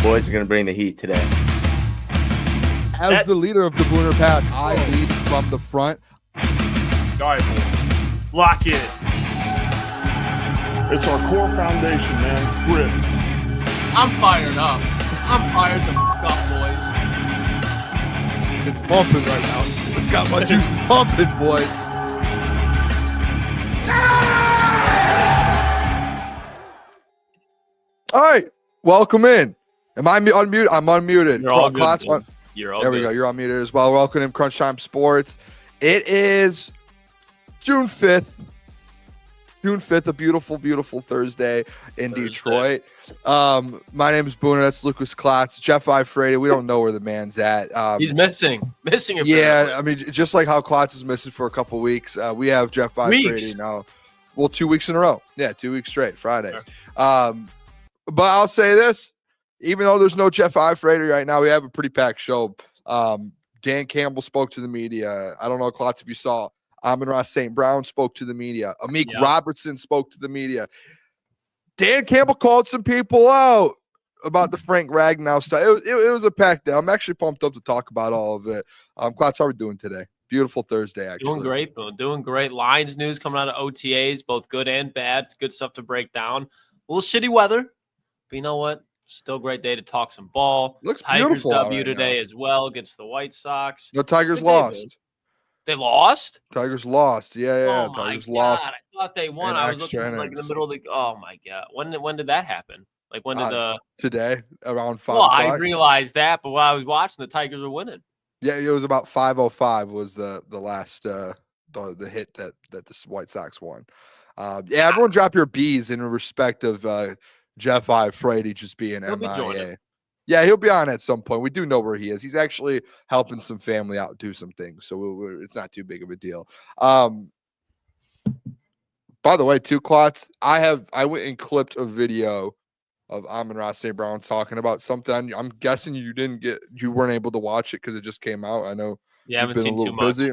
boys are going to bring the heat today. As the leader of the Booner Pack, I lead from the front. All right, boys. Lock in. It's our core foundation, man. Grit. I'm fired up. I'm fired the fuck up, boys. It's pumping right now. It's got my juices pumping, boys. All right, welcome in. Am I unmuted? I'm unmuted. You're all Klotz good. You're all there good. we go. You're unmuted as well. Welcome in Crunch Time Sports. It is June 5th. June 5th, a beautiful, beautiful Thursday in Detroit. My name is Booner. That's Lukas Klotz. Jeff Iafrate. We don't know where the man's at. He's missing. Yeah, I mean, just like how Klotz is missing for a couple weeks, we have Jeff Iafrate now. Well, 2 weeks in a row. Yeah, 2 weeks straight, Fridays. Sure. But I'll say this. Even though there's no Jeff Iafrate right now, we have a pretty packed show. Dan Campbell spoke to the media. I don't know, Klotz, if you saw. Amon-Ra St. Brown spoke to the media. Amik Robertson spoke to the media. Dan Campbell called some people out about the Frank Ragnow stuff. It was a packed day. I'm actually pumped up to talk about all of it. Klotz, how are we doing today? Beautiful Thursday, actually. Doing great, Boone. Doing great. Lions news coming out of OTAs, both good and bad. Good stuff to break down. A little shitty weather, but you know what? Still a great day to talk some ball. Looks Tigers beautiful W right today now. as well against the White Sox. The Tigers lost. They lost? Tigers lost. Yeah. Oh Tigers my lost. God. I thought they won. in I was extra looking like in the innings. middle of the. Oh my God. When did that happen? Like when did the? Today around 5 Well, o'clock. I realized that, but while I was watching, the Tigers were winning. Yeah, it was about 5:05 was the last the hit that the White Sox won. Yeah, everyone drop your B's in respect of Jeff Iafrate just being He'll be joining. MIA. Yeah, he'll be on at some point. We do know where he is. He's actually helping some family out do some things, so it's not too big of a deal. By the way, too, Klotz, I went and clipped a video of Amon-Ra St. Brown talking about something. I'm guessing you weren't able to watch it because it just came out. I know You haven't seen too much. busy.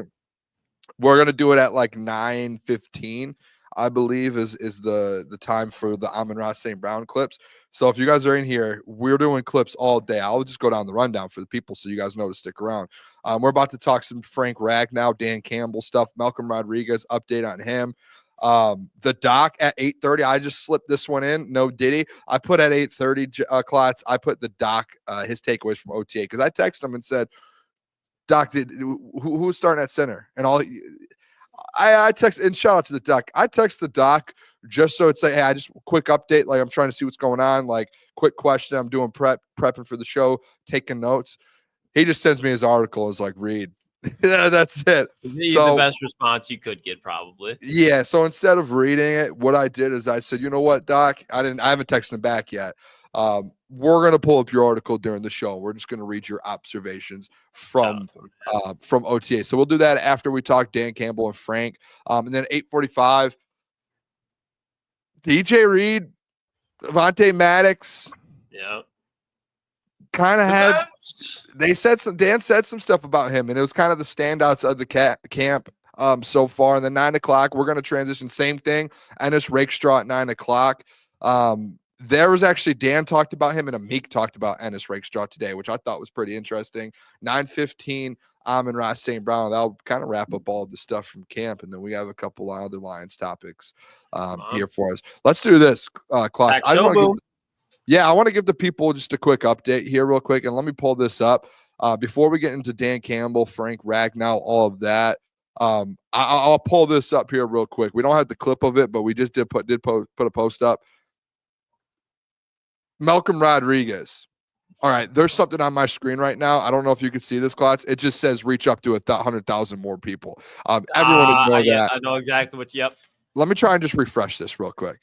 We're gonna do it at like 9:15, I believe, is the time for the Amon-Ra St. Brown clips. So if you guys are in here, we're doing clips all day. I'll just go down the rundown for the people so you guys know to stick around. We're about to talk some Frank Ragnow, Dan Campbell stuff, Malcolm Rodriguez, update on him. The doc at 8:30. I just slipped this one in. No Diddy. I put at 8:30, Klotz. I put the doc, his takeaways from OTA, because I texted him and said, Doc, who's starting at center? And I text, and shout out to the doc. I text the doc just so it's like, hey, I just quick update. Like, I'm trying to see what's going on. Like, quick question. I'm doing prepping for the show, taking notes. He just sends me his article. Is like, read. Yeah, that's it. The best response you could get, probably. Yeah. So instead of reading it, what I did is I said, you know what, Doc? I haven't texted him back yet. We're gonna pull up your article during the show. We're just gonna read your observations from OTA. So we'll do that after we talk Dan Campbell and Frank. And then 8:45, DJ Reed, Avonte Maddox. Yeah. Kind of had. Dan said some stuff about him, and it was kind of the standouts of the camp so far. And then 9 o'clock, we're gonna transition. Same thing. Ennis Rakestraw at 9 o'clock. There was actually Dan talked about him and Amik talked about Ennis Rakestraw today, which I thought was pretty interesting. 9:15, Amon-Ra St. Brown. That'll kind of wrap up all of the stuff from camp, and then we have a couple of other Lions topics here for us. Let's do this, Klotz. I want to give the people just a quick update here real quick, and let me pull this up before we get into Dan Campbell, Frank Ragnow, all of that. I'll pull this up here real quick. We don't have the clip of it, but we just did put a post up. Malcolm Rodriguez. All right, there's something on my screen right now. I don't know if you can see this, Klotz. It just says reach up to 100,000 more people. Everyone would know that. I know exactly what. Yep. Let me try and just refresh this real quick.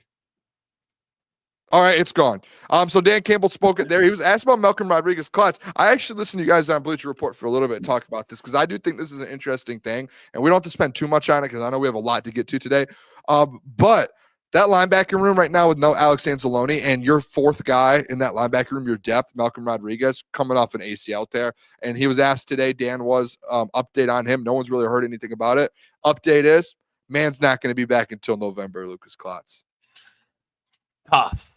All right, it's gone. So Dan Campbell spoke it there. He was asked about Malcolm Rodriguez. Klotz, I actually listened to you guys on Bleacher Report for a little bit and talk about this because I do think this is an interesting thing, and we don't have to spend too much on it because I know we have a lot to get to today. But that linebacker room right now with no Alex Anzalone and your fourth guy in that linebacker room, your depth, Malcolm Rodriguez, coming off an ACL tear. And he was asked today, Dan was, update on him. No one's really heard anything about it. Update is, man's not going to be back until November, Lukas Klotz. Tough.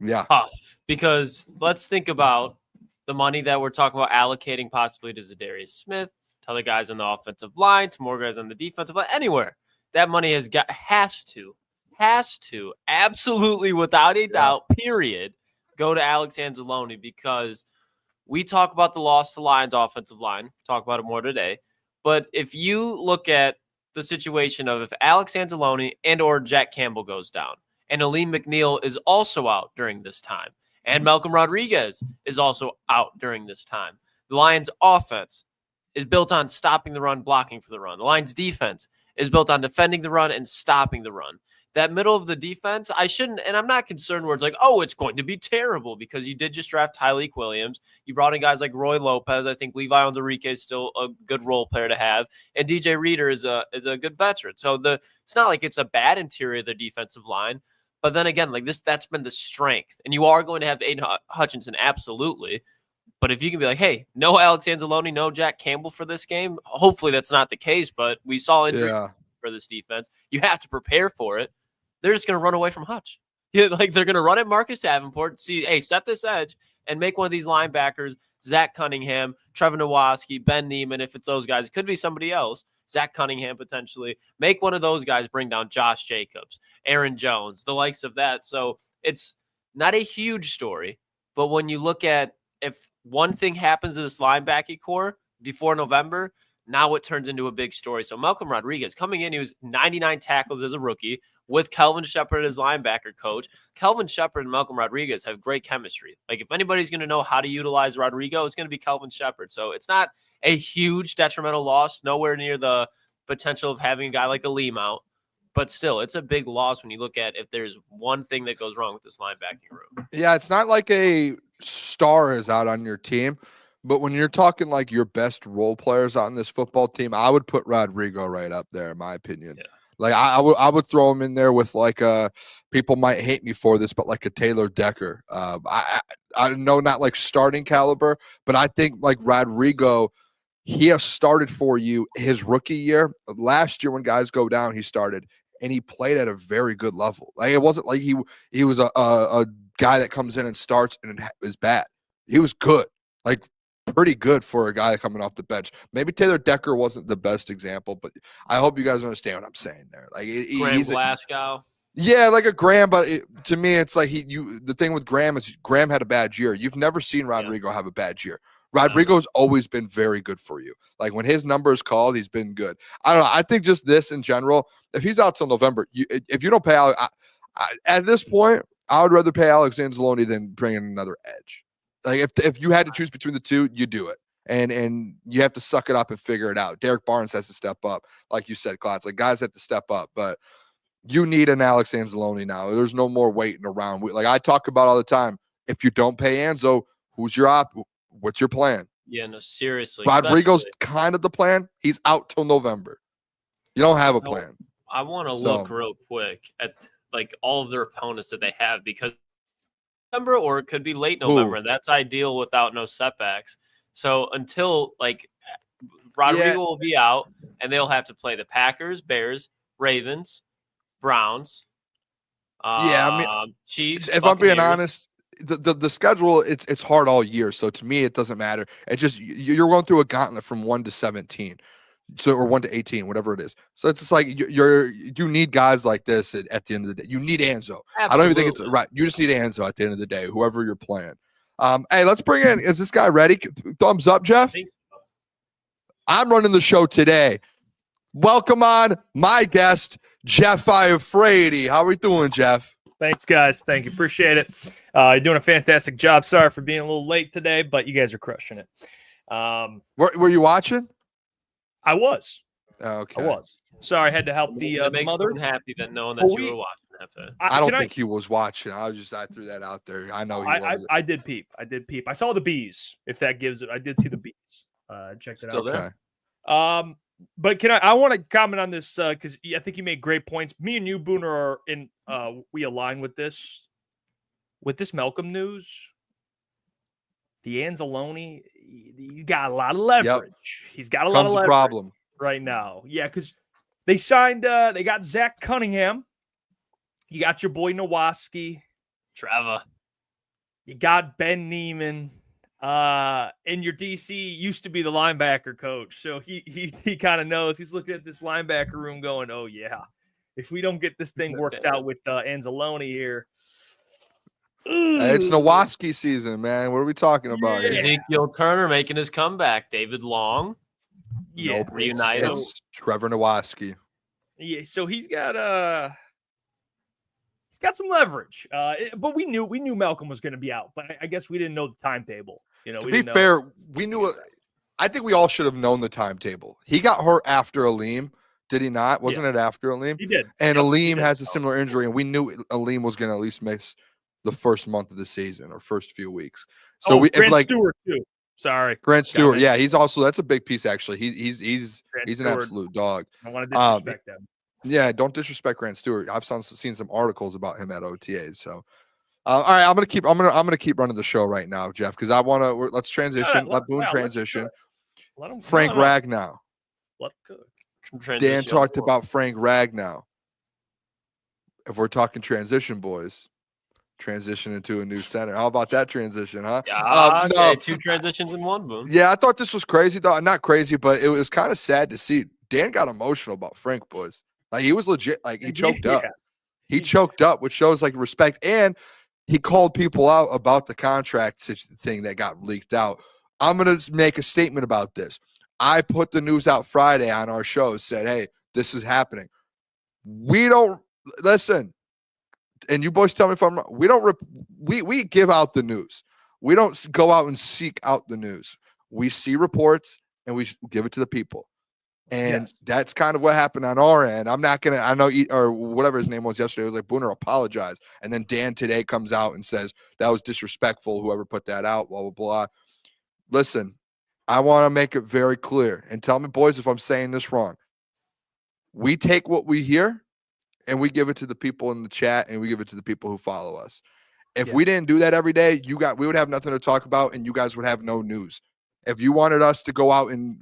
Yeah. tough because let's think about the money that we're talking about allocating possibly to Zadarius Smith, to other guys on the offensive line, to more guys on the defensive line, anywhere. That money has to, absolutely without a doubt, period, go to Alex Anzalone because we talk about the loss to Lions offensive line, talk about it more today. But if you look at the situation of if Alex Anzalone and or Jack Campbell goes down, and Aleem McNeil is also out during this time, and Malcolm Rodriguez is also out during this time, the Lions offense is built on stopping the run, blocking for the run. The Lions defense is built on defending the run and stopping the run. That middle of the defense, and I'm not concerned where it's like, oh, it's going to be terrible because you did just draft Tyleik Williams. You brought in guys like Roy Lopez. I think Levi Onwuzurike is still a good role player to have. And DJ Reader is a good veteran. So it's not like it's a bad interior of the defensive line. But then again, like that's been the strength. And you are going to have Aiden Hutchinson, absolutely. But if you can be like, hey, no Alex Anzalone, no Jack Campbell for this game, hopefully that's not the case. But we saw injury for this defense. You have to prepare for it. They're just going to run away from Hutch. They're going to run at Marcus Davenport, set this edge, and make one of these linebackers, Zach Cunningham, Trevor Nowaski, Ben Neiman, if it's those guys. It could be somebody else, Zach Cunningham potentially. Make one of those guys bring down Josh Jacobs, Aaron Jones, the likes of that. So it's not a huge story, but when you look at if one thing happens to this linebacking core before November, now it turns into a big story. So Malcolm Rodriguez coming in, he was 99 tackles as a rookie with Kelvin Shepard as linebacker coach. Kelvin Shepard and Malcolm Rodriguez have great chemistry. Like if anybody's going to know how to utilize Rodrigo, it's going to be Kelvin Shepard. So it's not a huge detrimental loss, nowhere near the potential of having a guy like Aleem out. But still, it's a big loss when you look at if there's one thing that goes wrong with this linebacking room. Yeah, it's not like a star is out on your team. But when you're talking like your best role players on this football team, I would put Rodrigo right up there, in my opinion. Yeah. Like I would throw him in there with like people might hate me for this, but like a Taylor Decker. I know not like starting caliber, but I think like Rodrigo, he has started for you his rookie year. Last year when guys go down, he started and he played at a very good level. Like it wasn't like he was a guy that comes in and starts and is bad. He was good. Like pretty good for a guy coming off the bench. Maybe Taylor Decker wasn't the best example, but I hope you guys understand what I'm saying there. Like Graham Glasgow. Yeah, like a Graham, but to me, it's like the thing with Graham is Graham had a bad year. You've never seen Rodrigo have a bad year. Rodrigo's always been very good for you. Like when his number is called, he's been good. I don't know. I think just this in general, if he's out till November, if you don't pay Alex, at this point, I would rather pay Alex Anzalone than bring in another edge. Like if you had to choose between the two, you do it. And you have to suck it up and figure it out. Derek Barnes has to step up. Like you said, Klotz, like guys have to step up, but you need an Alex Anzalone now. There's no more waiting around. Like I talk about all the time, if you don't pay Anzo, who's your what's your plan? Yeah, no, seriously. Rodrigo's kind of the plan. He's out till November. You don't have a plan. I want to look real quick at like all of their opponents that they have because November, or it could be late November. And that's ideal without no setbacks. So until like Rodrigo will be out, and they'll have to play the Packers, Bears, Ravens, Browns. I mean, Chiefs. If I'm being honest, the schedule it's hard all year. So to me, it doesn't matter. It just you're going through a gauntlet from 1 to 17. So or 1 to 18, whatever it is. So it's just like you need guys like this at the end of the day. You need Anzo. Absolutely. I don't even think it's right. You just need Anzo at the end of the day, whoever you're playing. Hey, let's bring in. Is this guy ready? Thumbs up, Jeff. I'm running the show today. Welcome on my guest, Jeff Iafrate. How are we doing, Jeff? Thanks, guys. Thank you. Appreciate it. You're doing a fantastic job. Sorry for being a little late today, but you guys are crushing it. Were you watching? I was. Okay. I was. Sorry, I had to help the mother. Happy that knowing that you were watching. I don't think he was watching. I threw that out there. I know he wasn't. I did peep. I saw the bees. If that gives it, I did see the bees. Checked it out. There. But I want to comment on this because I think you made great points. Me and you, Booner, are in. We align with this. With this Malcolm news, the Anzalone, he's got a lot of leverage. Yep. He's got a lot of leverage problem right now. Yeah, because they signed. They got Zach Cunningham. You got your boy Nowaski. Trevor. You got Ben Neiman. And your DC used to be the linebacker coach. So he kind of knows. He's looking at this linebacker room going, oh, yeah. If we don't get this thing worked out with Anzalone here. Hey, it's Nowatzki season, man. What are we talking about here? Ezekiel Turner making his comeback. David Long. Yeah. Nope, reunited. it's Trevor Nowatzki. Yeah, so he's got some leverage. But we knew Malcolm was going to be out, but I guess we didn't know the timetable. You know, To be fair, we knew it. I think we all should have known the timetable. He got hurt after Aleem, did he not? Wasn't it after Aleem? He did. And Aleem has a similar injury, and we knew Aleem was going to at least miss the first month of the season or first few weeks. So Grant Stewart too. Sorry, Grant Stewart. Yeah, he's also that's a big piece actually. He's an Stewart. Absolute dog. I want to disrespect him. Yeah, don't disrespect Grant Stewart. I've seen some articles about him at OTAs. So, all right, I'm gonna keep running the show right now, Jeff, because let's transition. Let Boone transition. Frank Ragnow. Dan talked about Frank Ragnow. If we're talking transition, boys, transition into a new center. How about that transition, huh? Yeah, no. 2 transitions in one, Boone. Yeah, I thought this was crazy, though. Not crazy, but it was kind of sad to see. Dan got emotional about Frank, boys. Like, he was legit. Like, he choked up. He choked up, which shows, like, respect. And he called people out about the contract thing that got leaked out. I'm going to make a statement about this. I put the news out Friday on our show, said, hey, this is happening. We don't – listen, and you boys tell me if I'm wrong. We don't we give out the news. We don't go out and seek out the news. We see reports, and we give it to the people. And that's kind of what happened on our end. I'm not going to, I know, or whatever his name was yesterday, it was like, Booner, apologize. And then Dan today comes out and says, that was disrespectful, whoever put that out, blah, blah, blah. Listen, I want to make it very clear. And tell me, boys, if I'm saying this wrong. We take what we hear, and we give it to the people in the chat, and we give it to the people who follow us. If we didn't do that every day, we would have nothing to talk about, and you guys would have no news. If you wanted us to go out and,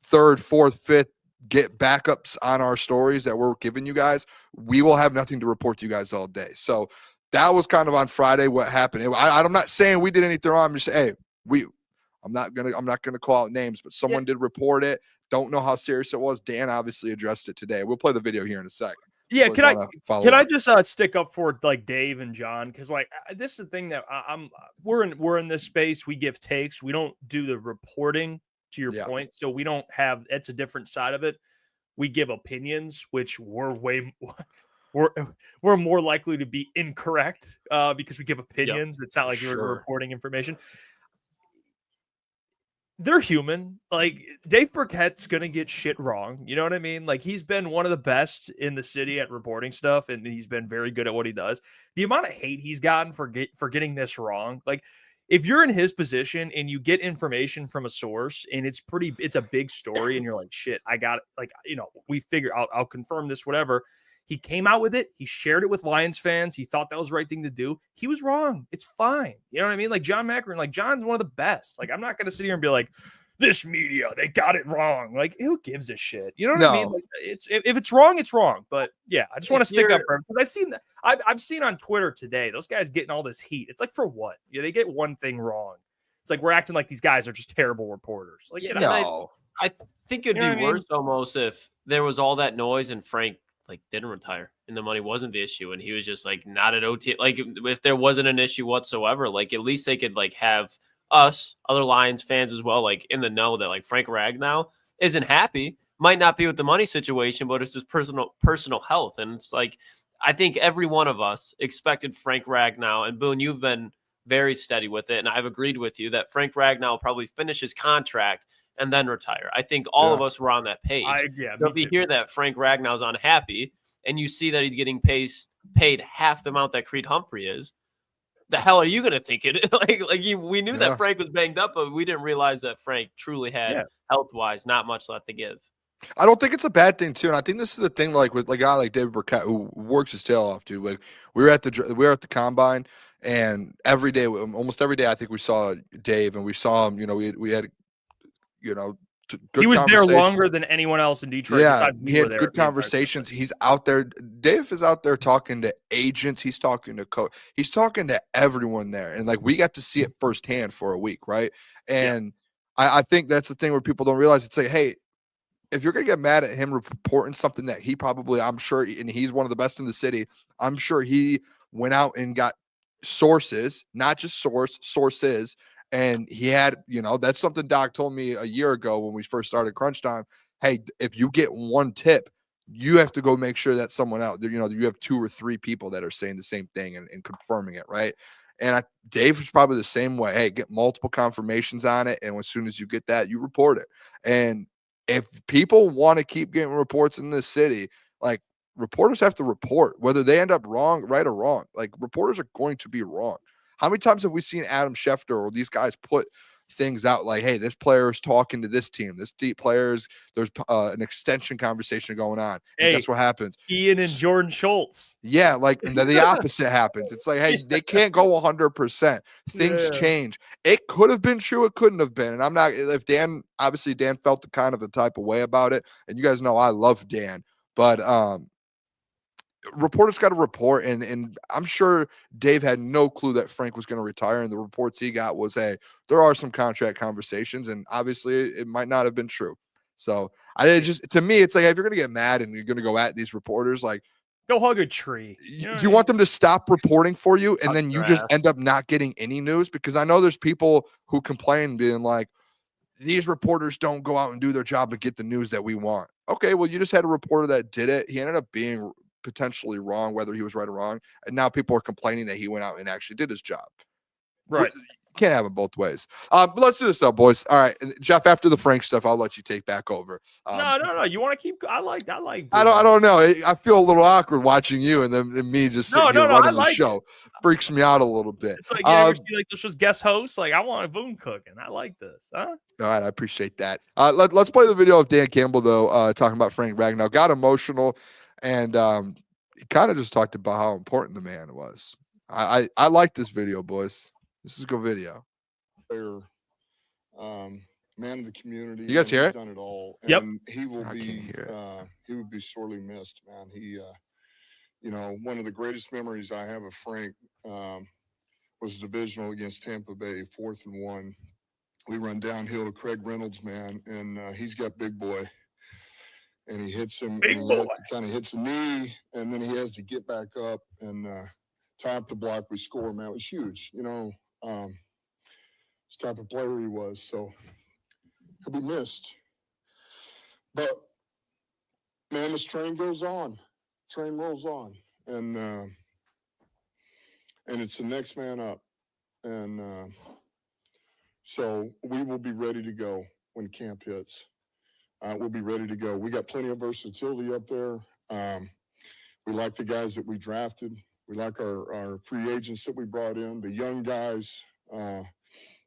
third, fourth, fifth, get backups on our stories that we're giving you guys, we will have nothing to report to you guys all day. So that was kind of on Friday what happened. I'm not saying we did anything wrong. I'm just saying, hey, I'm not gonna call out names, but someone did report it. Don't know how serious it was. Dan obviously addressed it today. We'll play the video here in a second. Yeah, can I just stick up for like Dave and John, because like this is the thing that we're in this space. We give takes. We don't do the reporting. To your point, so we don't have. It's a different side of it. We give opinions, which we're more likely to be incorrect because we give opinions. It's not like we're reporting information. They're human. Like, Dave Burkett's gonna get shit wrong. You know what I mean? Like, he's been one of the best in the city at reporting stuff, and he's been very good at what he does. The amount of hate he's gotten for getting this wrong, like. If you're in his position and you get information from a source and it's a big story and you're like, shit, I got it. Like, we figure I'll confirm this, whatever. He came out with it. He shared it with Lions fans. He thought that was the right thing to do. He was wrong. It's fine. You know what I mean? Like John Macron, like John's one of the best. Like, I'm not going to sit here and be like, this media, they got it wrong. Like, who gives a shit? You know what I mean? Like, if it's wrong, it's wrong. But yeah, I just want to stick up for him because I've seen that. I've seen on Twitter today, those guys getting all this heat. It's like, for what? Yeah, they get one thing wrong. It's like we're acting like these guys are just terrible reporters. Like, I think it'd be worse almost if there was all that noise and Frank like didn't retire and the money wasn't the issue and he was just like not at OTA. Like, if there wasn't an issue whatsoever, like at least they could like have us, other Lions fans as well, like in the know that like Frank Ragnow isn't happy, might not be with the money situation, but it's his personal health. And it's like, I think every one of us expected Frank Ragnow, and Boone, you've been very steady with it. And I've agreed with you that Frank Ragnow will probably finish his contract and then retire. I think all of us were on that page. So if you hear that Frank Ragnow's unhappy and you see that he's getting paid half the amount that Creed Humphrey is, the hell are you going to think it? We knew that Frank was banged up, but we didn't realize that Frank truly had health-wise not much left to give. I don't think it's a bad thing too, and I think this is the thing. Like with a guy like David Burkett who works his tail off, dude. Like we were at the combine, and almost every day, I think we saw Dave, and we saw him. We had good He was there conversations. longer than anyone else in Detroit. Yeah, besides he me had were there good the entire conversations. time. He's out there. Dave is out there talking to agents. He's talking to coach. He's talking to everyone there, and like we got to see it firsthand for a week, right? And I think that's the thing where people don't realize. It's like, hey, if you're gonna get mad at him reporting something that he probably, I'm sure, and he's one of the best in the city, I'm sure he went out and got sources, not just sources. And he had, that's something Doc told me a year ago when we first started Crunch Time. Hey, if you get one tip, you have to go make sure that someone out there, you have 2 or 3 people that are saying the same thing and confirming it, right? And Dave was probably the same way. Hey, get multiple confirmations on it, and as soon as you get that, you report it. And if people want to keep getting reports in this city, like, reporters have to report, whether they end up wrong, right or wrong. Like, reporters are going to be wrong. How many times have we seen Adam Schefter or these guys put things out like, hey, this player is talking to this team, this deep players, there's an extension conversation going on. And Hey, guess what happens? Ian and Jordan Schultz. Yeah, like the opposite happens. It's like, hey, they can't go 100%. Things change. It could have been true. It couldn't have been. And I'm not, if Dan, obviously Dan felt the type of way about it. And you guys know I love Dan, but reporters got to report, and I'm sure Dave had no clue that Frank was going to retire, and the reports he got was, hey, there are some contract conversations, and obviously it might not have been true. So to me, it's like, if you're going to get mad and you're going to go at these reporters, like, go hug a tree. Do you want them to stop reporting for you, and then you just ass. end up not getting any news? Because I know there's people who complain being like, these reporters don't go out and do their job and get the news that we want. Okay, well, you just had a reporter that did it. He ended up being potentially wrong, whether he was right or wrong. And now people are complaining that he went out and actually did his job. Right. You can't have it both ways. But let's do this though, boys. All right, Jeff, after the Frank stuff, I'll let you take back over. No. You want to keep, I like. I don't know. I feel a little awkward watching you and then me just sitting here running the show. Freaks me out a little bit. It's like, you ever see like this was guest host? Like, I want a boom cooking. I like this. Huh? All right, I appreciate that. Let's play the video of Dan Campbell though, talking about Frank Ragnow. Got emotional, and he kind of just talked about how important the man was. I like this video, boys. This is a good video. Man of the community. You guys hear it? Done it all. Yep. And he will I be can't hear it. he would be sorely missed, man. He one of the greatest memories I have of Frank was divisional against Tampa Bay, 4th and 1. We run downhill to Craig Reynolds, man, and he's got big boy. And he hits him, kind of hits the knee, and then he has to get back up and tie up the block. We score, man. It was huge, this type of player he was. So he'll be missed. But, man, this train goes on. Train rolls on. And it's the next man up. And so we will be ready to go when camp hits. We'll be ready to go. We got plenty of versatility up there. We like the guys that we drafted. We like our free agents that we brought in, the young guys,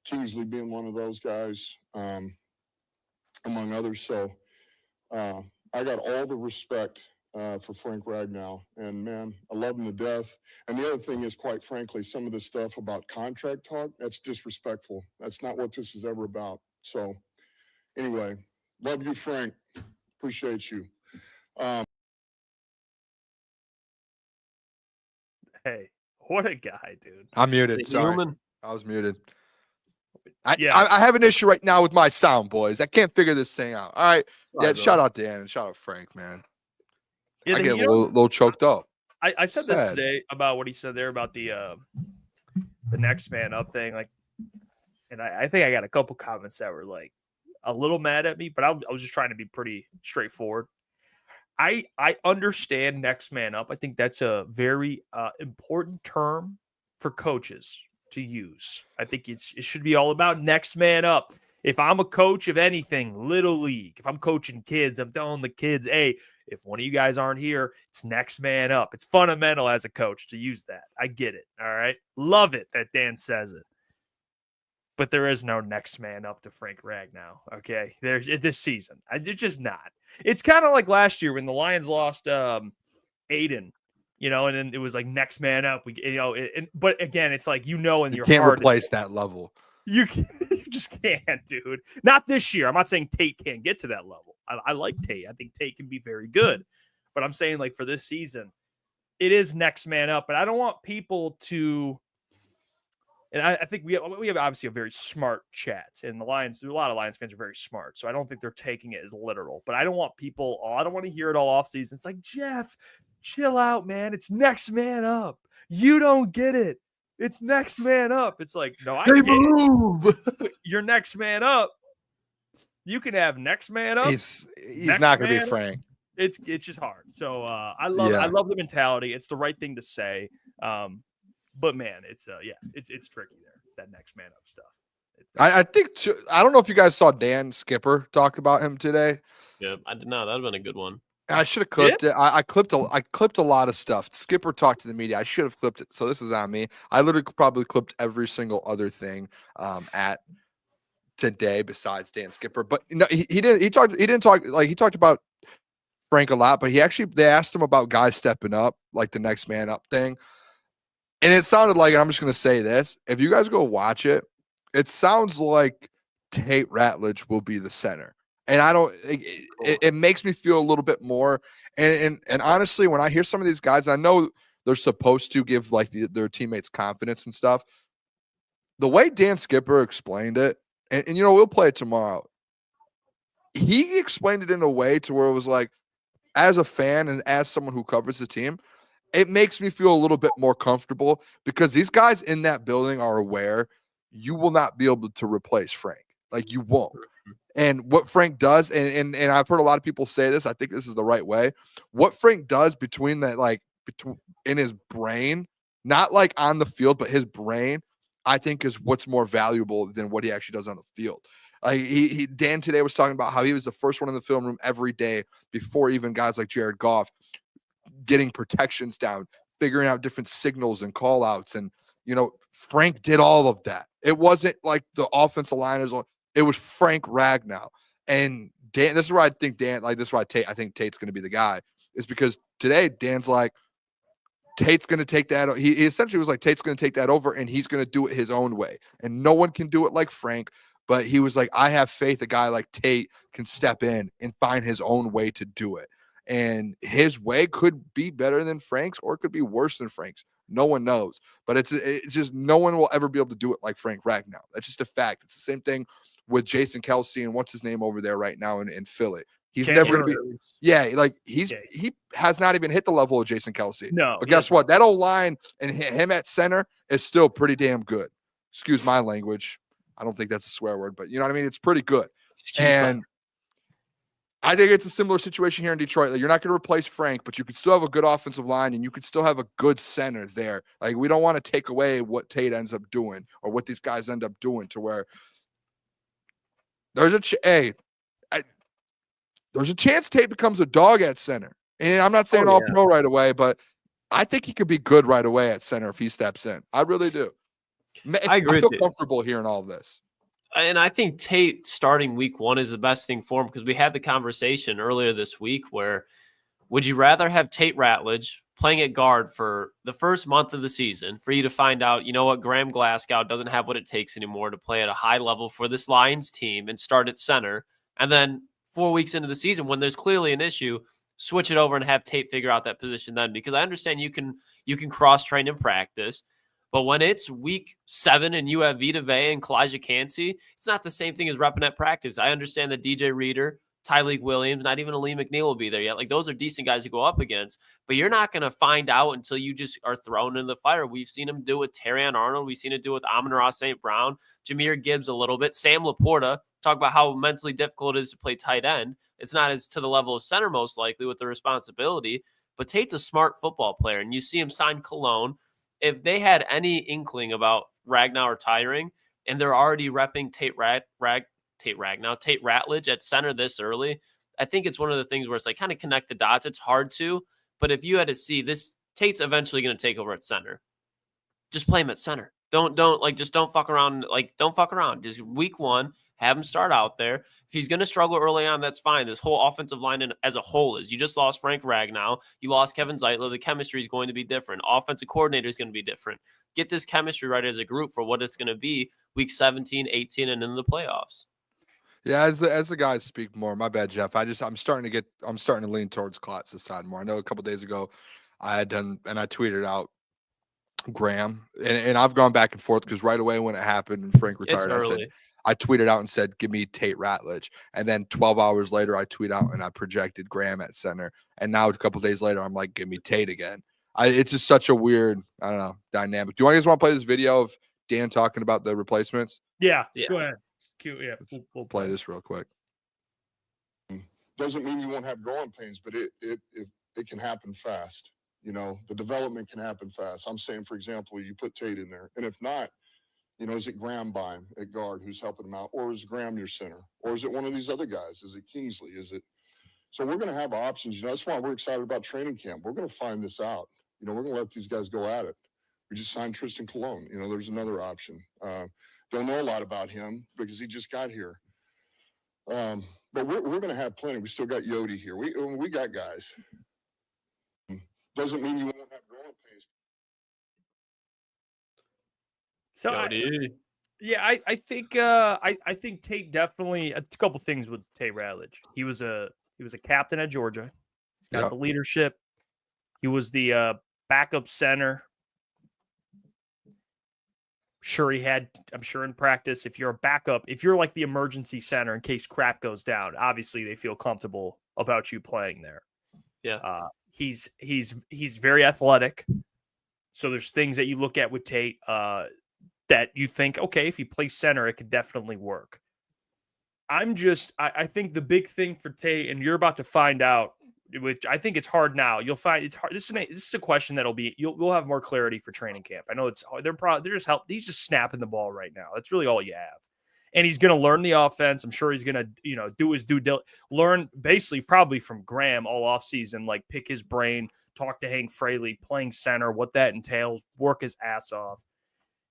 Kingsley being one of those guys, among others. So I got all the respect for Frank Ragnow. And, man, I love him to death. And the other thing is, quite frankly, some of the stuff about contract talk, that's disrespectful. That's not what this is ever about. So, anyway, love you, Frank. Appreciate you. Hey, what a guy, dude. I'm muted. Sorry. Human? I was muted. I have an issue right now with my sound, boys. I can't figure this thing out. All right. Yeah, shout out Dan and shout out Frank, man. Yeah, I get a little choked up. I said this today about what he said there about the next man up thing. Like, and I think I got a couple comments that were like a little mad at me, but I was just trying to be pretty straightforward. I understand next man up. I think that's a very important term for coaches to use. I think it should be all about next man up. If I'm a coach of anything, little league, if I'm coaching kids, I'm telling the kids, hey, if one of you guys aren't here, it's next man up. It's fundamental as a coach to use that. I get it. All right. Love it that Dan says it. But there is no next man up to Frank Ragnow. Okay. There's this season. It's just not. It's kind of like last year when the Lions lost Aiden, and then it was like next man up. But again, it's like, in your can't heart, replace that level. You just can't, dude. Not this year. I'm not saying Tate can't get to that level. I like Tate. I think Tate can be very good. But I'm saying, like, for this season, it is next man up. But I don't want people to – and I think we have obviously a very smart chat. And the Lions – a lot of Lions fans are very smart. So I don't think they're taking it as literal. But I don't want people – I don't want to hear it all offseason. It's like, Jeff, chill out, man. It's next man up. You don't get it. It's next man up. It's like, no, I get it. You're next man up. You can have next man up. He's not going to be Frank. It's just hard. So I love the mentality. It's the right thing to say. But man, it's tricky there. That next man up stuff. I think I don't know if you guys saw Dan Skipper talk about him today. Yeah, I did not. That'd have been a good one. I should have clipped it. I clipped a lot of stuff. Skipper talked to the media. I should have clipped it. So this is on me. I literally probably clipped every single other thing at today besides Dan Skipper. But no, he didn't. He talked about Frank a lot. But they asked him about guys stepping up, like the next man up thing. And it sounded like, and I'm just going to say this: if you guys go watch it, it sounds like Tate Ratledge will be the center. And I don't. It makes me feel a little bit more. And honestly, when I hear some of these guys, I know they're supposed to give like their teammates confidence and stuff. The way Dan Skipper explained it, and we'll play it tomorrow. He explained it in a way to where it was like, as a fan and as someone who covers the team, it makes me feel a little bit more comfortable because these guys in that building are aware you will not be able to replace Frank. Like you won't. And what Frank does, and I've heard a lot of people say this, I think this is the right way. What Frank does between in his brain, not like on the field, but his brain, I think is what's more valuable than what he actually does on the field. Dan today was talking about how he was the first one in the film room every day before even guys like Jared Goff getting protections down, figuring out different signals and call outs. And, Frank did all of that. It wasn't like the offensive line is. It was Frank Ragnow. And Dan, this is where I think I think Tate's going to be the guy, is because today Dan's like, Tate's going to take that. He essentially was like, Tate's going to take that over and he's going to do it his own way. And no one can do it like Frank, but he was like, I have faith a guy like Tate can step in and find his own way to do it. And his way could be better than Frank's or it could be worse than Frank's. No one knows. But it's just no one will ever be able to do it like Frank Ragnow. That's just a fact. It's the same thing with Jason Kelce and what's his name over there right now in Philly. He's never going to be. Yeah, like he has not even hit the level of Jason Kelce. No. But guess what? That old line and him at center is still pretty damn good. Excuse my language. I don't think that's a swear word, but you know what I mean? It's pretty good. I think it's a similar situation here in Detroit. Like, you're not going to replace Frank, but you could still have a good offensive line and you could still have a good center there. Like, we don't want to take away what Tate ends up doing or what these guys end up doing to where there's a chance Tate becomes a dog at center. And I'm not saying all pro right away, but I think he could be good right away at center if he steps in. I really do. I agree. I feel comfortable hearing all of this. And I think Tate starting week 1 is the best thing for him because we had the conversation earlier this week where would you rather have Tate Ratledge playing at guard for the first month of the season for you to find out, you know what, Graham Glasgow doesn't have what it takes anymore to play at a high level for this Lions team and start at center. And then 4 weeks into the season, when there's clearly an issue, switch it over and have Tate figure out that position then, because I understand you can cross-train in practice. But when it's week 7 and you have Vita Vea and Kalijah Cansey, it's not the same thing as repping at practice. I understand that DJ Reader, Tyleek Williams, not even Ali McNeil will be there yet. Like, those are decent guys to go up against, but you're not going to find out until you just are thrown in the fire. We've seen him do it with Terrion Arnold. We've seen it do it with Amon-Ra St. Brown, Jahmyr Gibbs a little bit, Sam Laporta. Talk about how mentally difficult it is to play tight end. It's not as to the level of center, most likely, with the responsibility, but Tate's a smart football player, and you see him sign Cologne. If they had any inkling about Ragnow retiring and they're already repping Tate Ratledge at center this early, I think it's one of the things where it's like kind of connect the dots. It's hard to, but if you had to see this, Tate's eventually going to take over at center. Just play him at center. Don't just don't fuck around. Don't fuck around. Just week 1, have him start out there. If he's going to struggle early on, that's fine. This whole offensive line as a whole is. You just lost Frank Ragnow. You lost Kevin Zeitler. The chemistry is going to be different. Offensive coordinator is going to be different. Get this chemistry right as a group for what it's going to be week 17, 18, and in the playoffs. Yeah, as the guys speak more, my bad, Jeff. I'm starting to lean towards Klotz's side more. I know a couple days ago I had done, and I tweeted out Graham, and I've gone back and forth because right away when it happened and Frank retired, I tweeted out and said, give me Tate Ratledge. And then 12 hours later, I tweet out and I projected Graham at center. And now a couple days later, I'm like, give me Tate again. It's just such a weird, I don't know, dynamic. Do you guys want to play this video of Dan talking about the replacements? Yeah. Go ahead. Cute. Yeah. We'll play this real quick. Doesn't mean you won't have growing pains, but it can happen fast. You know, the development can happen fast. I'm saying, for example, you put Tate in there. And if not, you know, is it Graham by him at guard who's helping him out? Or is Graham your center? Or is it one of these other guys? Is it Kingsley? So we're going to have options. You know, that's why we're excited about training camp. We're going to find this out. You know, we're going to let these guys go at it. We just signed Tristan Colon. You know, there's another option. Don't know a lot about him because he just got here. But we're going to have plenty. We still got Yodi here. We got guys. Doesn't mean you won't have growing pains. So I think Tate definitely a couple things with Tate Ratledge. He was a captain at Georgia. He's got the leadership. He was the backup center. I'm sure in practice, if you're a backup, if you're like the emergency center in case crap goes down, obviously they feel comfortable about you playing there. Yeah. He's very athletic. So there's things that you look at with Tate that you think, okay, if he plays center, it could definitely work. I think the big thing for Tate, and you're about to find out, which I think it's hard now. You'll find it's hard. This is a question that'll be, we'll have more clarity for training camp. I know it's hard. He's just snapping the ball right now. That's really all you have. And he's going to learn the offense. I'm sure he's going to, do his learn basically probably from Graham all offseason, like pick his brain, talk to Hank Fraley, playing center, what that entails, work his ass off.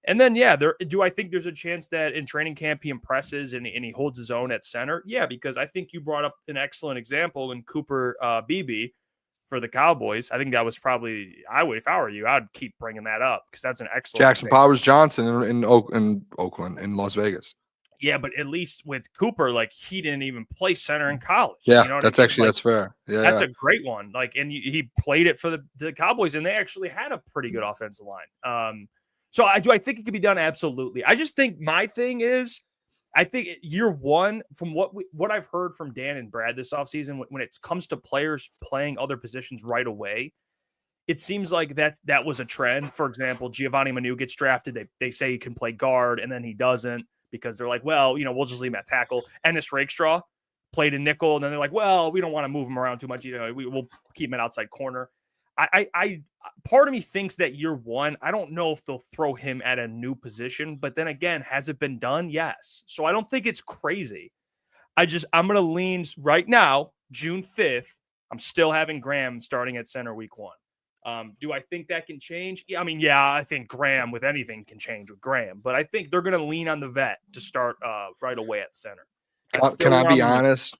And then, do I think there's a chance that in training camp he impresses and he holds his own at center? Yeah, because I think you brought up an excellent example in Cooper Beebe for the Cowboys. I think that was probably, if I were you, I'd keep bringing that up because that's an excellent Jackson example. Powers Johnson in Oakland, in Las Vegas. Yeah, but at least with Cooper, like he didn't even play center in college. Yeah, you know that's that's fair. Yeah, that's a great one. Like, and he played it for the Cowboys, and they actually had a pretty good offensive line. So I think it could be done? Absolutely. I just think my thing is, I think year one, from what I've heard from Dan and Brad this offseason, when it comes to players playing other positions right away, it seems like that was a trend. For example, Giovanni Manu gets drafted. They say he can play guard, and then he doesn't because they're like, well, we'll just leave him at tackle. Ennis Rakestraw played in nickel, and then they're like, well, we don't want to move him around too much. We'll keep him at outside corner. I part of me thinks that year one, I don't know if they'll throw him at a new position, but then again, has it been done? Yes. So I don't think it's crazy. I'm going to lean right now, June 5th. I'm still having Graham starting at center week 1. Do I think that can change? Yeah, I think Graham with anything can change with Graham, but I think they're going to lean on the vet to start right away at center. Can I be honest?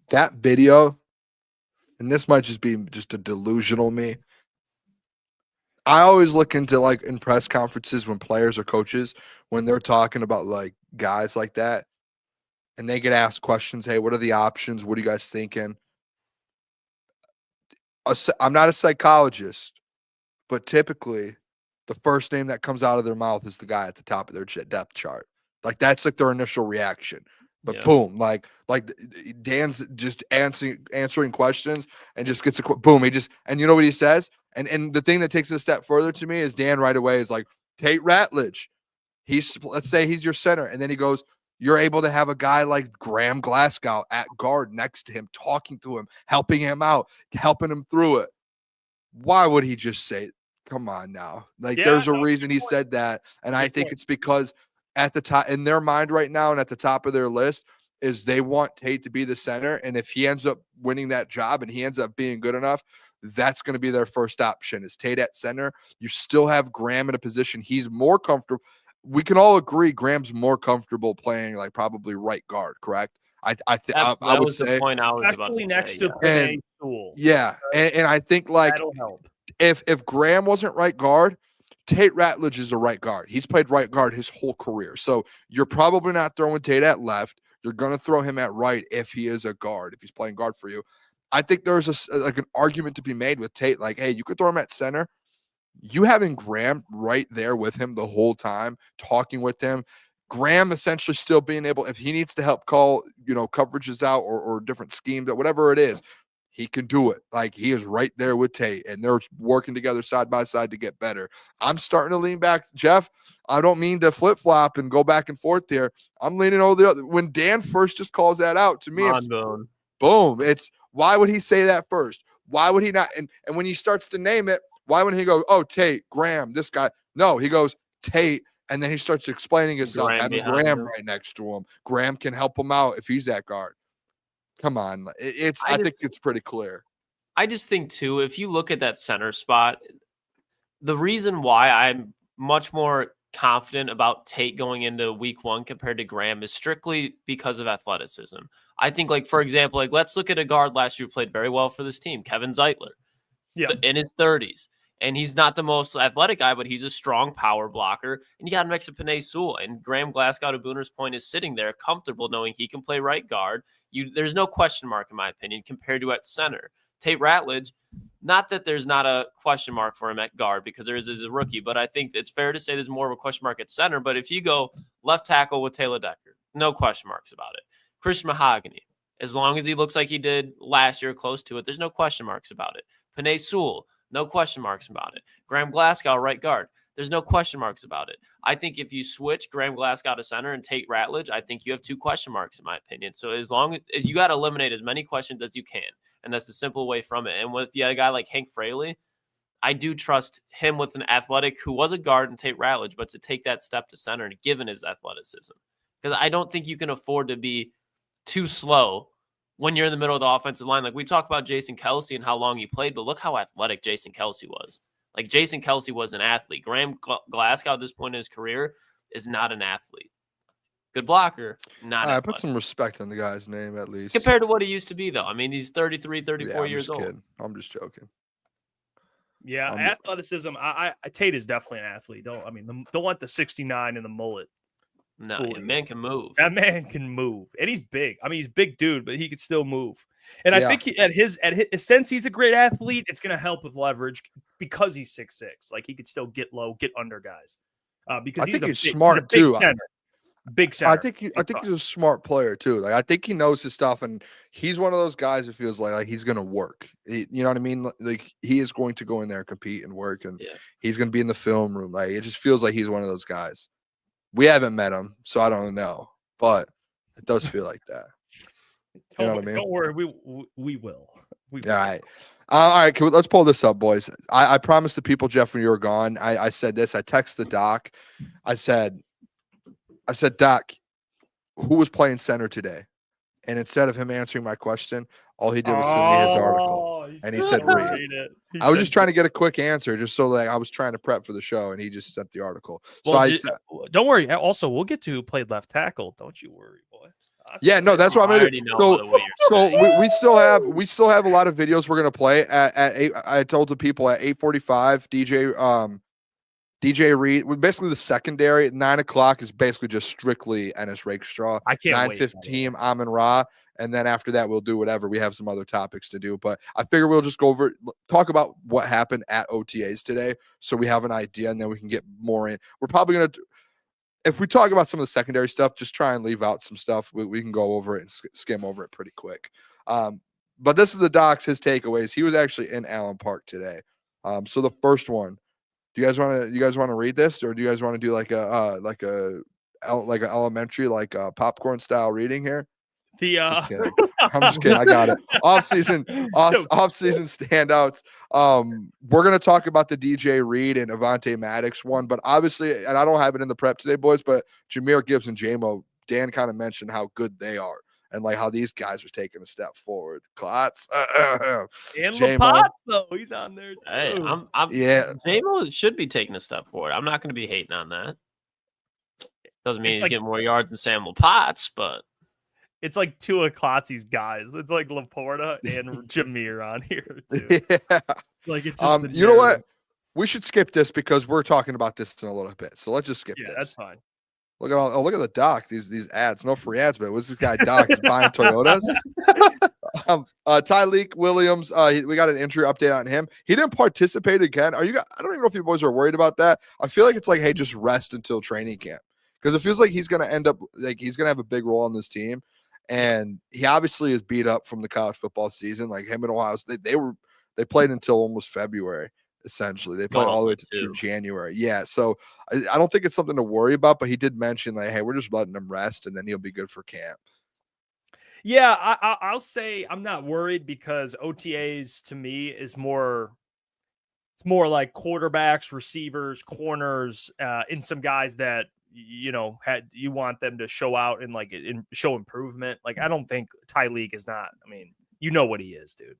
That video, and this might just be a delusional me, I always look into like in press conferences when players or coaches, when they're talking about like guys like that, and they get asked questions, hey, what are the options? What are you guys thinking? I'm not a psychologist, but typically the first name that comes out of their mouth is the guy at the top of their depth chart. Like that's like their initial reaction. But boom, like Dan's just answering questions and just gets boom. And you know what he says? And the thing that takes it a step further to me is Dan right away is like, Tate Ratledge. Let's say he's your center. And then he goes, you're able to have a guy like Graham Glasgow at guard next to him, talking to him, helping him out, helping him through it. Why would he just say, come on now? Like there's a reason he said that. And I think it's because at the top in their mind right now and at the top of their list is they want Tate to be the center. And if he ends up winning that job and he ends up being good enough, that's going to be their first option is Tate at center. You still have Graham in a position he's more comfortable. We can all agree Graham's more comfortable playing like probably right guard, correct? I would was say the point I was about Especially to next say, to yeah. Panay Sewell. Yeah, and I think like That'll help. if Graham wasn't right guard, Tate Ratledge is a right guard. He's played right guard his whole career. So you're probably not throwing Tate at left. You're going to throw him at right if he is a guard, if he's playing guard for you. I think there's an argument to be made with Tate. Like, hey, you could throw him at center. You having Graham right there with him the whole time, talking with him. Graham essentially still being able, if he needs to help call, coverages out or different schemes, whatever it is, he can do it. Like he is right there with Tate and they're working together side by side to get better. I'm starting to lean back. Jeff, I don't mean to flip flop and go back and forth here. I'm leaning over the other. When Dan first just calls that out to me, it's boom. It's why would he say that first? Why would he not? And when he starts to name it, why wouldn't he go, oh, Tate, Graham, this guy? No, he goes Tate. And then he starts explaining himself, having Graham right next to him. Graham can help him out if he's that guard. Come on. I think it's pretty clear. I just think, too, if you look at that center spot, the reason why I'm much more confident about Tate going into week 1 compared to Graham is strictly because of athleticism. I think, like, for example, like let's look at a guard last year who played very well for this team, Kevin Zeitler, in his 30s. And he's not the most athletic guy, but he's a strong power blocker. And you got him next to Panay Sewell. And Graham Glasgow, to Booner's point, is sitting there comfortable knowing he can play right guard. There's no question mark, in my opinion, compared to at center. Tate Ratledge, not that there's not a question mark for him at guard because there is as a rookie, but I think it's fair to say there's more of a question mark at center. But if you go left tackle with Taylor Decker, no question marks about it. Christian Mahogany, as long as he looks like he did last year, close to it, there's no question marks about it. Panay Sewell, no question marks about it. Graham Glasgow, right guard. There's no question marks about it. I think if you switch Graham Glasgow to center and Tate Ratledge, I think you have 2 question marks, in my opinion. So as long as you got to eliminate as many questions as you can, and that's the simple way from it. And with a guy like Hank Fraley, I do trust him with an athletic who was a guard and Tate Ratledge, but to take that step to center, given his athleticism, because I don't think you can afford to be too slow when you're in the middle of the offensive line. Like we talk about Jason Kelce and how long he played, but look how athletic Jason Kelce was. Like Jason Kelce was an athlete. Graham Glasgow at this point in his career is not an athlete. Good blocker, not athletic. Put some respect on the guy's name at least. Compared to what he used to be, though. I mean, he's 33, 34 years old. I'm just joking. Yeah, athleticism. Tate is definitely an athlete. Don't want the 69 and the mullet. No, that man can move. That man can move, and he's big. I mean, he's a big dude, but he could still move. And I think since he's a great athlete, it's going to help with leverage because he's 6'6". Like he could still get low, get under guys. Because I think he's smart too. Big center. I think he's a smart player too. Like I think he knows his stuff, and he's one of those guys that feels like he's going to work. You know what I mean? Like he is going to go in there and compete and work, and he's going to be in the film room. Like it just feels like he's one of those guys. We haven't met him, so I don't know, but it does feel like that. You know what I mean? Don't worry, we will. All right. All right, let's pull this up, boys. I promised the people, Jeff, when you were gone, I said this. I texted Doc. I said, Doc, who was playing center today? And instead of him answering my question, all he did was send me his article. And he said, read it. I was just trying to get a quick answer, just so that I was trying to prep for the show, and he just sent the article. Well, don't worry. Also, we'll get to who played left tackle. Don't you worry, boy. Yeah, no, that's what I'm gonna do. So we still have a lot of videos we're gonna play at 8. I told the people at 8:45. DJ Reed, basically the secondary at 9 o'clock is basically just strictly Ennis Rakestraw. I can't 9:15 Amon-Ra, and then after that we'll do whatever. We have some other topics to do, but I figure we'll just go over talk about what happened at OTAs today, so we have an idea, and then we can get more in. We're probably gonna. If we talk about some of the secondary stuff, just try and leave out some stuff. We can go over it and skim over it pretty quick. But this is the Doc's, his takeaways. He was actually in Allen Park today. So the first one, do you guys want to read this, or do you guys want to do like a elementary, popcorn style reading here? Just kidding. I'm just kidding. I got it. Off-season standouts. We're going to talk about the DJ Reed and Avonte Maddox one, but obviously, and I don't have it in the prep today, boys, but Jahmyr Gibbs and JMO, Dan kind of mentioned how good they are. and like how these guys are taking a step forward. Klotz, And J-Mo. Lapotz, though, he's on there. Hey, too. Yeah. J-Mo should be taking a step forward. I'm not going to be hating on that. Doesn't mean It's he's like- getting more yards than Sam Lapotz, but It's like two of Klotzy's guys. It's like Laporta and Jameer on here too. Yeah. Like it's just the You know what? narrative. We should skip this because we're talking about this in a little bit. So let's just skip Yeah, this. that's fine. Look at look at the doc. These ads, no free ads, but what's this guy Doc is buying Toyotas? Tyleek Williams, we got an injury update on him. He didn't participate again. I don't even know if you boys are worried about that. I feel like it's like, hey, just rest until training camp because it feels like he's gonna end up like he's gonna have a big role on this team, and he obviously is beat up from the college football season. Like him and Ohio State, they played until almost February. Essentially, they played all the way through January. Yeah, so I don't think it's something to worry about. But he did mention like, hey, we're just letting him rest, and then he'll be good for camp. Yeah, I'll say I'm not worried because OTAs to me is more. It's more like quarterbacks, receivers, corners, and some guys that you want them to show out and like show improvement. Like I don't think Tyleek is not. I mean, you know what he is, dude.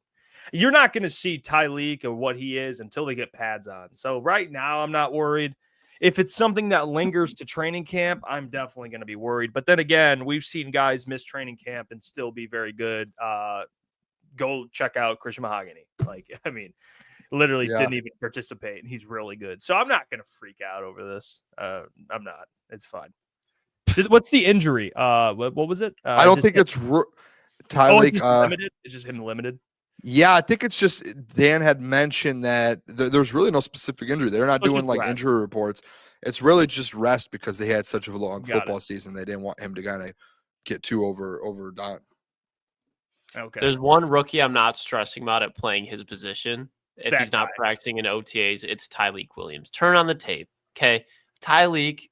You're not going to see Tyleek or what he is until they get pads on. So right now, I'm not worried. If it's something that lingers to training camp, I'm definitely going to be worried. But then again, we've seen guys miss training camp and still be very good. Go check out Christian Mahogany. Like, I mean, literally didn't even participate, and he's really good. So I'm not going to freak out over this. I'm not. It's fine. What's the injury? What was it? I don't think it's Tyleek. It's limited. It's just him limited. Yeah, I think it's just Dan had mentioned that there's really no specific injury. They're not doing like injury reports. It's really just rest because they had such a long football season. They didn't want him to kind of get too overdone. Okay. There's one rookie I'm not stressing about at playing his position. If he's not practicing in OTAs, it's Tyleek Williams. Turn on the tape. Okay. Tyleek,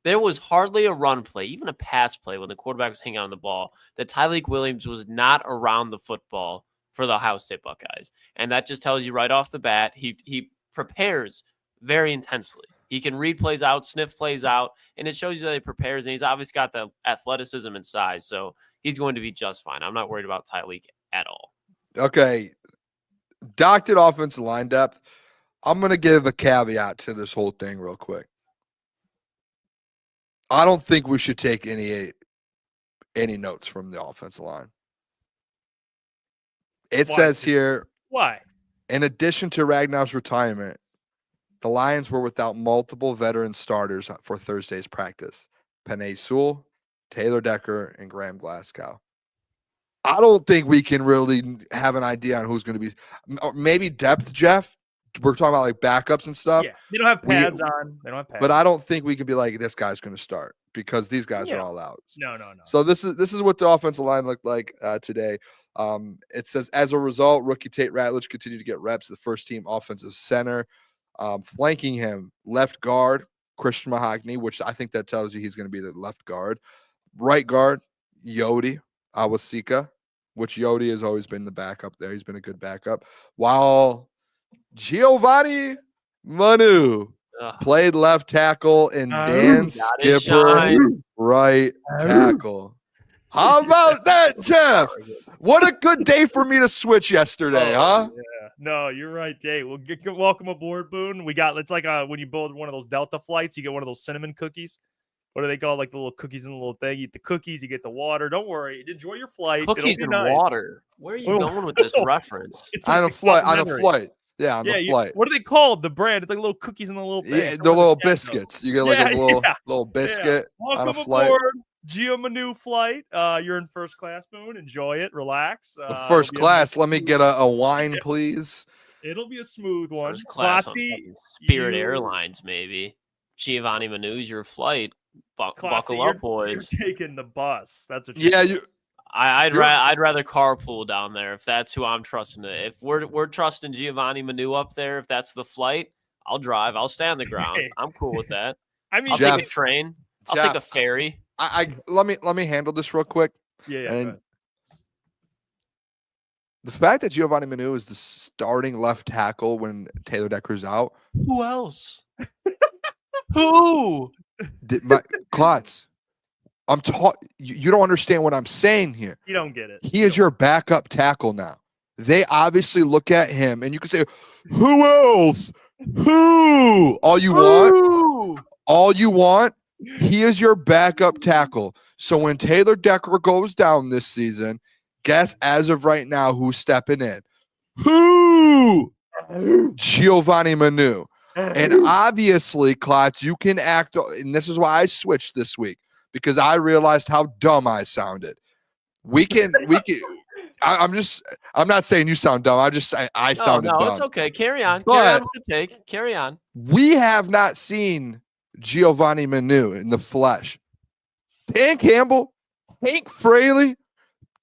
there was hardly a run play, even a pass play when the quarterback was hanging on the ball, that Tyleek Williams was not around the football for the Ohio State Buckeyes. And that just tells you right off the bat, he prepares very intensely. He can read plays out, sniff plays out, and it shows you that he prepares, and he's obviously got the athleticism and size, so he's going to be just fine. I'm not worried about Tyleek at all. Okay. Doctored offensive line depth. I'm going to give a caveat to this whole thing real quick. I don't think we should take any notes from the offensive line. It says here, why? In addition to Ragnow's retirement, the Lions were without multiple veteran starters for Thursday's practice. Penei Sewell, Taylor Decker, and Graham Glasgow. I don't think we can really have an idea on who's going to be. Maybe depth, Jeff. We're talking about like backups and stuff. Yeah, they don't have pads on. They don't have pads. But I don't think we can be like, this guy's going to start because these guys are all out. No. So this is what the offensive line looked like today. It says, as a result, rookie Tate Ratledge continued to get reps. The first team offensive center, flanking him, left guard Christian Mahogany, which I think that tells you he's going to be the left guard. Right guard Yodi Awasika, which Yodi has always been the backup there. He's been a good backup. While Giovanni Manu played left tackle and Dan Skipper right tackle. How about that, Jeff? What a good day for me to switch yesterday, huh? Yeah. No, you're right, Tate. Well, welcome aboard, Boone. It's like when you build one of those Delta flights, you get one of those cinnamon cookies. What do they call like the little cookies in the little thing? You eat the cookies, you get the water. Don't worry, enjoy your flight. Cookies and water. Where are you going with this reference? On a flight. Yeah, on the flight. What are they called? The brand? It's like little cookies in the little thing. Yeah, the little biscuits. You get like a little biscuit on a flight. Aboard, Gio Manu flight. You're in first class, Boone. Enjoy it. Relax. The first class. Let me get a wine, please. It'll be a smooth one. First class on Spirit Airlines, maybe. Giovanni Manu's your flight. Buckle up, boys. You're taking the bus. That's what. I'd rather carpool down there if that's who I'm trusting. If we're trusting Giovanni Manu up there, if that's the flight, I'll drive. I'll stay on the ground. I'm cool with that. I mean, I'll take a train. I'll take a ferry. Let me handle this real quick. Yeah. And the fact that Giovanni Manu is the starting left tackle when Taylor Decker's out. Who else? Who? Klotz. You don't understand what I'm saying here. You don't get it. He is your backup tackle now. They obviously look at him, and you can say, who else? Who? All you want. He is your backup tackle. So when Taylor Decker goes down this season, guess as of right now who's stepping in? Who? Giovanni Manu. And obviously, Klotz, you can act, and this is why I switched this week, because I realized how dumb I sounded. I'm not saying you sound dumb. I sounded dumb. No, it's okay. Carry on. Carry on with the take. Carry on. We have not seen Giovanni Manu in the flesh. Dan Campbell, Hank Fraley,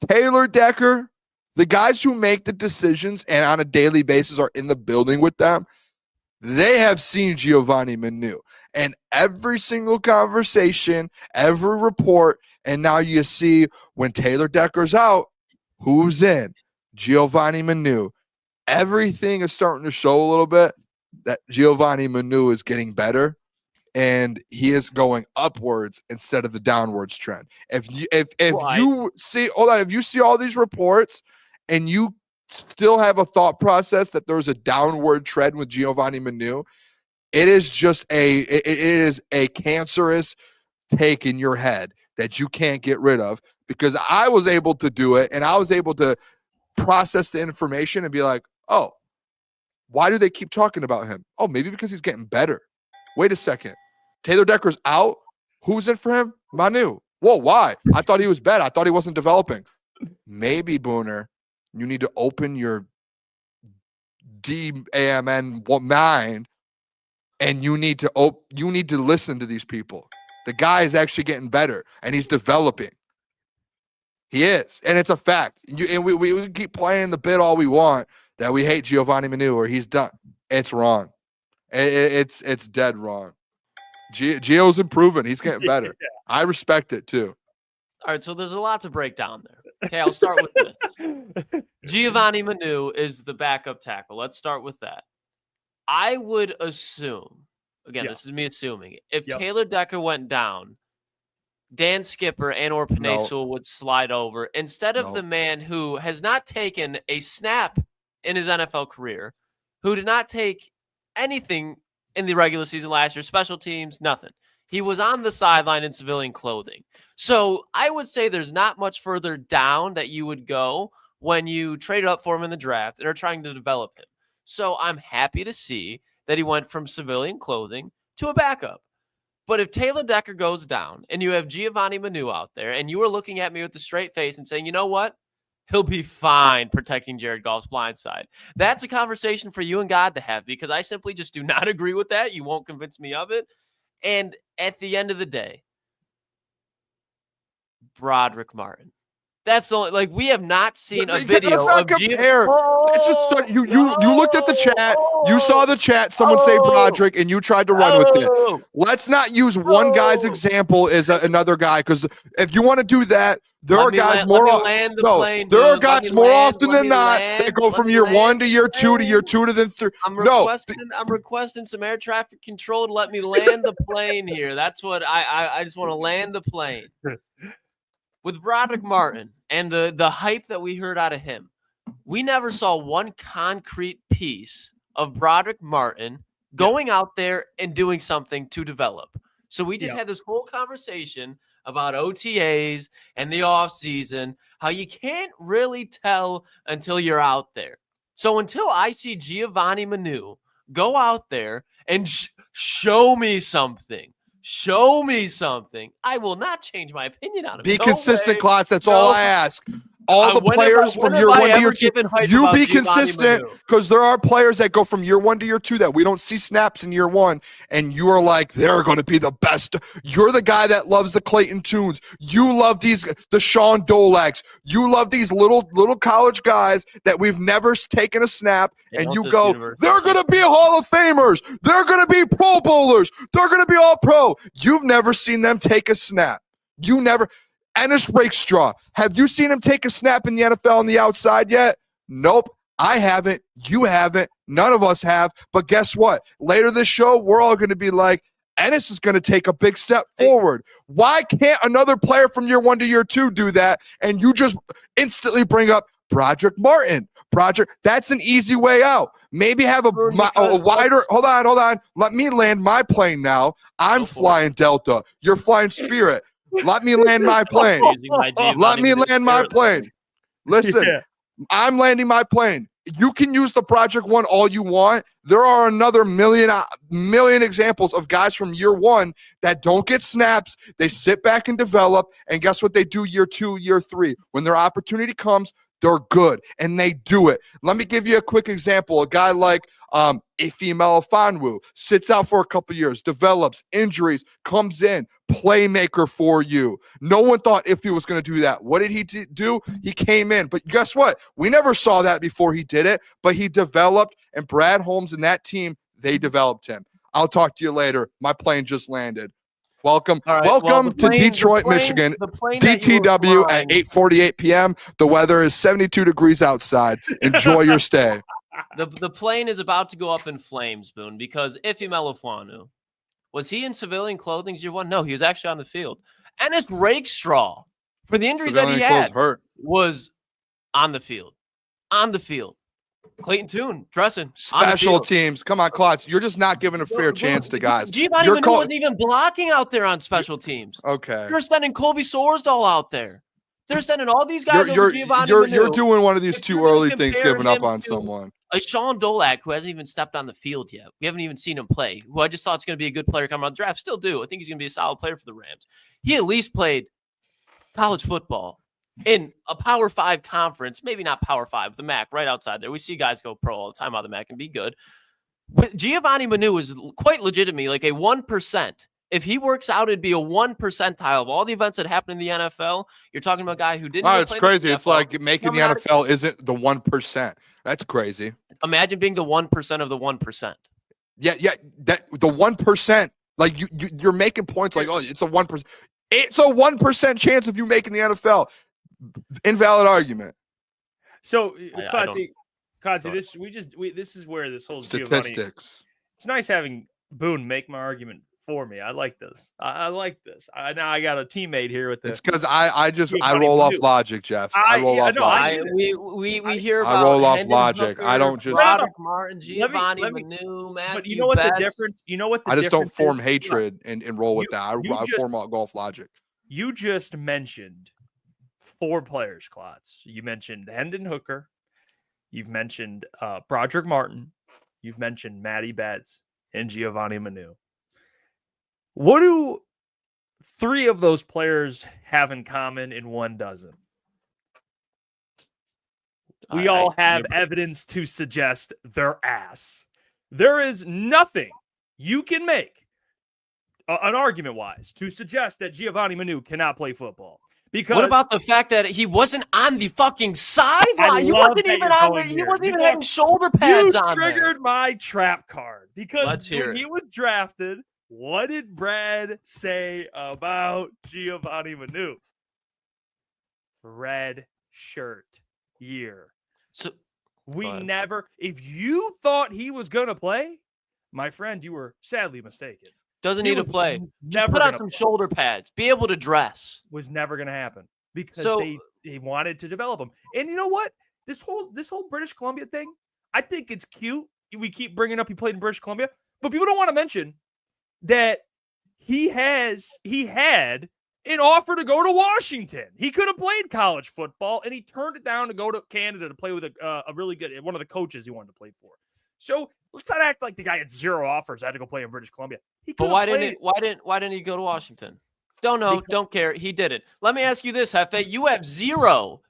Taylor Decker, the guys who make the decisions and on a daily basis are in the building with them, they have seen Giovanni Manu. And every single conversation, every report, and now you see when Taylor Decker's out, who's in? Giovanni Manu. Everything is starting to show a little bit that Giovanni Manu is getting better, and he is going upwards instead of the downwards trend. If you see all these reports and you still have a thought process that there's a downward trend with Giovanni Manu, it is a cancerous take in your head that you can't get rid of, because I was able to do it, and I was able to process the information and be like, oh, why do they keep talking about him? Oh, maybe because he's getting better. Wait a second. Taylor Decker's out. Who's in for him? Manu. Whoa, why? I thought he was bad. I thought he wasn't developing. Maybe, Booner, you need to open your DAMN mind, and you need to listen to these people. The guy is actually getting better, and he's developing. He is, and it's a fact. And we keep playing the bit all we want that we hate Giovanni Manu or he's done. It's wrong. It's dead wrong. Gio's improving. He's getting better. Yeah. I respect it too. All right, so there's a lot to break down there. Okay, I'll start with this. Giovanni Manu is the backup tackle. Let's start with that. I would assume, again, this is me assuming, if Taylor Decker went down, Dan Skipper and or Penei would slide over instead of the man who has not taken a snap in his NFL career, who did not take anything in the regular season last year, special teams, nothing. He was on the sideline in civilian clothing. So I would say there's not much further down that you would go when you traded up for him in the draft and are trying to develop him. So I'm happy to see that he went from civilian clothing to a backup. But if Taylor Decker goes down and you have Giovanni Manu out there and you are looking at me with a straight face and saying, you know what? He'll be fine protecting Jared Goff's blind side. That's a conversation for you and God to have, because I simply just do not agree with that. You won't convince me of it. And at the end of the day, Broderick Martin. That's the only, like, we have not seen a video of compare. You looked at the chat. You saw the chat. Someone say Broderick, and you tried to run with it. Let's not use one guy's example as another guy, because if you want to do that, there are guys more often than not that go from year 1 to year 2 to year 2 to then 3. I'm requesting some air traffic control to let me land the plane here. That's what I just want to land the plane. With Broderick Martin and the hype that we heard out of him, we never saw one concrete piece of Broderick Martin going out there and doing something to develop. So we just had this whole conversation about OTAs and the offseason, how you can't really tell until you're out there. So until I see Giovanni Manu go out there and show me something, I will not change my opinion on him. Be consistent, Klotz. That's all I ask. All the players from year 1 to year 2. You be consistent, because there are players that go from year 1 to year 2 that we don't see snaps in year 1, and you are like, they're going to be the best. You're the guy that loves the Clayton Tunes. You love the Sean Dolags. You love these little college guys that we've never taken a snap, and you go, they're going to be Hall of Famers. They're going to be Pro Bowlers. They're going to be all pro. You've never seen them take a snap. You never. Ennis Rakestraw. Have you seen him take a snap in the NFL on the outside yet? Nope. I haven't. You haven't. None of us have. But guess what? Later this show, we're all going to be like, Ennis is going to take a big step forward. Why can't another player from year 1 to year 2 do that? And you just instantly bring up Broderick Martin. That's an easy way out. Maybe have a wider. Hold on. Let me land my plane now. I'm flying Delta. You're flying Spirit. Let me land my plane. Let me land my plane. Listen, I'm landing my plane. You can use the Project One all you want. There are another million examples of guys from year 1 that don't get snaps. They sit back and develop. And guess what they do year 2, year 3? When their opportunity comes, they're good, and they do it. Let me give you a quick example. A guy like Ife Melifonwu sits out for a couple years, develops, injuries, comes in, playmaker for you. No one thought Ife was going to do that. What did he do? He came in. But guess what? We never saw that before he did it, but he developed, and Brad Holmes and that team, they developed him. I'll talk to you later. My plane just landed. Welcome to Detroit, Michigan. DTW at 8:48 p.m. The weather is 72 degrees outside. Enjoy your stay. The plane is about to go up in flames, Boone, because Ife Melifonwu, was he in civilian clothing year 1? No, he was actually on the field. Ennis Rakestraw, for the injuries that he had, was on the field. Clayton Tune, dressing. Special teams. Come on, Klotz. You're just not giving a fair chance to guys. Giovanni Manu wasn't even blocking out there on special teams. Okay. You're sending Colby Sorsdahl out there. They're sending all these guys over Giovanni Manu. You're doing one of these too early things, giving up on someone. A Sean Dolak, who hasn't even stepped on the field yet. We haven't even seen him play, who I just thought is going to be a good player coming out of the draft. Still do. I think he's going to be a solid player for the Rams. He at least played college football in a Power 5 conference, maybe not Power 5, the MAC, right outside there. We see guys go pro all the time out of the MAC and be good. But Giovanni Manu is quite legitimately like a 1%. If he works out, it'd be a 1 percentile of all the events that happen in the NFL. You're talking about a guy who didn't. It's crazy. It's like making the NFL isn't the 1%. That's crazy. Imagine being the 1% of the 1%. Yeah. That the 1%. Like you're making points like, oh, it's a 1%. It's a 1% chance of you making the NFL. Invalid argument. So, Klotzy, this is where this whole statistics. It's nice having Boone make my argument for me. I like this. I like this. Now I got a teammate here with this. It's because I roll off logic, Jeff. I roll off logic. We hear about I roll off logic. I don't just Broderick Martin, Giovanni Manu, Matthew. But you know what Betts. the difference? You know what the I just don't form is? hatred and roll with that. I form out golf logic. You just mentioned 4 players, Klotz. You mentioned Hendon Hooker. You've mentioned Broderick Martin. You've mentioned Matty Betts and Giovanni Manu. What do 3 of those players have in common and 1 doesn't? We all have evidence to suggest they're ass. There is nothing you can make, an argument-wise, to suggest that Giovanni Manu cannot play football. Because what about the fact that he wasn't on the fucking sideline? He wasn't even on. He wasn't even having shoulder pads on. You triggered my trap card because when he was drafted, what did Brad say about Giovanni Manu? Red shirt year. So we never. If you thought he was gonna play, my friend, you were sadly mistaken. Doesn't need to play. Just put on some shoulder pads. Be able to dress. Was never going to happen because they wanted to develop him. And you know what? This whole British Columbia thing, I think it's cute. We keep bringing up he played in British Columbia, but people don't want to mention that he had an offer to go to Washington. He could have played college football, and he turned it down to go to Canada to play with a really good one of the coaches he wanted to play for. So let's not act like the guy had 0 offers. I had to go play in British Columbia. But why didn't he go to Washington? Don't know. Don't care. He did it. Let me ask you this, Hefe. You have zero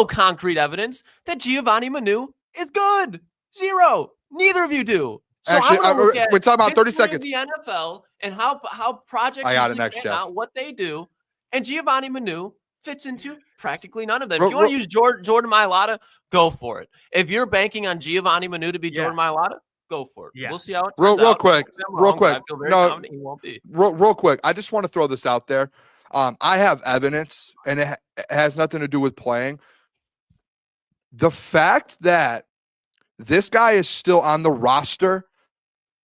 concrete evidence that Giovanni Manu is good. 0. Neither of you do. So actually, we're talking about 30 seconds. The NFL and how projects out, what they do, and Giovanni Manu fits into practically none of them. If you want to use Jordan Mailata, go for it. If you're banking on Giovanni Manu to be Jordan Mailata, go for it. Yes. We'll see how it turns real out. quick. He won't be. Real quick. I just want to throw this out there. I have evidence, and it has nothing to do with playing. The fact that this guy is still on the roster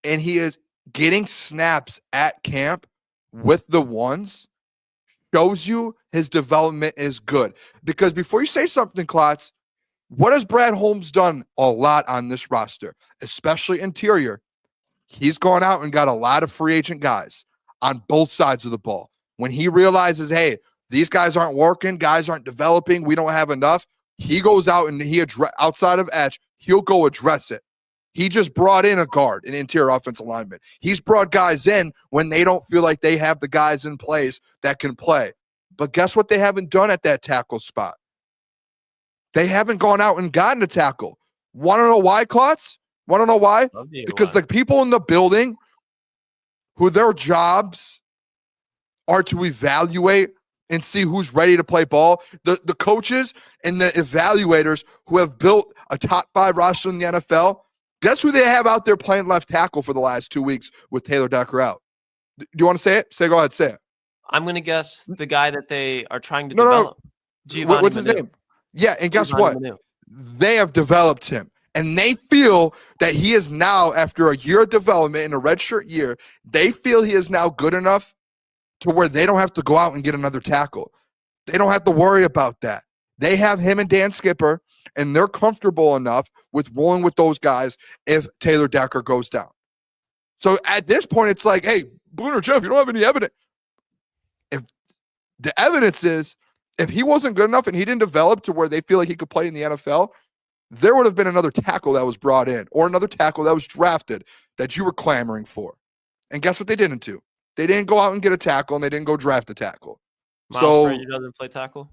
and he is getting snaps at camp with the ones shows you his development is good. Because before you say something, Klotz, what has Brad Holmes done a lot on this roster, especially interior? He's gone out and got a lot of free agent guys on both sides of the ball. When he realizes, hey, these guys aren't working, guys aren't developing, we don't have enough, he goes out and outside of edge, he'll go address it. He just brought in a guard, an interior offensive lineman. He's brought guys in when they don't feel like they have the guys in place that can play. But guess what they haven't done at that tackle spot? They haven't gone out and gotten a tackle. Want to know why, Klotz? Want to know why? Because the people in the building who their jobs are to evaluate and see who's ready to play ball, the coaches and the evaluators who have built a top 5 roster in the NFL, guess who they have out there playing left tackle for the last 2 weeks with Taylor Decker out? Do you want to say it? Go ahead, say it. I'm going to guess the guy that they are trying to develop. What's his name? Yeah, and guess what? They have developed him. And they feel that he is now, after a year of development in a redshirt year, they feel he is now good enough to where they don't have to go out and get another tackle. They don't have to worry about that. They have him and Dan Skipper, and they're comfortable enough with rolling with those guys if Taylor Decker goes down. So at this point, it's like, hey, Booner, Jeff, you don't have any evidence. If the evidence is, if he wasn't good enough and he didn't develop to where they feel like he could play in the NFL, there would have been another tackle that was brought in or another tackle that was drafted that you were clamoring for. And guess what they didn't do? They didn't go out and get a tackle, and they didn't go draft a tackle. Miles Brady doesn't play tackle?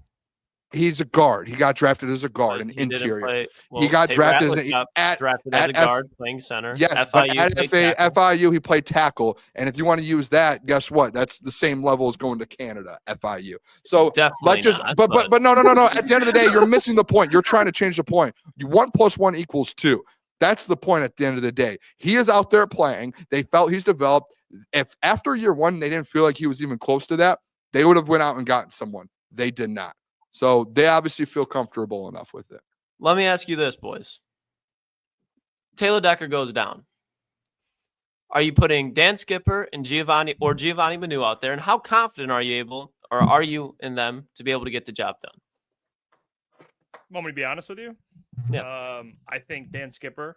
He's a guard. He got drafted as a guard, an interior. He got drafted as a guard, playing center. Yes, at FIU, he played tackle. And if you want to use that, guess what? That's the same level as going to Canada, FIU. So definitely not, but no. At the end of the day, you're missing the point. You're trying to change the point. 1 + 1 = 2. That's the point at the end of the day. He is out there playing. They felt he's developed. If after year 1 they didn't feel like he was even close to that, they would have went out and gotten someone. They did not. So they obviously feel comfortable enough with it. Let me ask you this, boys. Taylor Decker goes down. Are you putting Dan Skipper and Giovanni Manu out there? And how confident are you in them to be able to get the job done? Want me to be honest with you? Yeah. I think Dan Skipper.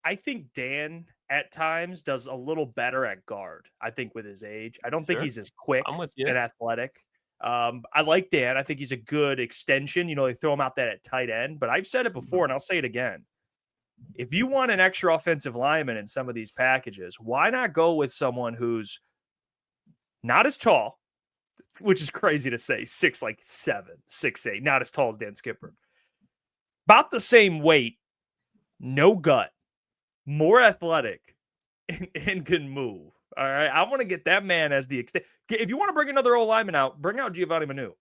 I think Dan at times does a little better at guard. I think with his age, I don't think he's as quick and athletic. I like Dan. I think he's a good extension. You know, they throw him out there at tight end, but I've said it before and I'll say it again. If you want an extra offensive lineman in some of these packages, why not go with someone who's not as tall, which is crazy to say, 6'7", 6'8", not as tall as Dan Skipper. About the same weight, no gut, more athletic, and can move. All right, I want to get that man as the extent. If you want to bring another old lineman out, bring out Giovanni Manu.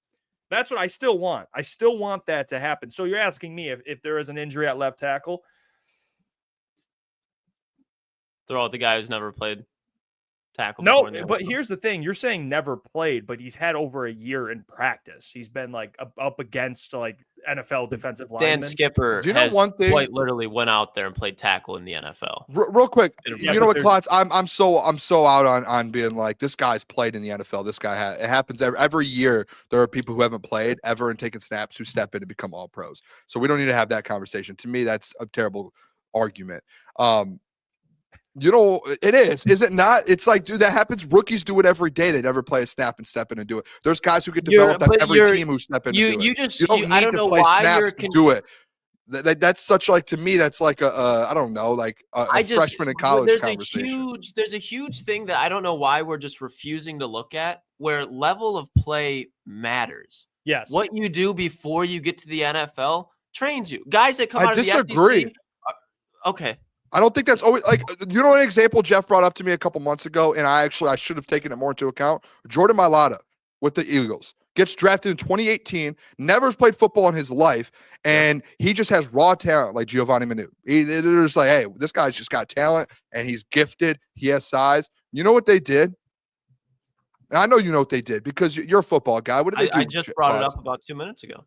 That's what I still want. I still want that to happen. So you're asking me if there is an injury at left tackle. Throw out the guy who's never played tackle. No, but here's the thing. You're saying never played, but he's had over a year in practice. He's been like up against like NFL defensive linemen. Dan Skipper quite literally went out there and played tackle in the NFL. Real quick, you know what, Klotz? I'm so out on being like, this guy's played in the NFL. This guy it happens every year. There are people who haven't played ever and taken snaps who step in and become all pros. So we don't need to have that conversation. To me, that's a terrible argument. You know, it is it not? It's like, dude, that happens. Rookies do it every day. They never play a snap and step in and do it. There's guys who get developed on every team who step in and do it. You don't need to play snaps to do it. That's such like, to me, that's like I don't know, like a freshman in college conversation. There's a huge thing that I don't know why we're just refusing to look at, where level of play matters. Yes. What you do before you get to the NFL trains you. Guys that come out of the SEC. Okay. I don't think that's always like, you know, an example Jeff brought up to me a couple months ago, and I should have taken it more into account. Jordan Mailata with the Eagles gets drafted in 2018, never has played football in his life, and he just has raw talent like Giovanni Manu. They're just like, hey, this guy's just got talent, and he's gifted. He has size. You know what they did? And I know you know what they did because you're a football guy. What did they do? I just brought it up about 2 minutes ago.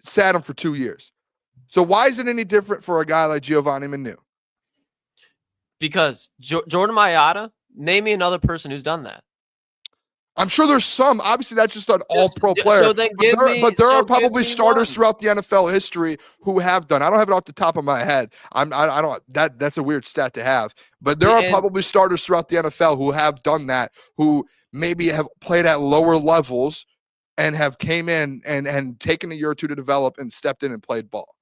Sat him for 2 years. So why is it any different for a guy like Giovanni Manu? Because Jordan Mailata, name me another person who's done that. I'm sure there's some. Obviously, that's just an all-pro player. So then But there are probably starters throughout the NFL history who have done. I don't have it off the top of my head. I don't. That's a weird stat to have. But there are probably starters throughout the NFL who have done that. Who maybe have played at lower levels and have came in and taken a year or two to develop and stepped in and played ball.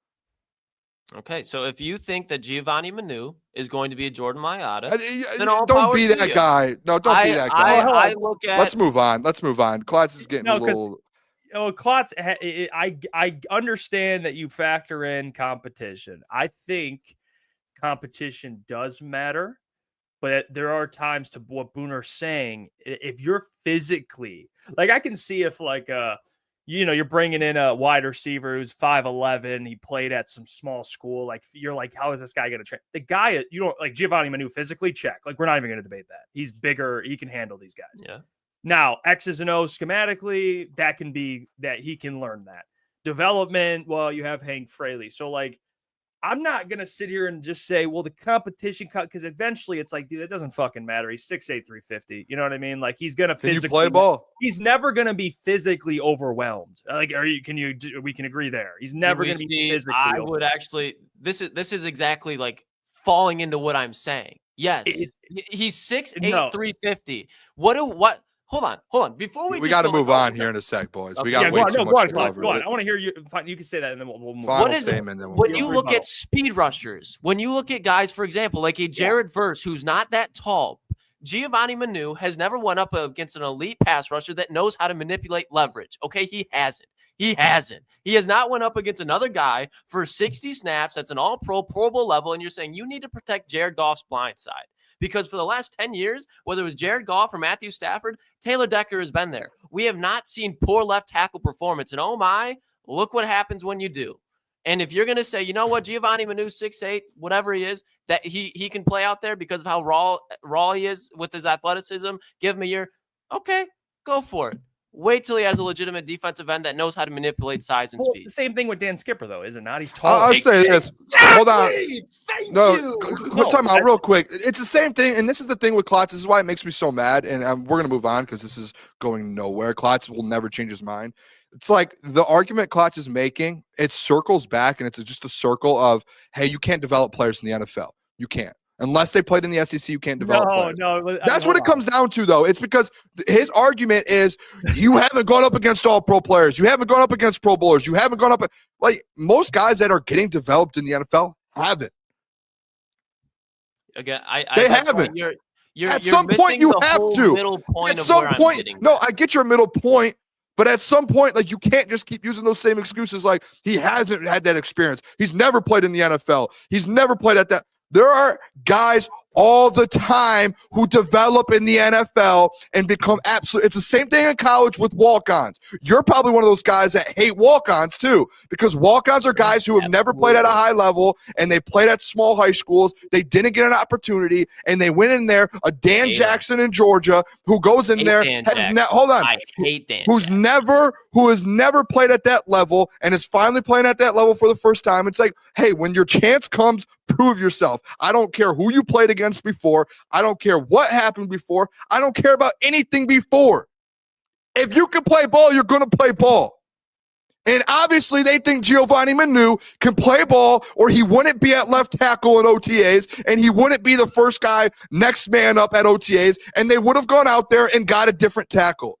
Okay, so if you think that Giovanni Manu is going to be a Jordan Mailata, then don't be that guy. No, don't be that guy. I look at. Let's move on. Klotz is getting a little. Klotz, I understand that you factor in competition. I think competition does matter, but there are times, to what Booner's saying, if you're physically, like, I can see if you're bringing in a wide receiver who's 5'11", he played at some small school. Like, you're like, how is this guy going to train? The guy, you don't like Giovanni Manu physically, check. Like, we're not even going to debate that. He's bigger. He can handle these guys. Yeah. Now, X's and O's schematically, that can be that he can learn that. Development, well, you have Hank Fraley. So, like, I'm not going to sit here and just say, well, the competition cut, because eventually it's like, dude, it doesn't fucking matter. He's 6'8", 350. You know what I mean? Like, he's going to physically play ball. He's never going to be physically overwhelmed. Like, we can agree there. He's never going to be physically overwhelmed. Would actually, this is exactly like falling into what I'm saying. Yes. He's 6'8", 350. Hold on. Before we got to move on here in a sec, boys. Okay. We got way too much to cover. Go on. I want to hear you. You can say that, and then we'll move on. When you look at speed rushers, when you look at guys, for example, like a Jared Verse, who's not that tall, Giovanni Manu has never went up against an elite pass rusher that knows how to manipulate leverage. Okay, he hasn't. He has not went up against another guy for 60 snaps. That's an all-pro, Pro Bowl level, and you're saying you need to protect Jared Goff's blind side. Because for the last 10 years, whether it was Jared Goff or Matthew Stafford, Taylor Decker has been there. We have not seen poor left tackle performance. And oh my, look what happens when you do. And if you're going to say, you know what, Giovanni Manu, 6'8", whatever he is, that he can play out there because of how raw he is with his athleticism, give him a year. Okay, go for it. Wait till he has a legitimate defensive end that knows how to manipulate size and speed. The same thing with Dan Skipper, though, is it not? He's tall. I'll say this. Hold on. Time out real quick. It's the same thing, and this is the thing with Klotz. This is why it makes me so mad, and we're going to move on because this is going nowhere. Klotz will never change his mind. It's like the argument Klotz is making, it circles back, and it's just a circle of, hey, you can't develop players in the NFL. You can't. Unless they played in the SEC, you can't develop players. That's what it comes down to, though. It's because his argument is you haven't gone up against all-pro players. You haven't gone up against Pro Bowlers. You haven't gone up – like, most guys that are getting developed in the NFL haven't. Again, they haven't. At some point, you have to. At some point – no, I get your middle point. But at some point, like, you can't just keep using those same excuses like he hasn't had that experience. He's never played in the NFL. He's never played at that. There are guys all the time who develop in the NFL and become absolute. It's the same thing in college with walk-ons. You're probably one of those guys that hate walk-ons too, because walk-ons are guys who have never played at a high level and they played at small high schools. They didn't get an opportunity and they went in there. A Dan Jackson in Georgia who goes in there I hate Dan. Who has never played at that level and is finally playing at that level for the first time. It's like, hey, when your chance comes, prove yourself. I don't care who you played against before. I don't care what happened before. I don't care about anything before. If you can play ball, you're going to play ball. And obviously they think Giovanni Manu can play ball or he wouldn't be at left tackle in OTAs and he wouldn't be the first guy next man up at OTAs and they would have gone out there and got a different tackle.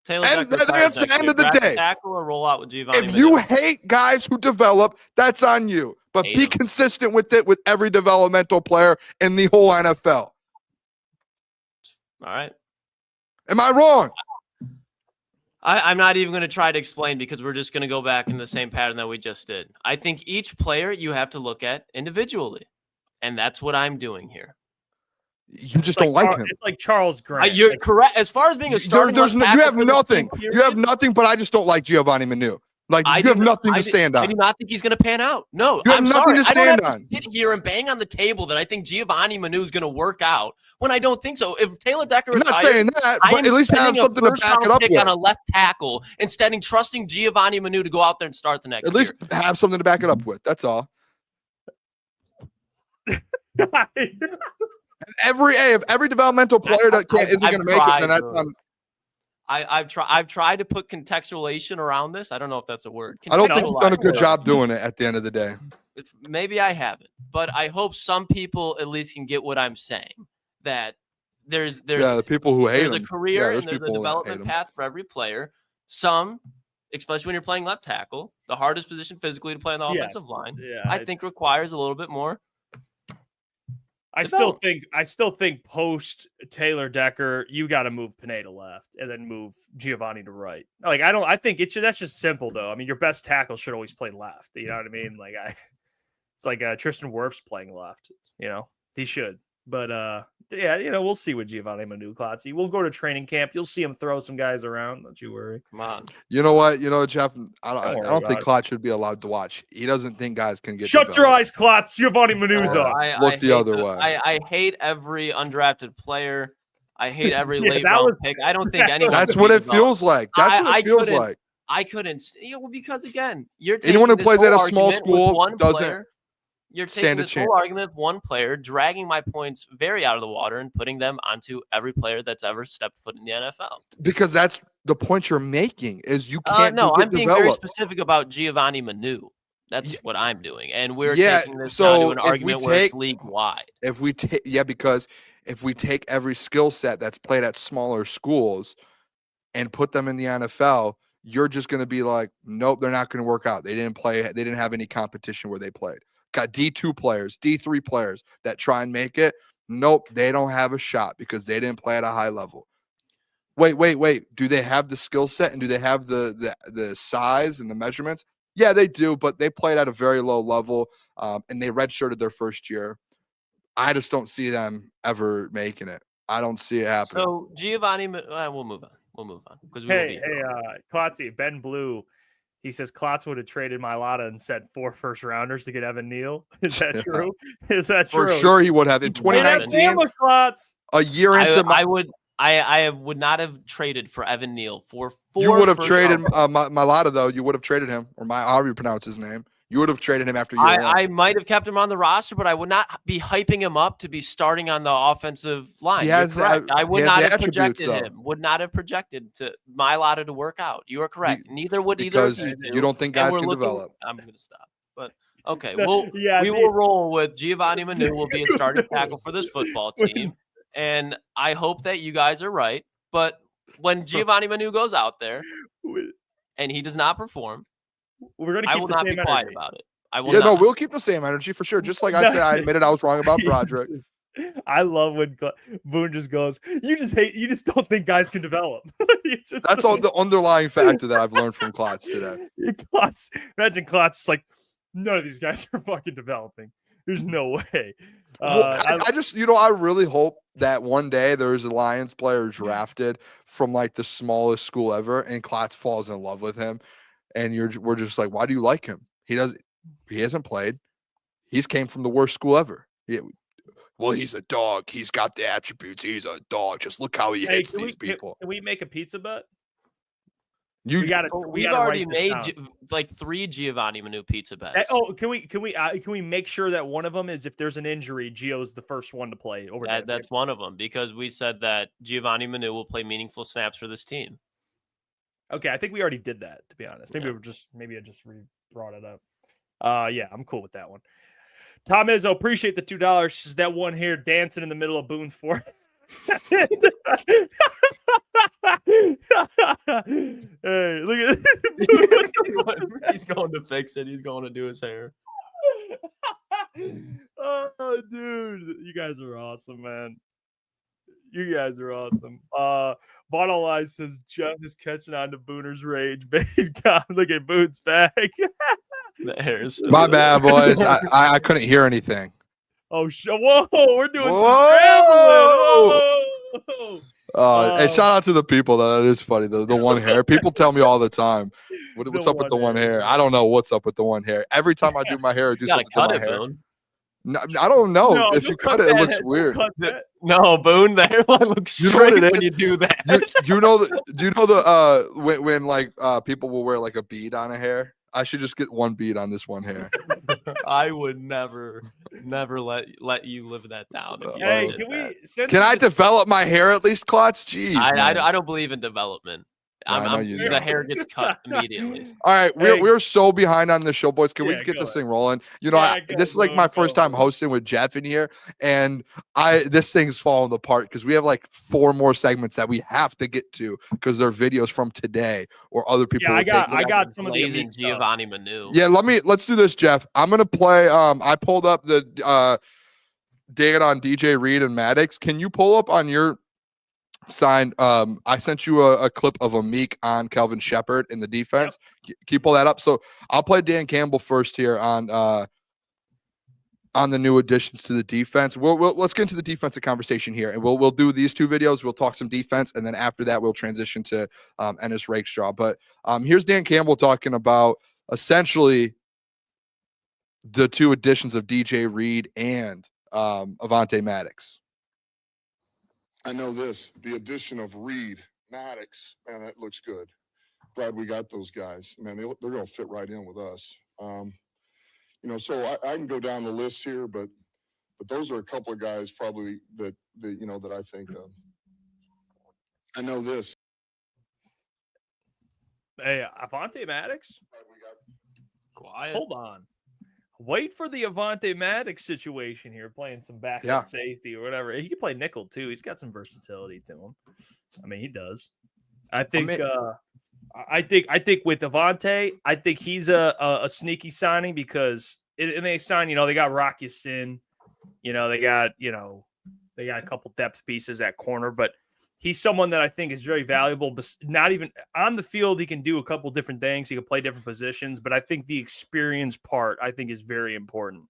And that's the end of the day. Tackle or roll out with Giovanni if you hate guys who develop, that's on you. But be consistent with it with every developmental player in the whole NFL. All right. Am I wrong? I'm not even going to try to explain because we're just going to go back in the same pattern that we just did. I think each player you have to look at individually. And that's what I'm doing here. You just don't like him. It's like Charles Grant. You're correct. As far as being a starting you have nothing. You have nothing, but I just don't like Giovanni Manu. Like, you have nothing to stand on. I do not think he's going to pan out. No, you have nothing to stand on. I don't have to sit here and bang on the table that I think Giovanni Manu is going to work out when I don't think so. If Taylor Decker I'm not saying that, but at least have something to back it up with. On a left tackle instead of trusting Giovanni Manu to go out there and start the next year. At least have something to back it up with. That's all. If every developmental player that isn't going to make it, then that's on. I've tried to put contextualization around this. I don't know if that's a word. I don't think you've done a good job doing it at the end of the day. Maybe I haven't, but I hope some people at least can get what I'm saying. That there's the people who hate there's him. a career Yeah, and there's a development path for every player. Some, especially when you're playing left tackle, the hardest position physically to play on the offensive line, I think requires a little bit more. I still think post Taylor Decker, you got to move Pineda left and then move Giovanni to right. Like I think that's just simple though. I mean, your best tackle should always play left. You know what I mean? Like it's like Tristan Wirf's playing left. You know, he should. But yeah, we'll see with Giovanni Klotz. We'll go to training camp. You'll see him throw some guys around. Don't you worry. Come on. You know what? Jeff, I don't think Klotz should be allowed to watch. He doesn't think guys can get. Shut your eyes, Klotz. Giovanni Manuza. Look the other way. I hate every undrafted player. I hate every late round pick. I don't think anyone. That's what it feels like. That's what it feels like. I couldn't. Because again, you're taking anyone who plays at a small argument school doesn't. Player, you're taking this whole argument with one player, dragging my points very out of the water and putting them onto every player that's ever stepped foot in the NFL. Because that's the point you're making is you can't no, I'm being very specific about Giovanni Manu. That's what I'm doing. And we're taking this down to an argument where it's league-wide. Because if we take every skill set that's played at smaller schools and put them in the NFL, you're just going to be like, nope, they're not going to work out. They didn't play. They didn't have any competition where they played. Got D2 players, D3 players that try and make it. Nope, they don't have a shot because they didn't play at a high level. Wait. Do they have the skill set and do they have the size and the measurements? Yeah, they do, but they played at a very low level and they redshirted their first year. I just don't see them ever making it. I don't see it happening. So Giovanni, we'll move on because Klotzy, Ben Blue. He says Klotz would have traded Mailata and said 4 first rounders to get Evan Neal. Is that true? Is that true? For sure he would have. In 2019, a year into I would not have traded for Evan Neal for 4. You would have traded Mailata, though. You would have traded him, or however you pronounce his name. You would have traded him after year one. I might have kept him on the roster, but I would not be hyping him up to be starting on the offensive line. I would not have projected him. Would not have projected to Mailata to work out. You are correct. Neither would either of you. You don't think guys can develop. I'm going to stop. But okay, we will roll with Giovanni Manu will be a starting tackle for this football team, and I hope that you guys are right. But when Giovanni Manu goes out there and he does not perform, we're going to keep I will not be quiet about it. I will not. No, we'll keep the same energy for sure. Just like I said, I admitted I was wrong about Broderick. I love when Boone just goes, you just don't think guys can develop. That's all the underlying factor that I've learned from Klotz today. Imagine Klotz is like, none of these guys are fucking developing. There's no way. I just, I really hope that one day there's a Lions player drafted from like the smallest school ever and Klotz falls in love with him. And we're just like, why do you like him? He hasn't played. He's came from the worst school ever. Well, he's a dog. He's got the attributes. He's a dog. Just look how he hates these people. Can we make a pizza bet? We've already made like 3 Giovanni Manu pizza bets. Can we make sure that one of them is if there's an injury, Gio's the first one to play over there? That's one of them because we said that Giovanni Manu will play meaningful snaps for this team. Okay, I think we already did that, to be honest. Maybe I just brought it up. Yeah, I'm cool with that one. Tom Izzo, appreciate the $2. Says that one here dancing in the middle of Boone's forehead. Hey, look at it. He's going to fix it. He's going to do his hair. Oh, dude. You guys are awesome, man. You guys are awesome. Bottle Eye says Jeff is catching on to Booner's rage. Look at Boone's back. The hair is still my bad, boys. I couldn't hear anything. Oh, whoa! We're doing some whoa! Hey, shout out to the people. That is funny. The one hair. People tell me all the time, "What's up with the one hair?" I don't know what's up with the one hair. Every time I do my hair, I do something to my hair. No, I don't know. No, if you cut it, it looks weird. No, Boone, the hairline looks straight when you do that. Do you know the when like people will wear like a bead on a hair? I should just get one bead on this one hair. I would never never let you live that down. If you Hey, did can that. we? Since Can we I just- develop my hair at least, Klotz? Jeez, man. I don't believe in development. I know you The don't. hair gets cut immediately. All right, Hey. we're so behind on the show, boys. Can we Yeah, get go this thing rolling? You know, Yeah, this is like my first time hosting with Jeff in here, and this thing's falling apart because we have like 4 more segments that we have to get to because they're videos from today or other people. Yeah, were I got some of the Blazing Amik stuff. Giovanni Manu. Yeah, let's do this, Jeff. I'm gonna play. I pulled up the Dan on DJ Reed and Maddox. Can you pull up on your sign? I sent you a clip of Amik on Kelvin Shepherd in the defense. Can you pull that up? So I'll play Dan Campbell first here on the new additions to the defense. Let's get into the defensive conversation here, and we'll do these 2 videos. We'll talk some defense, and then after that, we'll transition to Ennis Rakestraw. But here's Dan Campbell talking about essentially the 2 additions of DJ Reed and Avante Maddox. I know this, the addition of Reed, Maddox, man, that looks good. Glad we got those guys. Man, they're going to fit right in with us. So I can go down the list here, but those are a couple of guys probably that I think of. I know this. Hey, Avante Maddox. Quiet. Hold on. Wait for the Avante Maddox situation here, playing some backup safety or whatever. He can play nickel too. He's got some versatility to him. I mean, he does. I think with Avante, I think he's a sneaky signing because and they signed, they got Robertson, they got a couple depth pieces at corner, but he's someone that I think is very valuable, but not even on the field. He can do a couple different things. He can play different positions, but I think the experience part is very important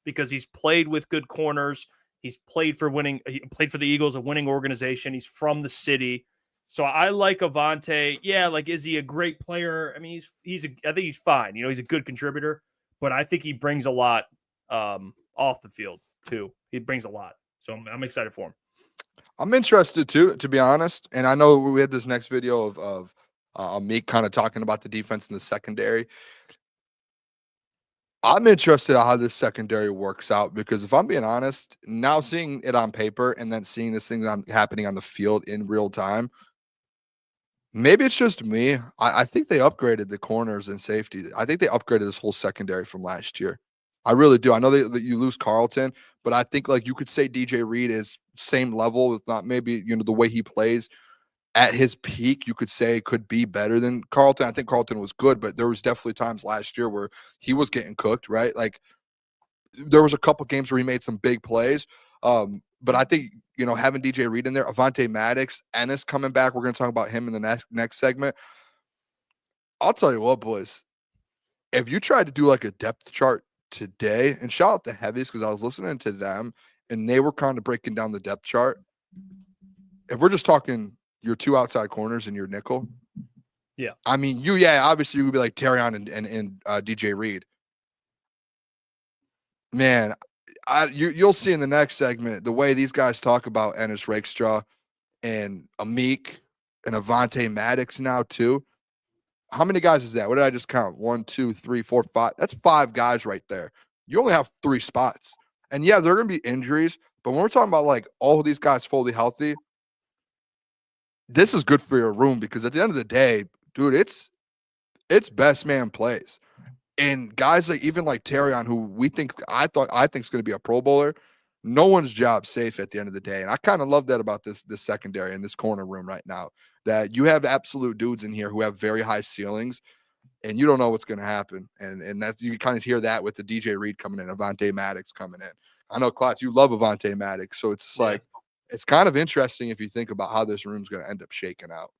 because he's played with good corners. He's played for He played for the Eagles, a winning organization. He's from the city. So I like Avante. Yeah. Like, is he a great player? I mean, I think he's fine. He's a good contributor, but I think he brings a lot off the field too. He brings a lot. So I'm excited for him. I'm interested too, to be honest. And I know we had this next video of Amik kind of talking about the defense in the secondary. I'm interested in how this secondary works out because if I'm being honest, now seeing it on paper and then seeing this thing happening on the field in real time, maybe it's just me. I think they upgraded the corners and safety. I think they upgraded this whole secondary from last year. I really do. I know that you lose Carlton, but I think like you could say DJ Reed is same level, if not maybe, the way he plays at his peak, you could say could be better than Carlton. I think Carlton was good, but there was definitely times last year where he was getting cooked, right? Like there was a couple games where he made some big plays. But I think, having DJ Reed in there, Avante Maddox, Ennis coming back, we're going to talk about him in the next segment. I'll tell you what, boys, if you tried to do like a depth chart today, and shout out the Heavies because I was listening to them and they were kind of breaking down the depth chart. If we're just talking your 2 outside corners and your nickel, I mean, obviously you would be like Terrion and DJ Reed. Man, you'll see in the next segment the way these guys talk about Ennis Rakestraw and Amik and Avante Maddox now too. How many guys is that? What did I just count? 1, 2, 3, 4, 5. That's 5 guys right there. You only have 3 spots. And yeah, there are going to be injuries, but when we're talking about like all of these guys fully healthy, this is good for your room because at the end of the day, dude, it's best man plays. And guys like even like Terrion, who I think is going to be a Pro Bowler, no one's job safe at the end of the day. And I kind of love that about this secondary and this corner room right now, that you have absolute dudes in here who have very high ceilings and you don't know what's going to happen. And that you kind of hear that with the DJ Reed coming in, Avante Maddox coming in. I know, Klotz, you love Avante Maddox. So it's like, it's kind of interesting if you think about how this room's going to end up shaking out.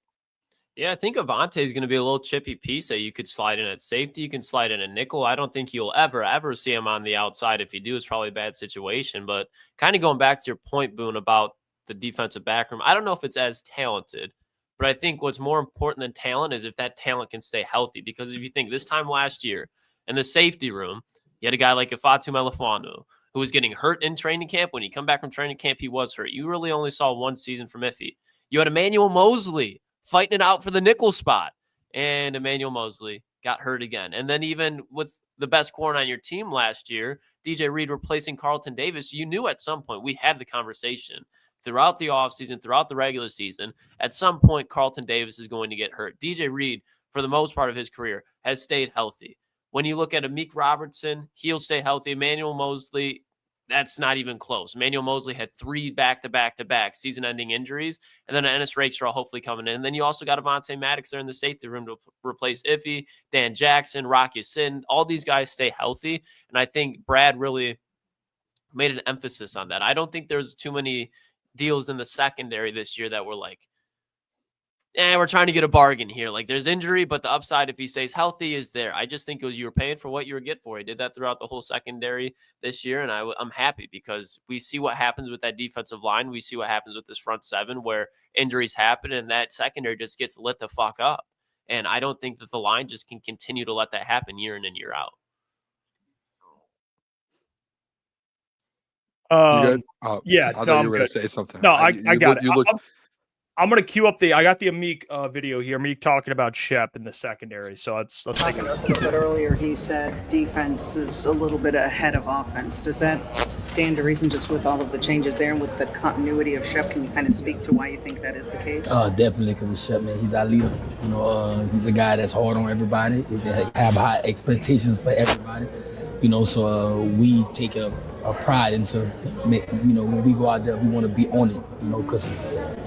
Yeah, I think Avante is going to be a little chippy piece that you could slide in at safety. You can slide in a nickel. I don't think you'll ever see him on the outside. If you do, it's probably a bad situation. But kind of going back to your point, Boone, about the defensive backroom, I don't know if it's as talented, but I think what's more important than talent is if that talent can stay healthy. Because if you think this time last year in the safety room, you had a guy like Ifeatu Melifonwu who was getting hurt in training camp. When he come back from training camp, he was hurt. You really only saw 1 season from Iffy. You had Emmanuel Mosley fighting it out for the nickel spot, and Emmanuel Mosley got hurt again. And then even with the best corner on your team last year, DJ Reed replacing Carlton Davis, you knew at some point, we had the conversation throughout the offseason, throughout the regular season, at some point Carlton Davis is going to get hurt. DJ Reed, for the most part of his career, has stayed healthy. When you look at Amik Robertson, he'll stay healthy. Emmanuel Mosley, that's not even close. Emmanuel Mosley had 3 back-to-back season-ending injuries, and then Ennis Rakestraw hopefully coming in. And then you also got Avonte Maddox there in the safety room to replace Iffy, Dan Jackson, Rocky Sin. All these guys stay healthy, and I think Brad really made an emphasis on that. I don't think there's too many deals in the secondary this year that were like, we're trying to get a bargain here. Like, there's injury, but the upside, if he stays healthy, is there. I just think it was you were paying for what you were getting for. He did that throughout the whole secondary this year, and I'm happy because we see what happens with that defensive line. We see what happens with this front seven where injuries happen, and that secondary just gets lit the fuck up. And I don't think that the line just can continue to let that happen year in and year out. You good? Yeah, I thought no, you I'm were going good. to say something. No, I got it. You look, I'm going to queue up I got the Amik video here. Amik talking about Shep in the secondary. So let's take Talking it. to us a little bit earlier, he said defense is a little bit ahead of offense. Does that stand to reason just with all of the changes there and with the continuity of Shep? Can you kind of speak to why you think that is the case? Definitely, because of Shep, man. He's our leader. You know, he's a guy that's hard on everybody. They have high expectations for everybody. You know, so we take a pride into, when we go out there, we want to be on it. You know, because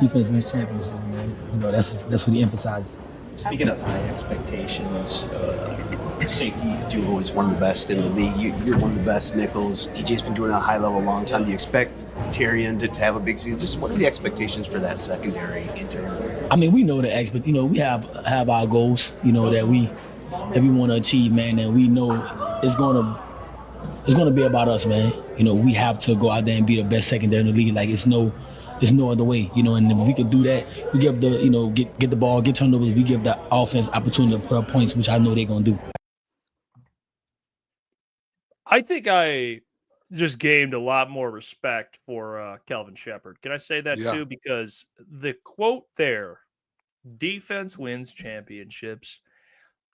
defense wins championships, man. You know, that's what he emphasizes. Speaking of high expectations, safety duo is one of the best in the league. You're one of the best nickels. DJ's been doing it at a high level a long time. Do you expect Tyrion to have a big season? Just what are the expectations for that secondary internally? I mean, we know the expect. You know, we have our goals. You know that we want to achieve, man, and we know it's gonna be about us, man. You know, we have to go out there and be the best secondary in the league. Like there's no other way, you know. And if we could do that, we give get the ball, get turnovers. We give the offense opportunity to put up points, which I know they're gonna do. I think I just gained a lot more respect for Kelvin Shepherd. Can I say that too? Because the quote there, defense wins championships.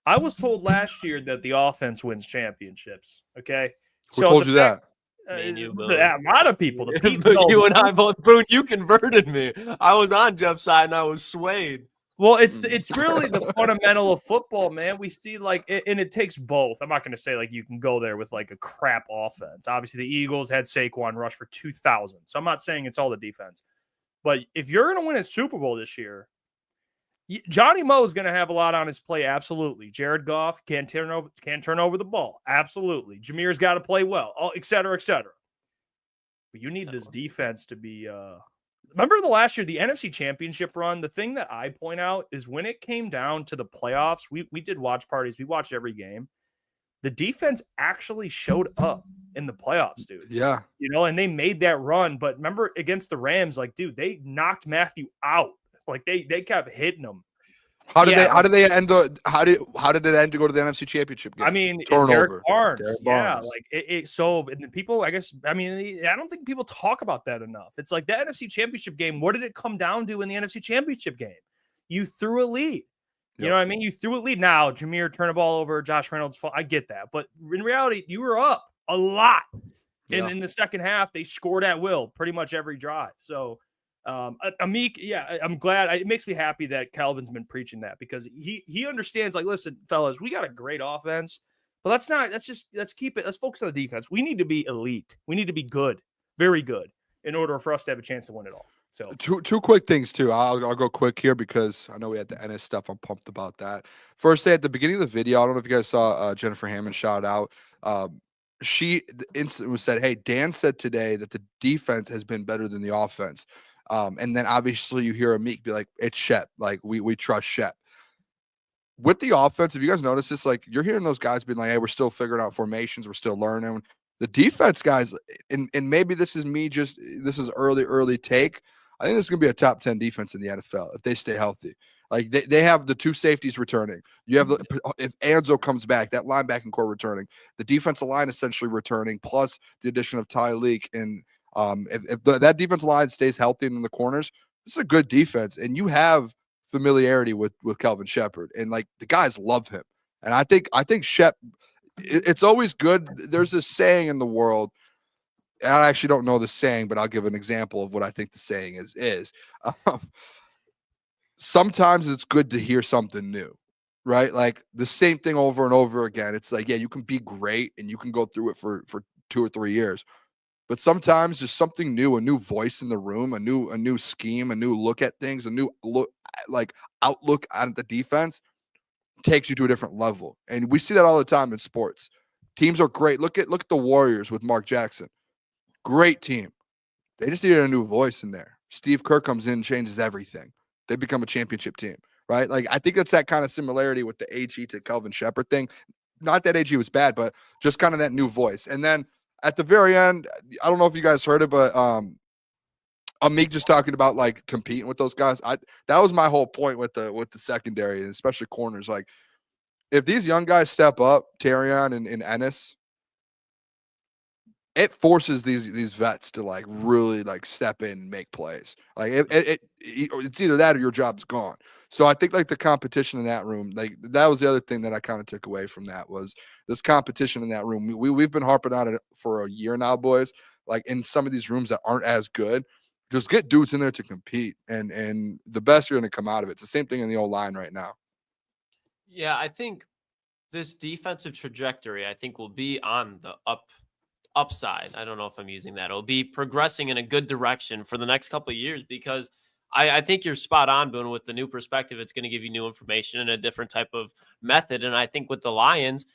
I was told last year that the offense wins championships. Okay. Who told you that? Me and you, Boone. A lot of people. You and I both, Boone, you converted me. I was on Jeff's side and I was swayed. Well, it's really the fundamental of football, man. We see and it takes both. I'm not going to say you can go there with a crap offense. Obviously, the Eagles had Saquon rush for 2,000. So I'm not saying it's all the defense. But if you're going to win a Super Bowl this year, Johnny Moe is going to have a lot on his plate. Absolutely. Jared Goff can't turn over the ball. Absolutely. Jameer's got to play well, et cetera, et cetera. But you need this defense to be remember the last year, the NFC Championship run, the thing that I point out is when it came down to the playoffs, we did watch parties. We watched every game. The defense actually showed up in the playoffs, dude. Yeah. And they made that run. But remember against the Rams, dude, they knocked Matthew out. They kept hitting them. How did it end to go to the NFC Championship game? I mean, turnover. Derek Barnes. And the people, I guess, I don't think people talk about that enough. It's like the NFC Championship game. What did it come down to in the NFC Championship game? You threw a lead. You know what I mean? You threw a lead. Now, Jameer turned the ball over. Josh Reynolds, I get that. But in reality, you were up a lot. And in the second half, they scored at will pretty much every drive. So, Amik, I'm glad. It makes me happy that Calvin's been preaching that because he understands. Listen, fellas, we got a great offense, but let's focus on the defense. We need to be elite. We need to be good, very good, in order for us to have a chance to win it all. So two quick things too. I'll go quick here because I know we had the Ennis stuff. I'm pumped about that. First, at the beginning of the video, I don't know if you guys saw Jennifer Hammond shout out. She instantly said, "Hey, Dan said today that the defense has been better than the offense." And then obviously you hear Amik be like, it's Shep. We trust Shep. With the offense, if you guys notice this, you're hearing those guys being like, hey, we're still figuring out formations. We're still learning. The defense guys, and maybe this is early take. I think this is going to be a top 10 defense in the NFL if they stay healthy. They have the 2 safeties returning. You have if Anzo comes back, that linebacking core returning. The defensive line essentially returning, plus the addition of Tyreek and if that defensive line stays healthy in the corners, this is a good defense, and you have familiarity with Kelvin Shepherd, and the guys love him. And I think Shep, it's always good. There's a saying in the world. And I actually don't know the saying, but I'll give an example of what I think the saying is. Sometimes it's good to hear something new, right? Like the same thing over and over again. It's like, yeah, you can be great and you can go through it for 2 or 3 years. But sometimes just something new, a new voice in the room, a new scheme, a new look at things, a new outlook on the defense takes you to a different level. And we see that all the time in sports. Teams are great. Look at the Warriors with Mark Jackson. Great team. They just needed a new voice in there. Steve Kerr comes in and changes everything. They become a championship team, right? Like, I think it's that kind of similarity with the AG to Kelvin Shepherd thing. Not that AG was bad, but just kind of that new voice. And then at the very end, I don't know if you guys heard it, but Amik just talking about like competing with those guys. That was my whole point with the secondary, and especially corners. Like, if these young guys step up, Terrion and Ennis, it forces these vets to like really like step in and make plays. Like it's either that or your job's gone. So I think like the competition in that room, like that was the other thing that I kind of took away from that was this competition in that room. We've been harping on it for a year now, boys. Like in some of these rooms that aren't as good, just get dudes in there to compete, and the best are going to come out of it. It's the same thing in the O-line right now. Yeah, I think this defensive trajectory, I think, will be on the upside. I don't know if I'm using that. It'll be progressing in a good direction for the next couple of years, because I think you're spot on, Boone, with the new perspective. It's going to give you new information and a different type of method. And I think with the Lions,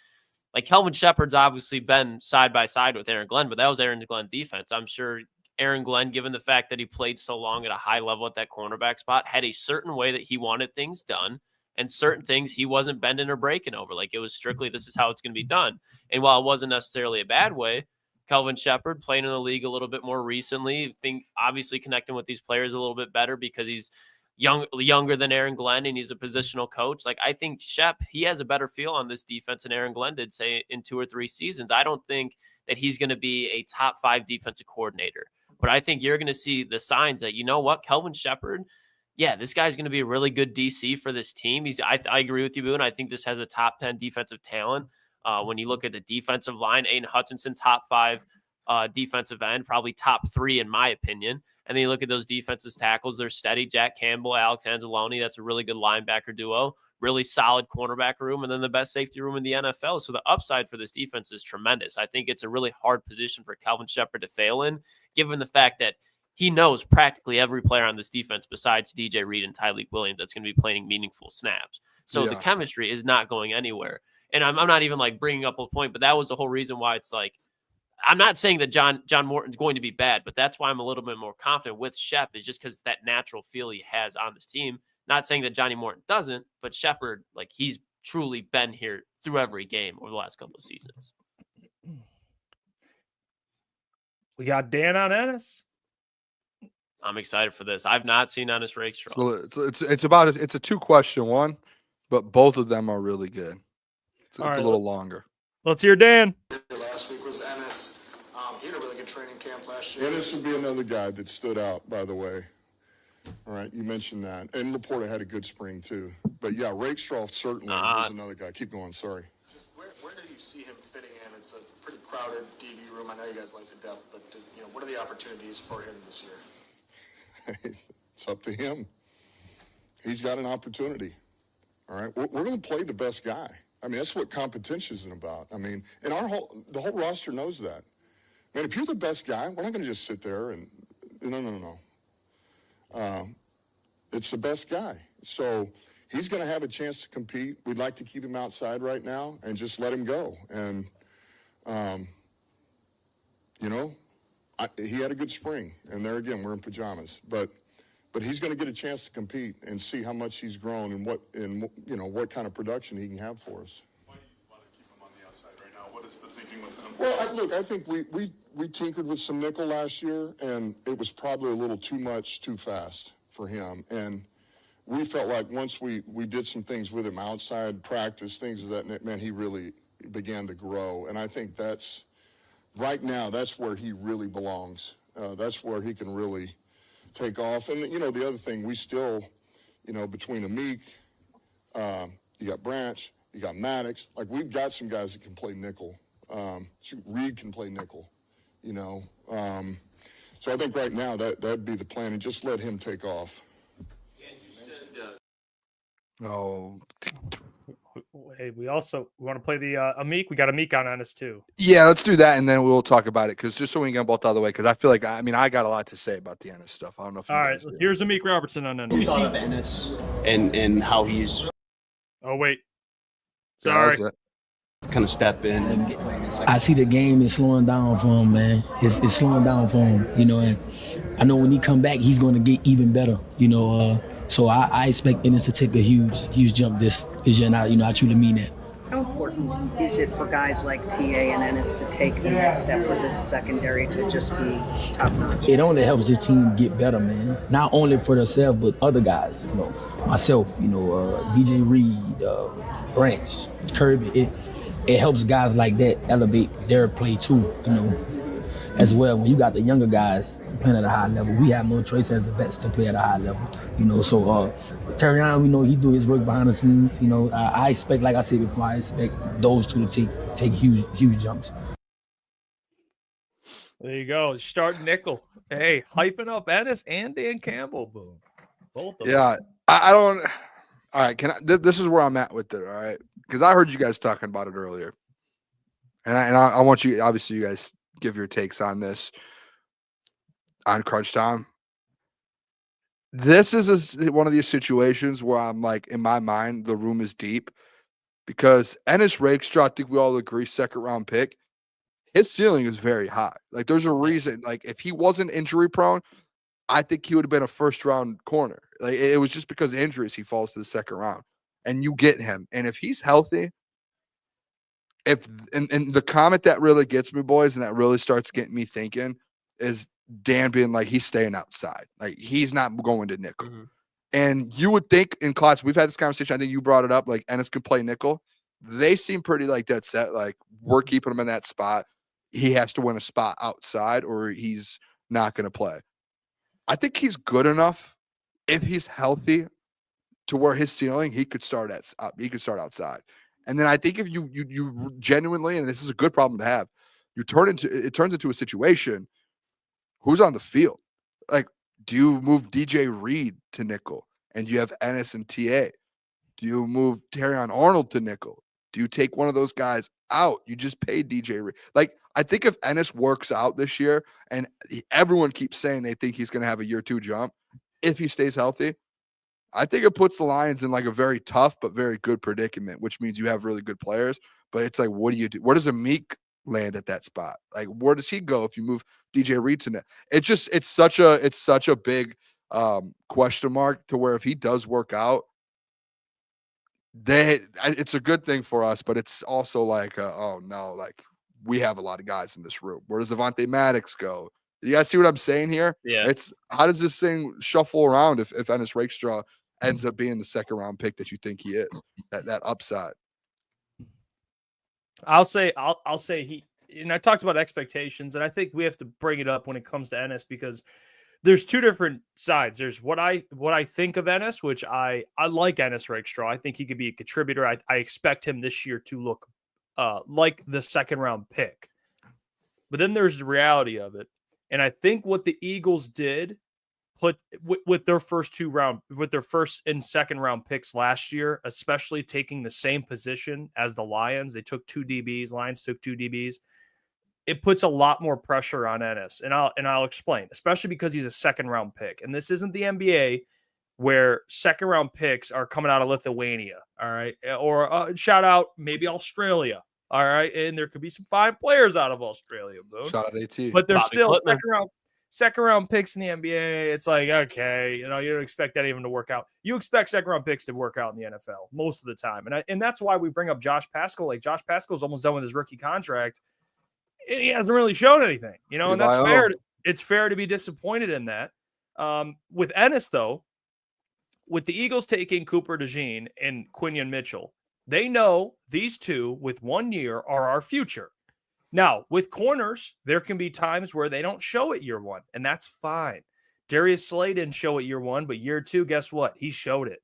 like Kelvin Shepherd's obviously been side by side with Aaron Glenn, but that was Aaron Glenn defense. I'm sure Aaron Glenn, given the fact that he played so long at a high level at that cornerback spot, had a certain way that he wanted things done, and certain things he wasn't bending or breaking over. Like, it was strictly, this is how it's going to be done. And while it wasn't necessarily a bad way, Kelvin Shepherd playing in the league a little bit more recently, obviously connecting with these players a little bit better because he's younger than Aaron Glenn and he's a positional coach. Like, I think Shep, he has a better feel on this defense than Aaron Glenn did, say, in 2 or 3 seasons. I don't think that he's going to be a top 5 defensive coordinator, but I think you're going to see the signs that, you know what, Kelvin Shepherd, yeah, this guy's going to be a really good DC for this team. I agree with you, Boone. I think this has a top 10 defensive talent. When you look at the defensive line, Aiden Hutchinson, top 5 defensive end, probably top 3 in my opinion. And then you look at those defensive tackles, they're steady. Jack Campbell, Alex Anzalone, that's a really good linebacker duo, really solid cornerback room, and then the best safety room in the NFL. So the upside for this defense is tremendous. I think it's a really hard position for Kelvin Shepherd to fail in, given the fact that he knows practically every player on this defense besides DJ Reed and Tyleek Williams that's going to be playing meaningful snaps. So the chemistry is not going anywhere. And I'm not even like bringing up a point, but that was the whole reason why it's like, I'm not saying that John Morton's going to be bad, but that's why I'm a little bit more confident with Shep, is just because that natural feel he has on this team. Not saying that Johnny Morton doesn't, but Shepherd, like, he's truly been here through every game over the last couple of seasons. We got Dan on Ennis. I'm excited for this. I've not seen Ennis Rakestraw. So it's a 2-question one, but both of them are really good. It's a little longer. Let's hear Dan. Last week was Ennis. He had a really good training camp last year. Ennis would be another guy that stood out, by the way. All right, you mentioned that. And Laporta had a good spring, too. But, yeah, Rakestraw certainly was another guy. Keep going, sorry. Just where do you see him fitting in? It's a pretty crowded DB room. I know you guys like the depth, but, what are the opportunities for him this year? It's up to him. He's got an opportunity. All right, we're going to play the best guy. I mean, that's what competition is about. I mean, and the whole roster knows that. Man, if you're the best guy, we're not going to just sit there and no. It's the best guy. So he's going to have a chance to compete. We'd like to keep him outside right now and just let him go. And, he had a good spring. And there again, we're in pajamas. But he's going to get a chance to compete and see how much he's grown and what kind of production he can have for us. Why do you want to keep him on the outside right now? What is the thinking with him? Well, I think we tinkered with some nickel last year, and it was probably a little too much, too fast for him. And we felt like once we did some things with him outside practice, things of that, man, he really began to grow. And I think right now, that's where he really belongs. That's where he can really take off. And, the other thing, we still, between Amik, you got Branch, You got Maddox. Like, we've got some guys that can play nickel. Reed can play nickel, you know. So I think right now that'd be the plan, and just let him take off. Oh, Hey, we want to play the Amik. We got Amik on us too. yeah, let's do that, and then we'll talk about it, because just so we can get both out of the way, because I feel like, I got a lot to say about the Ennis stuff. I don't know if you All guys right, do. here's Amik Robertson on You Ennis. see Ennis and how he's Oh, wait. Yeah, Sorry. that's it. kind of step in and I see the game is slowing down for him, man. It's slowing down for him, you know, and I know when he come back, he's going to get even better, you know. So I expect Ennis to take a huge jump this year, and I truly mean that. How important is it for guys like TA and Ennis to take the next step for this secondary to just be top notch? It only helps the team get better, man. Not only for themselves, but other guys, you know, myself, you know, DJ Reed, Branch, Kirby. It helps guys like that elevate their play too, you know, as well. When you got the younger guys playing at a high level, we have no choice as the vets to play at a high level, you know. So Terrion, we know he do his work behind the scenes, you know. I expect, like I said before, I expect those two to take huge jumps. There you go. Start nickel. Hey, hyping up Ennis and Dan Campbell. Boom. Both of them. Yeah, I don't. All right, this is where I'm at with it. All right, because I heard you guys talking about it earlier, and I want you, obviously, you guys give your takes on this on crunch time. This is one of these situations where I'm like, in my mind, the room is deep, because Ennis Rakestraw, I think we all agree, second round pick, his ceiling is very high. Like, there's a reason. Like, if he wasn't injury prone, I think he would have been a first round corner. Like, it was just because of injuries he falls to the second round, and you get him. And if he's healthy, and the comment that really gets me, boys, and that really starts getting me thinking, is Dan being like, he's staying outside. Like, he's not going to nickel. Mm-hmm. And you would think in class, we've had this conversation, I think you brought it up, like, Ennis could play nickel. They seem pretty like dead set. Like, we're keeping him in that spot. He has to win a spot outside or he's not going to play. I think he's good enough, if he's healthy, to where his ceiling, he could start outside. And then I think if you genuinely, and this is a good problem to have, it turns into a situation, who's on the field? Like, do you move DJ Reed to nickel and you have Ennis and TA? Do you move Terrion Arnold to nickel? Do you take one of those guys out? You just paid DJ Reed. Like, I think if Ennis works out this year, and everyone keeps saying they think he's going to have a year 2 jump, if he stays healthy, I think it puts the Lions in like a very tough but very good predicament, which means you have really good players. But it's like, what do you do? Where does Amik land at that spot? Like, where does he go if you move DJ Reed to net? It's such a big question mark, to where if he does work out, it's a good thing for us, but it's also like, oh no, like, we have a lot of guys in this room. Where does Avonte Maddox go? You guys see what I'm saying here? Yeah. It's, how does this thing shuffle around if Ennis Rakestraw ends up being the second round pick that you think he is, that upside? I'll say he, and I talked about expectations, and I think we have to bring it up when it comes to Ennis, because there's two different sides. There's what I think of Ennis, which I like Ennis Rakestraw. I think he could be a contributor. I expect him this year to look like the second round pick. But then there's the reality of it. And I think what the Eagles did with their first and second round picks last year, especially taking the same position as the Lions, they took 2 DBs. Lions took 2 DBs. It puts a lot more pressure on Ennis, and I'll explain. Especially because he's a second round pick, and this isn't the NBA where second round picks are coming out of Lithuania, all right, or shout out maybe Australia, all right, and there could be some fine players out of Australia, Boone. Shout out AT. But they're Bobby still Klotz. second round picks in the NBA. It's like, okay, you don't expect that even to work out. You expect second round picks to work out in the NFL most of the time. And that's why we bring up Josh Paschal. Like, Josh Paschal's almost done with his rookie contract. And he hasn't really shown anything, and that's fair. It's fair to be disappointed in that. With Ennis, though, with the Eagles taking Cooper DeJean and Quinion Mitchell, they know these two with 1 year are our future. Now, with corners, there can be times where they don't show it year 1, and that's fine. Darius Slay didn't show it year 1, but year 2, guess what? He showed it.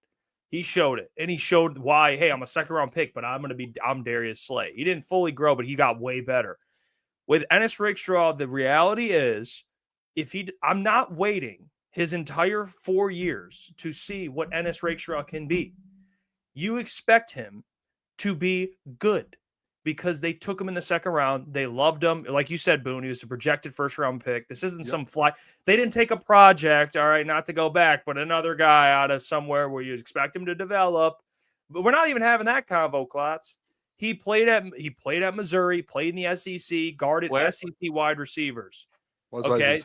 He showed it, and he showed why, hey, I'm a second-round pick, but I'm Darius Slay. He didn't fully grow, but he got way better. With Ennis Rakestraw, the reality is, I'm not waiting his entire 4 years to see what Ennis Rakestraw can be. You expect him to be good because they took him in the second round. They loved him. Like you said, Boone, he was a projected first-round pick. This isn't some fly. They didn't take a project, all right, not to go back, but another guy out of somewhere where you expect him to develop. But we're not even having that convo, Klotz. He played at Missouri, played in the SEC, guarded SEC wide receivers. Okay,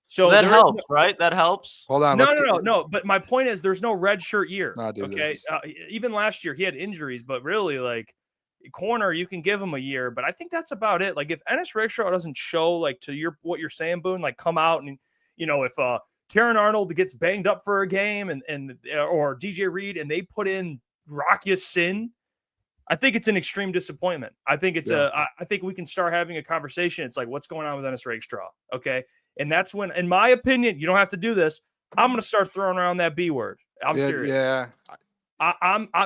so that helps, right? That helps. Hold on. No. But my point is, there's no red shirt year. Even last year he had injuries, but really, like, corner, you can give him a year, but I think that's about it. Like, if Ennis Rakestraw doesn't show, like, to what you're saying, Boone, like, come out and, if Taron Arnold gets banged up for a game or DJ Reed and they put in Rocky Sin, I think it's an extreme disappointment. I think I think we can start having a conversation. It's like, what's going on with Ennis Rakestraw? Okay. And that's when, in my opinion, you don't have to do this, I'm going to start throwing around that B word. I'm serious. Yeah.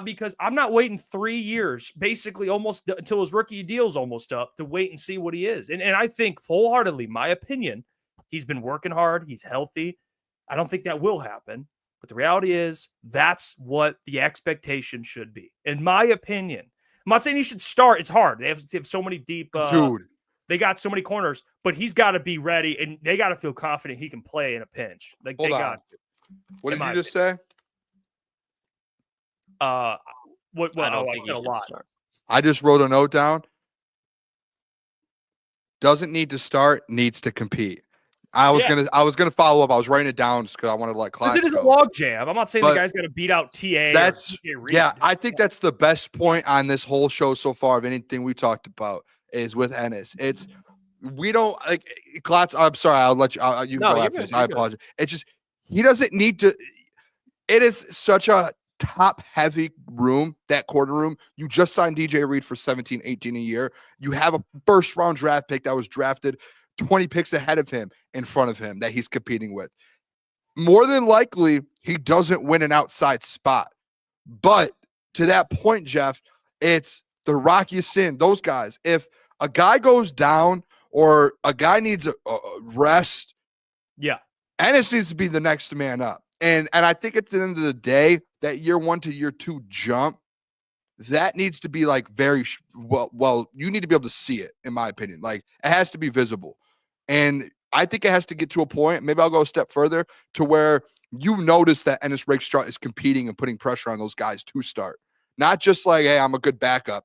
Because I'm not waiting 3 years, basically almost until his rookie deal's almost up, to wait and see what he is. And I think wholeheartedly, my opinion, he's been working hard. He's healthy. I don't think that will happen. But the reality is that's what the expectation should be, in my opinion. I'm not saying he should start. It's hard. They have so many deep dude. They got so many corners, but he's got to be ready, and they got to feel confident he can play in a pinch. Like, Hold on. What did you just say? I don't think he should start. I just wrote a note down. Doesn't need to start, needs to compete. I was gonna follow up. I was writing it down just because I wanted to let Klotz go. It is a log jam. I'm not saying the guy's gonna beat out TA. I think that's the best point on this whole show so far of anything we talked about is with Ennis. It's we don't like Klotz. I'm sorry. I'll let you. You go after this. I apologize. It's just he doesn't need to. It is such a top heavy room, that quarter room. You just signed DJ Reed for 17, 18 a year. You have a first round draft pick that was drafted 20 picks ahead of him in front of him that he's competing with. More than likely, he doesn't win an outside spot. But to that point, Jeff, it's the Rocky Sin, those guys. If a guy goes down or a guy needs a rest, Ennis needs to be the next man up. And I think at the end of the day, that year 1 to year 2 jump, that needs to be like very well, you need to be able to see it, in my opinion. Like, it has to be visible. And I think it has to get to a point, maybe I'll go a step further, to where you notice that Ennis Rakestraw is competing and putting pressure on those guys to start. Not just like, hey, I'm a good backup.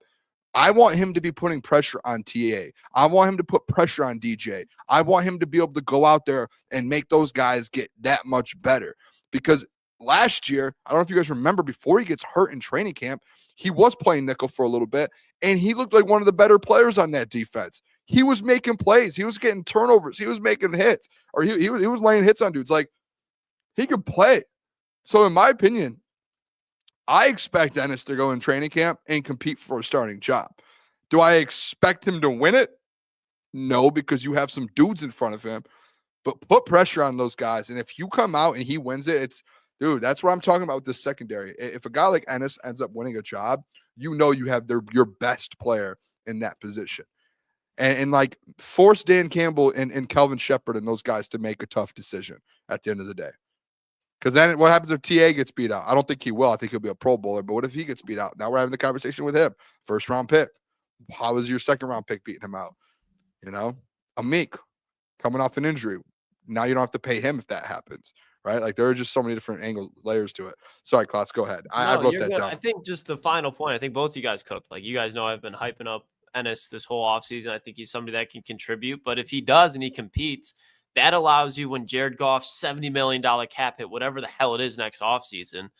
I want him to be putting pressure on TA. I want him to put pressure on DJ. I want him to be able to go out there and make those guys get that much better. Because last year, I don't know if you guys remember, before he gets hurt in training camp, he was playing nickel for a little bit, and he looked like one of the better players on that defense. He was making plays. He was getting turnovers. He was making hits, or he was laying hits on dudes. Like, he could play. So in my opinion, I expect Ennis to go in training camp and compete for a starting job. Do I expect him to win it? No, because you have some dudes in front of him. But put pressure on those guys. And if you come out and he wins it, dude, that's what I'm talking about with this secondary. If a guy like Ennis ends up winning a job, you know you have your best player in that position. And like, force Dan Campbell and Kelvin Shepard and those guys to make a tough decision at the end of the day. Because then what happens if TA gets beat out? I don't think he will. I think he'll be a Pro Bowler. But what if he gets beat out? Now we're having the conversation with him. First round pick. How is your second round pick beating him out? Amik coming off an injury. Now you don't have to pay him if that happens, right? Like, there are just so many different layers to it. Sorry, Klotz, go ahead. I wrote that down. I think just the final point, I think both you guys cooked. Like, you guys know I've been hyping up Ennis this whole offseason. I think he's somebody that can contribute. But if he does and he competes, that allows you, when Jared Goff's $70 million cap hit, whatever the hell it is next offseason,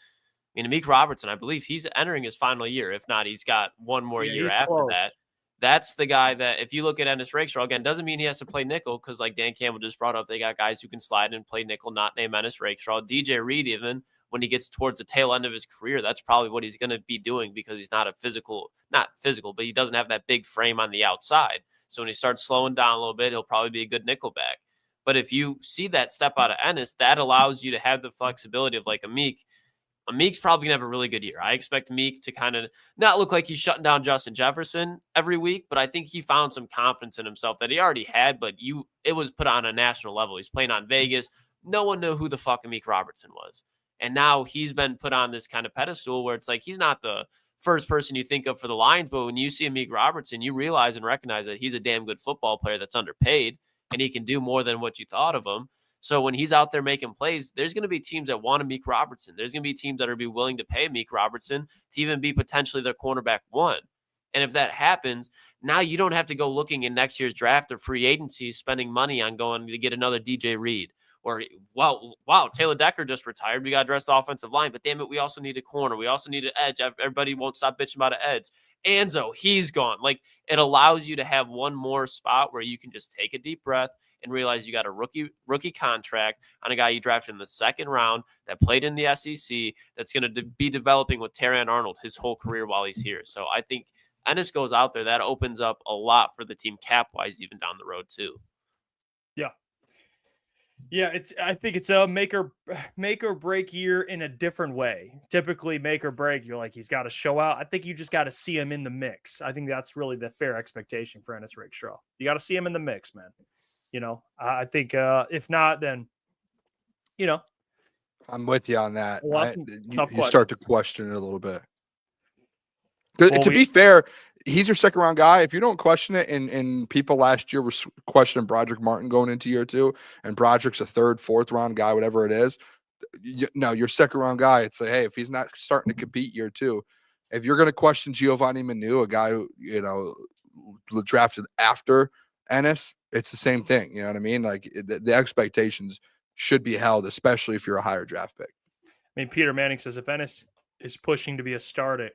Amik Robertson, I believe he's entering his final year. If not, he's got one more year after that. That's the guy that, if you look at Ennis Rakestraw, again, doesn't mean he has to play nickel, because like Dan Campbell just brought up, they got guys who can slide and play nickel, not named Ennis Rakestraw. DJ Reed, even when he gets towards the tail end of his career, that's probably what he's going to be doing, because he's not physical, but he doesn't have that big frame on the outside. So when he starts slowing down a little bit, he'll probably be a good nickel back. But if you see that step out of Ennis, that allows you to have the flexibility of, like Amik, Amik's probably going to have a really good year. I expect Amik to kind of not look like he's shutting down Justin Jefferson every week, but I think he found some confidence in himself that he already had, but it was put on a national level. He's playing on Vegas. No one knew who the fuck Amik Robertson was. And now he's been put on this kind of pedestal where it's like he's not the first person you think of for the Lions, but when you see Amik Robertson, you realize and recognize that he's a damn good football player that's underpaid, and he can do more than what you thought of him. So when he's out there making plays, there's going to be teams that want Amik Robertson. There's going to be teams that are be willing to pay Amik Robertson to even be potentially their cornerback one. And if that happens, now you don't have to go looking in next year's draft or free agency, spending money on going to get another DJ Reed. Or, wow, Taylor Decker just retired. We got to address the offensive line. But damn it, we also need a corner. We also need an edge. Everybody won't stop bitching about an edge. Anzo, he's gone. Like, it allows you to have one more spot where you can just take a deep breath and realize you got a rookie contract on a guy you drafted in the second round that played in the SEC that's going to be developing with Terrion Arnold his whole career while he's here. So I think Ennis goes out there. That opens up a lot for the team cap-wise even down the road too. Yeah, I think it's a make or break year in a different way. Typically, make or break, you're like, he's got to show out. I think you just got to see him in the mix. I think that's really the fair expectation for Ennis Rakestraw. You got to see him in the mix, man. I think if not, then, I'm with you on that. You tough start to question it a little bit. To be fair, he's your second round guy. If you don't question it, and people last year were questioning Broderick Martin going into year 2, and Broderick's a third, fourth round guy, whatever it is. Your second round guy. It's like, hey, if he's not starting to compete year 2, if you're going to question Giovanni Manu, a guy who drafted after Ennis, it's the same thing. You know what I mean? Like the expectations should be held, especially if you're a higher draft pick. I mean, Peter Manning says if Ennis is pushing to be a starter,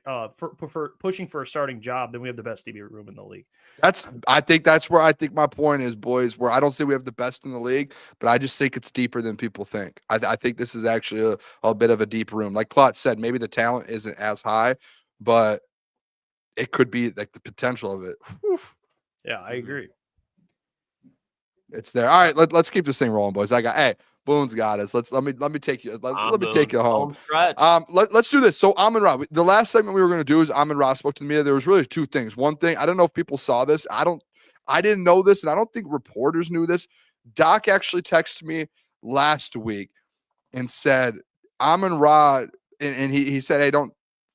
pushing for a starting job, then we have the best DB room in the league. I think that's where I think my point is, boys, where I don't say we have the best in the league, but I just think it's deeper than people think. I think this is actually a bit of a deep room. Like Klotz said, maybe the talent isn't as high, but it could be like the potential of it. Whew. Yeah, I agree. It's there. All right, let's keep this thing rolling, boys. Boone's got us. Let me take you. Let me take you home. Let's do this. So Amon-Ra, the last segment we were going to do is Amon-Ra spoke to the media. There was really two things. One thing, I don't know if people saw this. I didn't know this, and I don't think reporters knew this. Doc actually texted me last week and said Amon-Ra, and he said, hey, don't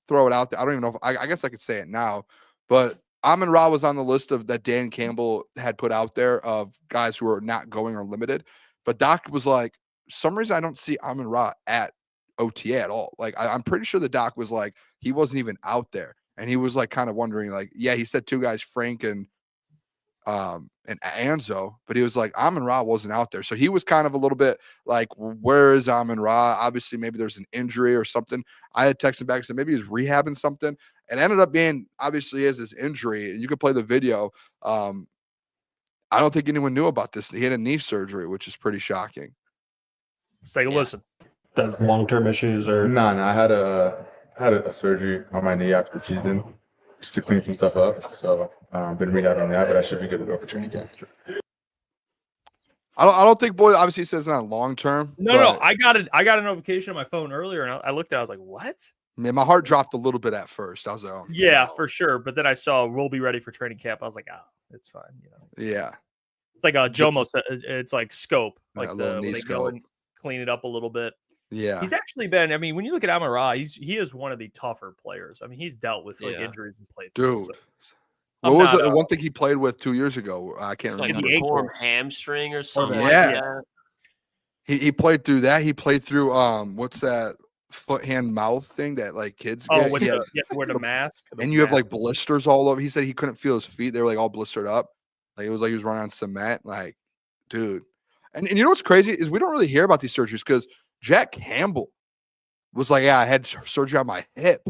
throw it out there. I don't even know if I guess I could say it now, but Amon-Ra was on the list of that Dan Campbell had put out there of guys who are not going or limited. But Doc was like, some reason I don't see Amon-Ra at OTA at all. Like, I'm pretty sure the Doc was like, he wasn't even out there. And he was like kind of wondering, like, yeah, he said 2 guys, Frank and Anzo, but he was like, Amon-Ra wasn't out there. So he was kind of a little bit like, where is Amon-Ra? Obviously, maybe there's an injury or something. I had texted back and said, maybe he's rehabbing something. It ended up being, obviously, he has this injury. You could play the video. I don't think anyone knew about this. He had a knee surgery, which is pretty shocking. Let's take a listen. That's long-term issues or no. I had a surgery on my knee after the season just to clean some stuff up. So been rehabbing that, but I should be good to go for training camp. I don't think, boy. Obviously, it says not long-term. No. I got a notification on my phone earlier, and I looked at it. I was like, what? Man, my heart dropped a little bit at first. I was like, oh, yeah, for sure. But then I saw we'll be ready for training camp. I was like, it's fine. Yeah. It's like a Jomo. It's like scope, like the when they go and clean it up a little bit. Yeah. He's actually been. I mean, when you look at Amon-Ra, he is one of the tougher players. I mean, he's dealt with injuries and played. Dude. So. What was the one thing he played with 2 years ago? I can't remember. Like a torn hamstring or something. Yeah. Like that. He played through that. He played through what's that foot, hand, mouth thing that like kids get? You have to wear the mask. And you have like blisters all over. He said he couldn't feel his feet. They were like all blistered up. Like it was like he was running on cement. Like, dude. And you know what's crazy is we don't really hear about these surgeries because Jack Campbell was like, yeah, I had surgery on my hip.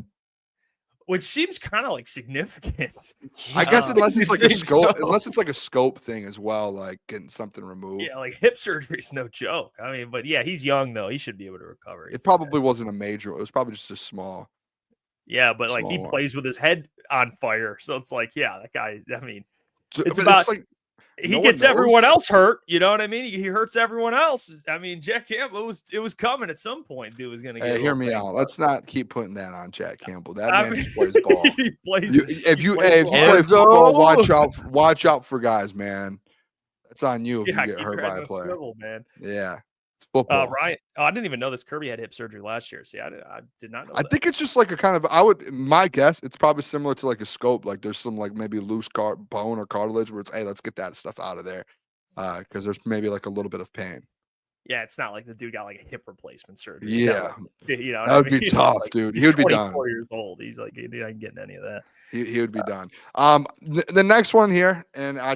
Which seems kind of like significant. I guess unless it's like a scope, unless it's like a scope thing as well, like getting something removed. Yeah, like hip surgery is no joke. I mean, but yeah, he's young though. He should be able to recover. It probably wasn't a major. It was probably just a small. Yeah, but like he plays with his head on fire, so it's like, yeah, that guy. I mean, it's about like he gets everyone else hurt. You know what I mean? He hurts everyone else. I mean, Jack Campbell it was coming at some point. Dude was going to get. Hey, hear me out. Let's not keep putting that on Jack Campbell. That I man mean, just plays ball. If you play football, watch out for guys, man. It's on you if you get hurt by a player. Swivel, man. Yeah, it's football. Ryan, I didn't even know this. Kirby had hip surgery last year. See, I did not know. I think it's just like a kind of. My guess, it's probably similar to like a scope. Like there's some like maybe loose bone or cartilage where it's, hey, let's get that stuff out of there, because there's maybe like a little bit of pain. Yeah, it's not like this dude got like a hip replacement surgery. Yeah, you know that would be tough, like, dude. He would be done. 24 years old. He's like, he ain't getting any of that. He would be done. The next one here, and I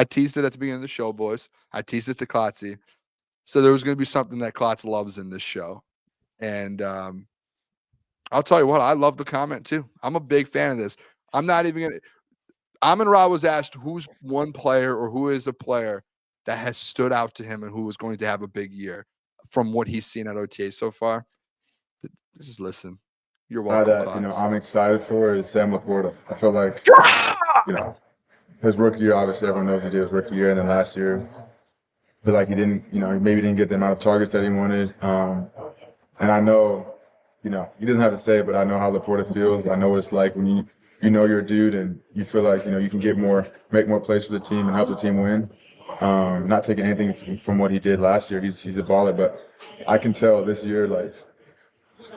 teased it at the beginning of the show, boys. I teased it to Klotzy. So there was going to be something that Klotz loves in this show, and I'll tell you what, I love the comment too. I'm a big fan of this. I'm not even gonna. Amon-Ra was asked who's one player or who is a player that has stood out to him and who was going to have a big year from what he's seen at OTA so far. Just listen. You're welcome. That I'm excited for is Sam Laporta. I feel like his rookie year, obviously everyone knows he did his rookie year, and then last year, I feel like he didn't, he maybe didn't get the amount of targets that he wanted. And I know, he doesn't have to say it, but I know how Laporta feels. I know what it's like when you know you're a dude and you feel like you can make more plays for the team and help the team win. Not taking anything from what he did last year. He's a baller, but I can tell this year, like,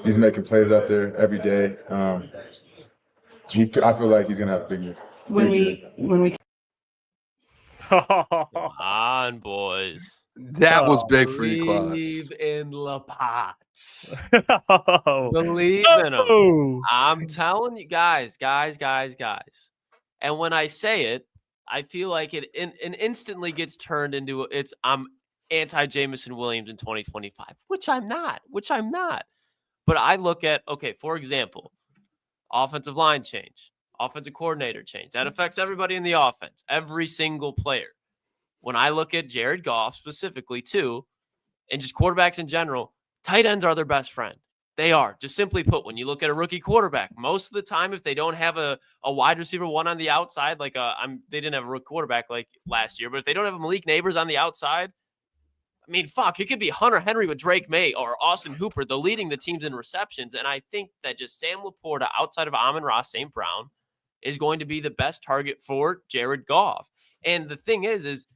he's making plays out there every day. I feel like he's gonna have a big year. When we Come on, boys. That was big for you, Klotz. Believe in Lapots. Oh. Believe in him. I'm telling you, guys. And when I say it, I feel like it instantly gets turned into I'm anti-Jameson Williams in 2025, which I'm not. But I look at, okay, for example, offensive line change, offensive coordinator change. That affects everybody in the offense, every single player. When I look at Jared Goff specifically too, and just quarterbacks in general, tight ends are their best friend. They are. Just simply put, when you look at a rookie quarterback, most of the time, if they don't have a wide receiver one on the outside, like they didn't have a rookie quarterback like last year, but if they don't have a Malik Neighbors on the outside, I mean, fuck, it could be Hunter Henry with Drake May or Austin Hooper. They're leading the teams in receptions. And I think that just Sam Laporta outside of Amon-Ra St. Brown is going to be the best target for Jared Goff. And the thing is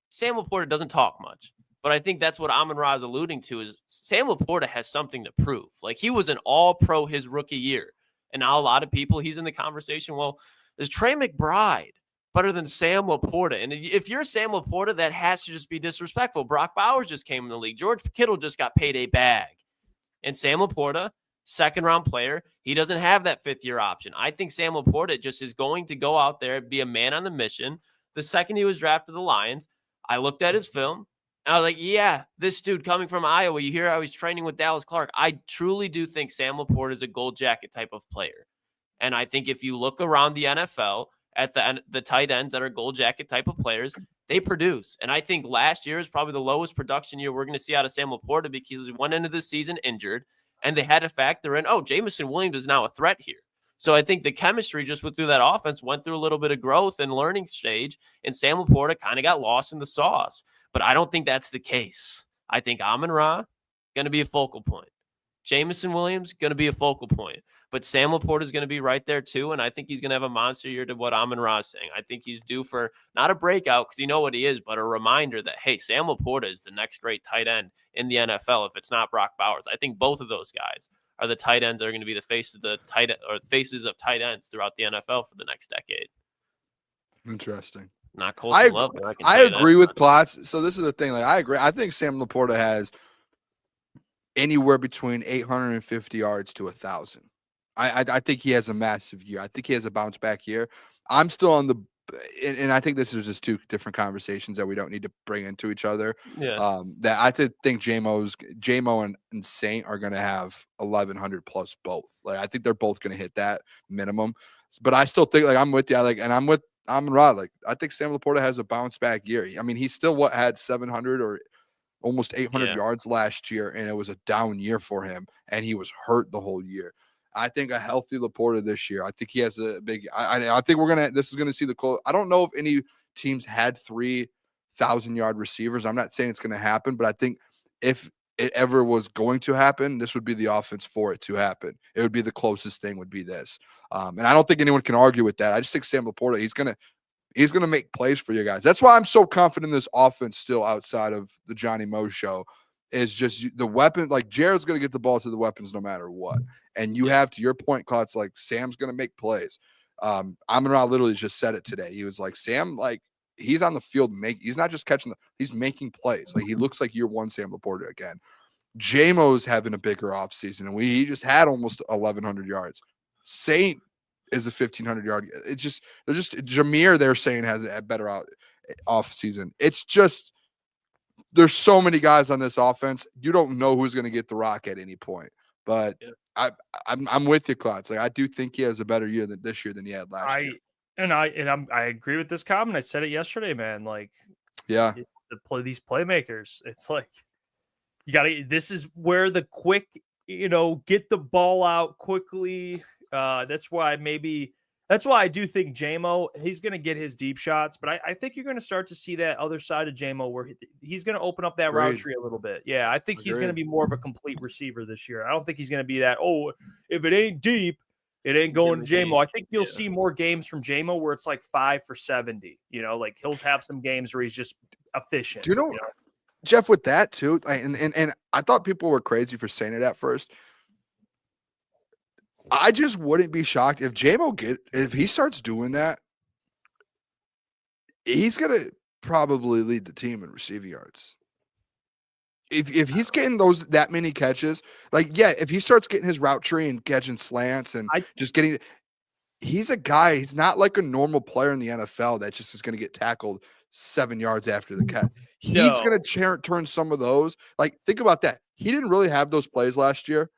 Sam Laporta doesn't talk much, but I think that's what Amon-Ra is alluding to is Sam Laporta has something to prove. Like, he was an all-pro his rookie year. And now a lot of people, he's in the conversation, well, is Trey McBride better than Sam Laporta? And if you're Sam Laporta, that has to just be disrespectful. Brock Bowers just came in the league. George Kittle just got paid a bag. And Sam Laporta, second-round player, he doesn't have that fifth-year option. I think Sam Laporta just is going to go out there and be a man on the mission. The second he was drafted to the Lions, I looked at his film, and I was like, yeah, this dude coming from Iowa, you hear how he's training with Dallas Clark. I truly do think Sam Laporta is a gold jacket type of player. And I think if you look around the NFL at the tight ends that are gold jacket type of players, they produce. And I think last year is probably the lowest production year we're going to see out of Sam Laporta because he went into the season injured, and they had to factor in, Jameson Williams is now a threat here. So I think the chemistry just through that offense went through a little bit of growth and learning stage, and Sam Laporta kind of got lost in the sauce. But I don't think that's the case. I think Amon-Ra going to be a focal point. Jameson Williams going to be a focal point. But Sam Laporta is going to be right there too, and I think he's going to have a monster year to what Amon-Ra is saying. I think he's due for not a breakout because you know what he is, but a reminder that, hey, Sam Laporta is the next great tight end in the NFL if it's not Brock Bowers. I think both of those guys are the tight ends that are going to be the face of the tight or faces of tight ends throughout the NFL for the next decade. Interesting. Not close to love. I agree with Klotz. So this is the thing. Like, I agree. I think Sam Laporta has anywhere between 850 yards to 1,000. I think he has a massive year. I think he has a bounce back year. I'm still on the, and I think this is just two different conversations that we don't need to bring into each other. Yeah. That I think JMO and Saint are going to have 1,100 plus both. Like, I think they're both going to hit that minimum. But I still think, like, I'm with you. And I'm with Amon-Ra. Like, I think Sam Laporta has a bounce back year. I mean, he still had 700 or almost 800 yards last year, and it was a down year for him, and he was hurt the whole year. I think a healthy Laporta this year. I think he has a big. I think this is going to see the close. I don't know if any teams had 3,000-yard receivers. I'm not saying it's going to happen, but I think if it ever was going to happen, this would be the offense for it to happen. It would be the closest thing would be this. And I don't think anyone can argue with that. I just think Sam Laporta, he's going to make plays for you guys. That's why I'm so confident in this offense still outside of the Johnny Mo show is just the weapon. Like Jared's going to get the ball to the weapons no matter what. And you have, to your point, Klotz, like Sam's going to make plays. Amon-Ra literally just said it today. He was like, Sam, like, he's on the field. He's not just catching he's making plays. Like, he looks like year one Sam Laporta again. J-Mo's having a bigger offseason, and he just had almost 1,100 yards. Saint is a 1,500-yard. It's just Jameer, they're saying, has a better offseason. It's just there's so many guys on this offense. You don't know who's going to get the rock at any point. But I'm with you, Klotz. Like, I do think he has a better year this year than he had last year. I agree with this comment. I said it yesterday, man. Like, yeah, these playmakers. It's like you got to. This is where the quick, get the ball out quickly. That's why I do think J-Mo, he's going to get his deep shots, but I think you're going to start to see that other side of J-Mo where he's going to open up that route tree a little bit. Yeah, I think he's going to be more of a complete receiver this year. I don't think he's going to be that, if it ain't deep, it ain't going to J-Mo. I think you'll see more games from J-Mo where it's like 5 for 70. Like he'll have some games where he's just efficient. Do you know? Jeff, with that too, and I thought people were crazy for saying it at first. I just wouldn't be shocked if J-Mo if he starts doing that, he's gonna probably lead the team in receiving yards. If he's getting that many catches, if he starts getting his route tree and catching slants and he's a guy. He's not like a normal player in the NFL that just is gonna get tackled 7 yards after the catch. He's gonna turn some of those. Like, think about that. He didn't really have those plays last year.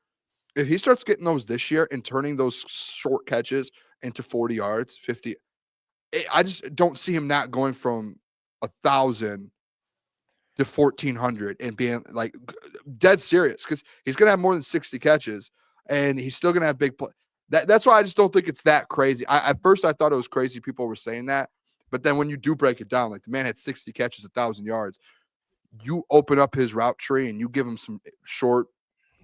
If he starts getting those this year and turning those short catches into 40 yards, 50, I just don't see him not going from 1,000 to 1,400 and being like dead serious, because he's going to have more than 60 catches and he's still going to have big play. That's why I just don't think it's that crazy. At first I thought it was crazy people were saying that, but then when you do break it down, like the man had 60 catches, 1,000 yards, you open up his route tree and you give him some short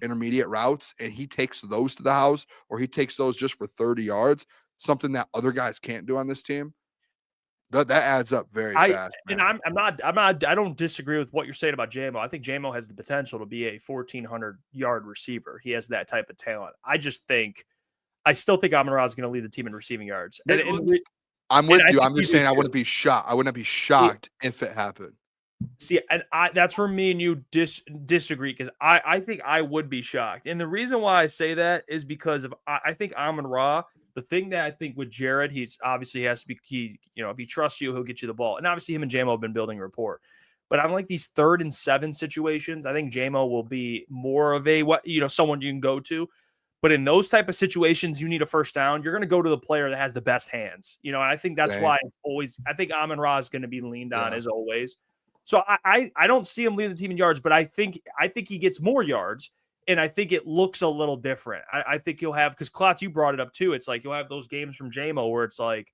intermediate routes and he takes those to the house, or he takes those just for 30 yards, something that other guys can't do on this team. That adds up very fast. Man. And I don't disagree with what you're saying about J-Mo. I think J-Mo has the potential to be a 1,400-yard receiver. He has that type of talent. I still think Amon-Ra is going to lead the team in receiving yards. I'm with you. I'm just saying I wouldn't be shocked. I wouldn't be shocked if it happened. See, and that's where me and you disagree, because I think I would be shocked. And the reason why I say that is because I think Amon-Ra, the thing that I think with Jared, he's obviously has to be key. If he trusts you, he'll get you the ball. And obviously him and J-Mo have been building rapport. But I'm like these 3rd and 7 situations, I think J-Mo will be more of a someone you can go to. But in those type of situations, you need a first down. You're going to go to the player that has the best hands. And I think that's why I think Amon-Ra is going to be leaned on as always. So I don't see him leading the team in yards, but I think he gets more yards, and I think it looks a little different. I think you'll have, because Klotz, you brought it up too. It's like you'll have those games from J-Mo where it's like,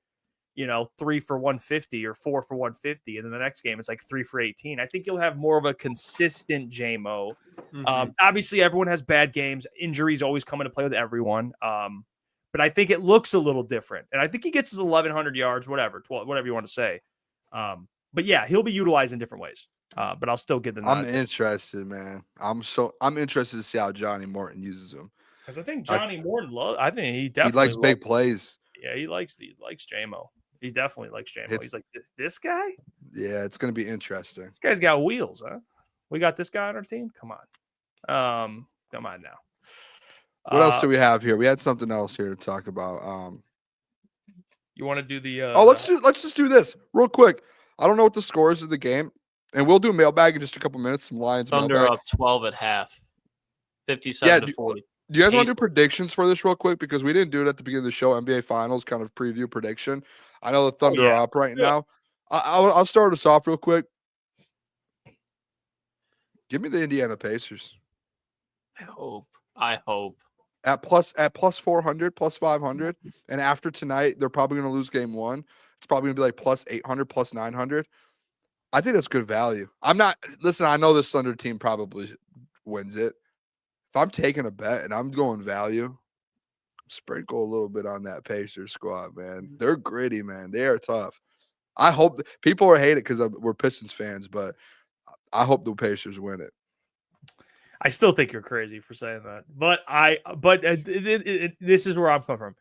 3 for 150 or 4 for 150, and then the next game it's like 3 for 18. I think you'll have more of a consistent J-Mo. Mm-hmm. Obviously, everyone has bad games. Injuries always come into play with everyone. But I think it looks a little different, and I think he gets his 1,100 yards, whatever you want to say. But yeah, he'll be utilized in different ways. But I'll still get the nod. I'm interested, man. I'm interested to see how Johnny Morton uses him. Because I think Johnny Morton he likes big plays. Yeah, he likes J-Mo. He definitely likes J-Mo. He's like, this guy? Yeah, it's gonna be interesting. This guy's got wheels, huh? We got this guy on our team? Come on. Come on now. What else do we have here? We had something else here to talk about. You want to do the let's just do this real quick. I don't know what the scores of the game, and we'll do mailbag in just a couple minutes. Some Lions Thunder mailbag. up 12 at half, 57 to 40. Do you guys want to do predictions for this real quick? Because we didn't do it at the beginning of the show. NBA Finals kind of preview prediction. I know the Thunder are up right now. I'll start us off real quick. Give me the Indiana Pacers. I hope. At plus 400, plus 500, and after tonight, they're probably going to lose game 1. It's probably going to be like plus 800, plus 900. I think that's good value. I know this Thunder team probably wins it. If I'm taking a bet and I'm going value, sprinkle a little bit on that Pacers squad, man. They're gritty, man. They are tough. I hope people are hating it because we're Pistons fans, but I hope the Pacers win it. I still think you're crazy for saying that, but this is where I'm coming from.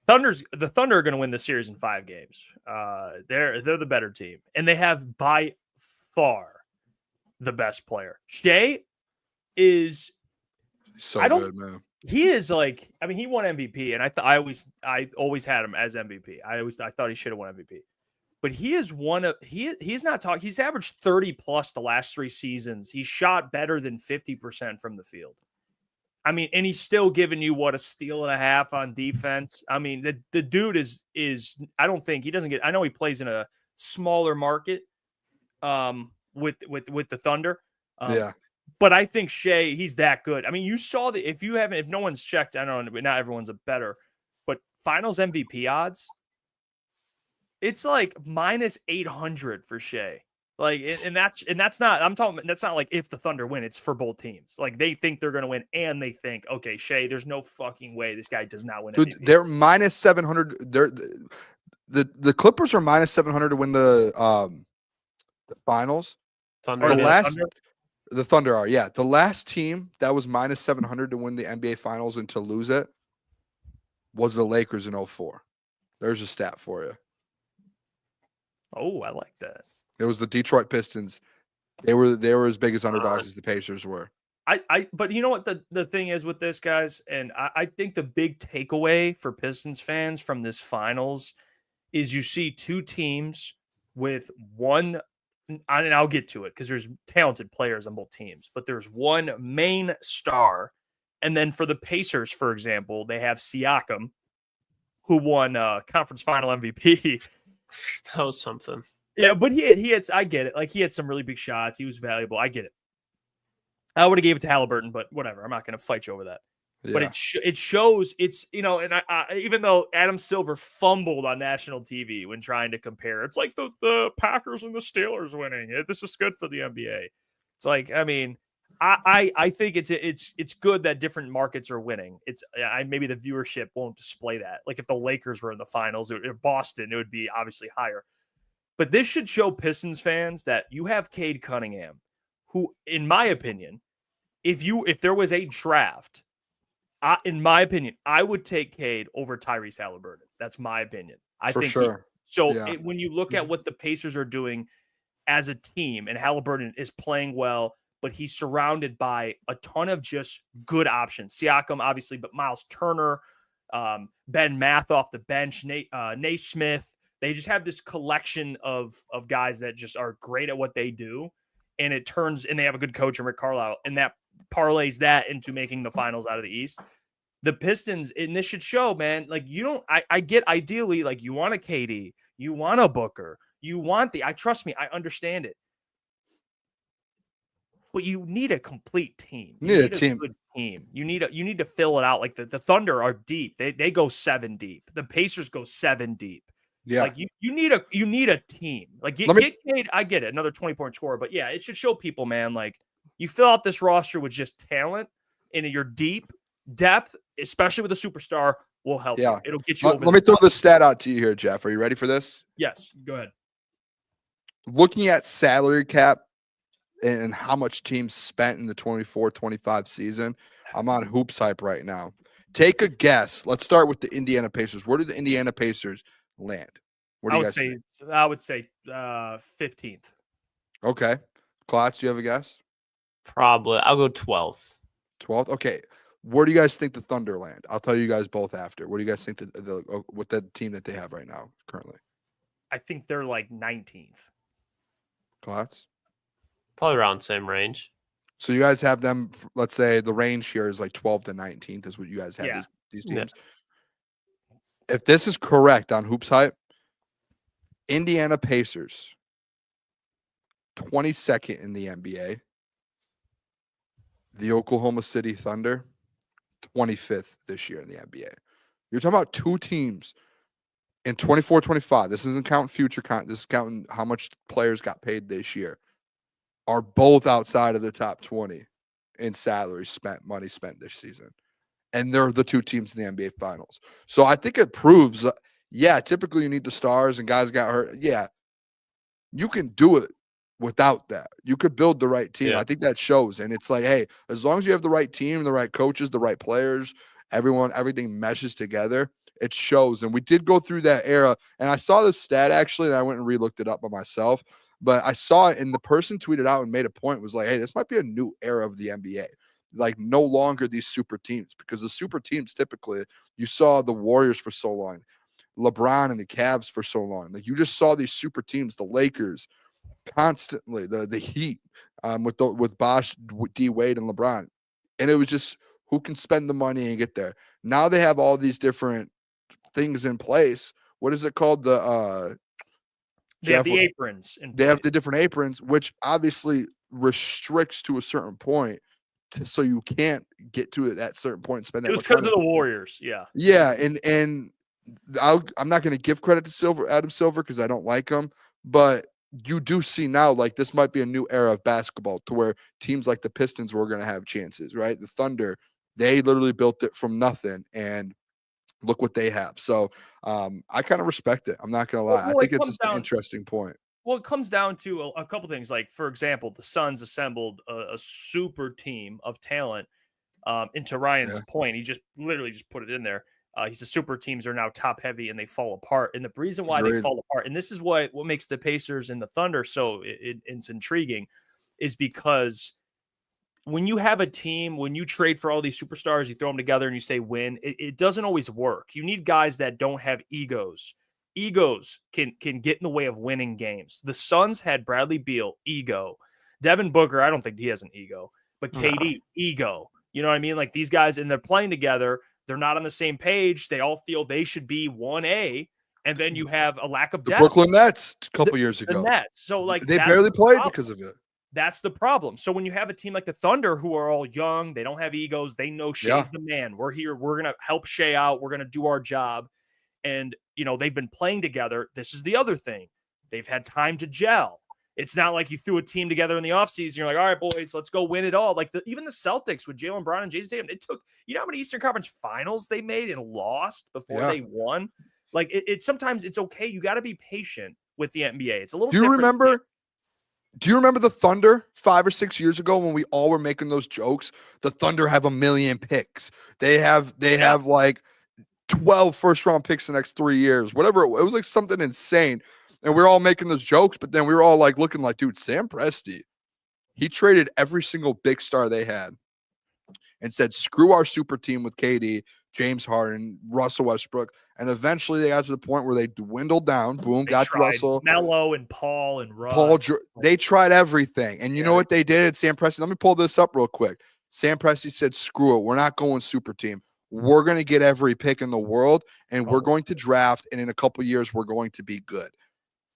The Thunder are going to win the series in 5 games. They're the better team, and they have by far the best player. Shea is good, man. He is like, I mean, he won MVP, and I always had him as MVP. I thought he should have won MVP, but he is he's not talking. He's averaged 30 plus the last 3 seasons. He shot better than 50% from the field. I mean, and he's still giving you a steal and a half on defense. I mean, the dude is I don't think he doesn't get. I know he plays in a smaller market, with the Thunder. Yeah. But I think Shea, he's that good. I mean, you saw if no one's checked, I don't know, not everyone's a better, but finals MVP odds, it's like minus 800 for Shea. Like, and that's not like if the Thunder win, it's for both teams. Like, they think they're going to win, and they think, okay, Shea, there's no fucking way this guy does not win MVP. Dude, they're minus 700. The Clippers are minus 700 to win the finals. Thunder. The Thunder are, yeah. The last team that was minus 700 to win the NBA Finals and to lose it was the Lakers in 2004. There's a stat for you. Oh, I like that. It was the Detroit Pistons. They were as big as underdogs as the Pacers were. But you know what the thing is with this, guys, and I think the big takeaway for Pistons fans from this finals is you see 2 teams with one. And I'll get to it because there's talented players on both teams, but there's one main star. And then for the Pacers, for example, they have Siakam, who won conference final MVP. That was something. Yeah, but he had, I get it. Like, he had some really big shots. He was valuable. I get it. I would have gave it to Halliburton, but whatever. I'm not going to fight you over that. Yeah. But it shows it's, and I even though Adam Silver fumbled on national TV when trying to compare, it's like the Packers and the Steelers winning. This is good for the NBA. It's like, I mean, I think it's good that different markets are winning. Maybe the viewership won't display that. Like, if the Lakers were in the finals, Boston, it would be obviously higher. But this should show Pistons fans that you have Cade Cunningham, who, in my opinion, if there was a draft, in my opinion, I would take Cade over Tyrese Halliburton. That's my opinion. For sure. When you look at what the Pacers are doing as a team, and Halliburton is playing well, but he's surrounded by a ton of just good options. Siakam, obviously, but Miles Turner, Ben Math off the bench, Nate Smith. They just have this collection of guys that just are great at what they do. And they have a good coach in Rick Carlisle, and that parlays that into making the finals out of the East. The Pistons, and this should show, man, like, I get ideally, like, you want a KD, you want a Booker, you want trust me, I understand it. But you need a complete team. You need a team. Good team. You need to fill it out. Like, the Thunder are deep. They go 7 deep. The Pacers go 7 deep. Yeah. Like, you need a team. Like, get Cade, I get it, another 20-point scorer, but yeah, it should show people, man, like, you fill out this roster with just talent, and your depth, especially with a superstar, will help. Yeah. You. It'll get you over. Let me throw the stat out to you here, Jeff. Are you ready for this? Yes, go ahead. Looking at salary cap and how much teams spent in the 24-25 season, I'm on Hoops Hype right now. Take a guess. Let's start with the Indiana Pacers. Where do the Indiana Pacers land? What do you guys think? I would say 15th. Okay. Klotz, do you have a guess? Probably. I'll go 12th. 12th? Okay. Where do you guys think the Thunder land? I'll tell you guys both after. Where do you guys think with the team that they have right now currently? I think they're like 19th. Klotz? Probably around the same range. So you guys have them, let's say the range here is like 12th to 19th is what you guys have these teams. Yeah. If this is correct on Hoops Hype, Indiana Pacers, 22nd in the NBA. The Oklahoma City Thunder, 25th this year in the NBA. You're talking about 2 teams in 24-25, this isn't counting future this is counting how much players got paid this year, are both outside of the top 20 in salaries money spent this season. And they're the two teams in the NBA Finals. So I think it proves, typically you need the stars and guys got hurt. Yeah, you can do it without that. You could build the right team. Yeah. I think that shows. And it's like, hey, as long as you have the right team, the right coaches, the right players, everything meshes together, it shows. And we did go through that era. And I saw this stat actually, and I went and re-looked it up by myself. But I saw it, and the person tweeted out and made a point, was like, hey, this might be a new era of the NBA. Like, no longer these super teams, because the super teams typically, you saw the Warriors for so long, LeBron and the Cavs for so long. Like, you just saw these super teams, the Lakers constantly, the Heat with Bosh, D Wade, and LeBron. And it was just who can spend the money and get there. Now they have all these different things in place. What is it called? They have the aprons. They have the different aprons, which obviously restricts to a certain point. So you can't get to it at certain point and spend that much. It was because of the Warriors, yeah. Yeah, and I'm not going to give credit to Adam Silver, because I don't like him, but you do see now, like, this might be a new era of basketball to where teams like the Pistons were going to have chances, right? The Thunder, they literally built it from nothing, and look what they have. So I kind of respect it. I'm not going to lie. I think it's just an interesting point. Well, it comes down to a couple things. Like, for example, the Suns assembled a super team of talent. And to Ryan's point, he just literally put it in there. He says super teams are now top heavy and they fall apart. And the reason why they fall apart, and this is what makes the Pacers and the Thunder so it's intriguing, is because when you have a team, when you trade for all these superstars, you throw them together and you say win, it doesn't always work. You need guys that don't have egos. Egos can get in the way of winning games. The Suns had Bradley Beal, ego. Devin Booker, I don't think he has an ego, but KD, ego. You know what I mean? Like, these guys, and they're playing together. They're not on the same page. They all feel they should be 1A. And then you have a lack of depth. The Brooklyn Nets a couple years ago. The Nets. So, like, they barely played because of it. That's the problem. So when you have a team like the Thunder, who are all young, they don't have egos. They know Shea's the man. We're here. We're going to help Shea out. We're going to do our job. And, you know, they've been playing together. This is the other thing. They've had time to gel. It's not like you threw a team together in the offseason. You're like, all right, boys, let's go win it all. Like, even the Celtics with Jaylen Brown and Jason Tatum, it took, you know how many Eastern Conference finals they made and lost before they won? Like, it sometimes it's okay. You got to be patient with the NBA. It's a little different. Do you remember the Thunder 5 or 6 years ago when we all were making those jokes? The Thunder have 1 million picks. They have like 12 first-round picks the next 3 years. Whatever. It was like something insane. And we were all making those jokes, but then we were all like looking like, dude, Sam Presti, he traded every single big star they had and said, screw our super team with KD, James Harden, Russell Westbrook. And eventually they got to the point where they dwindled down. Boom, got Russell. Melo and Paul and Russ. They tried everything. And you know what they did? Sam Presti, let me pull this up real quick. Sam Presti said, screw it. We're not going super team. We're going to get every pick in the world, and we're going to draft, and in a couple years, we're going to be good.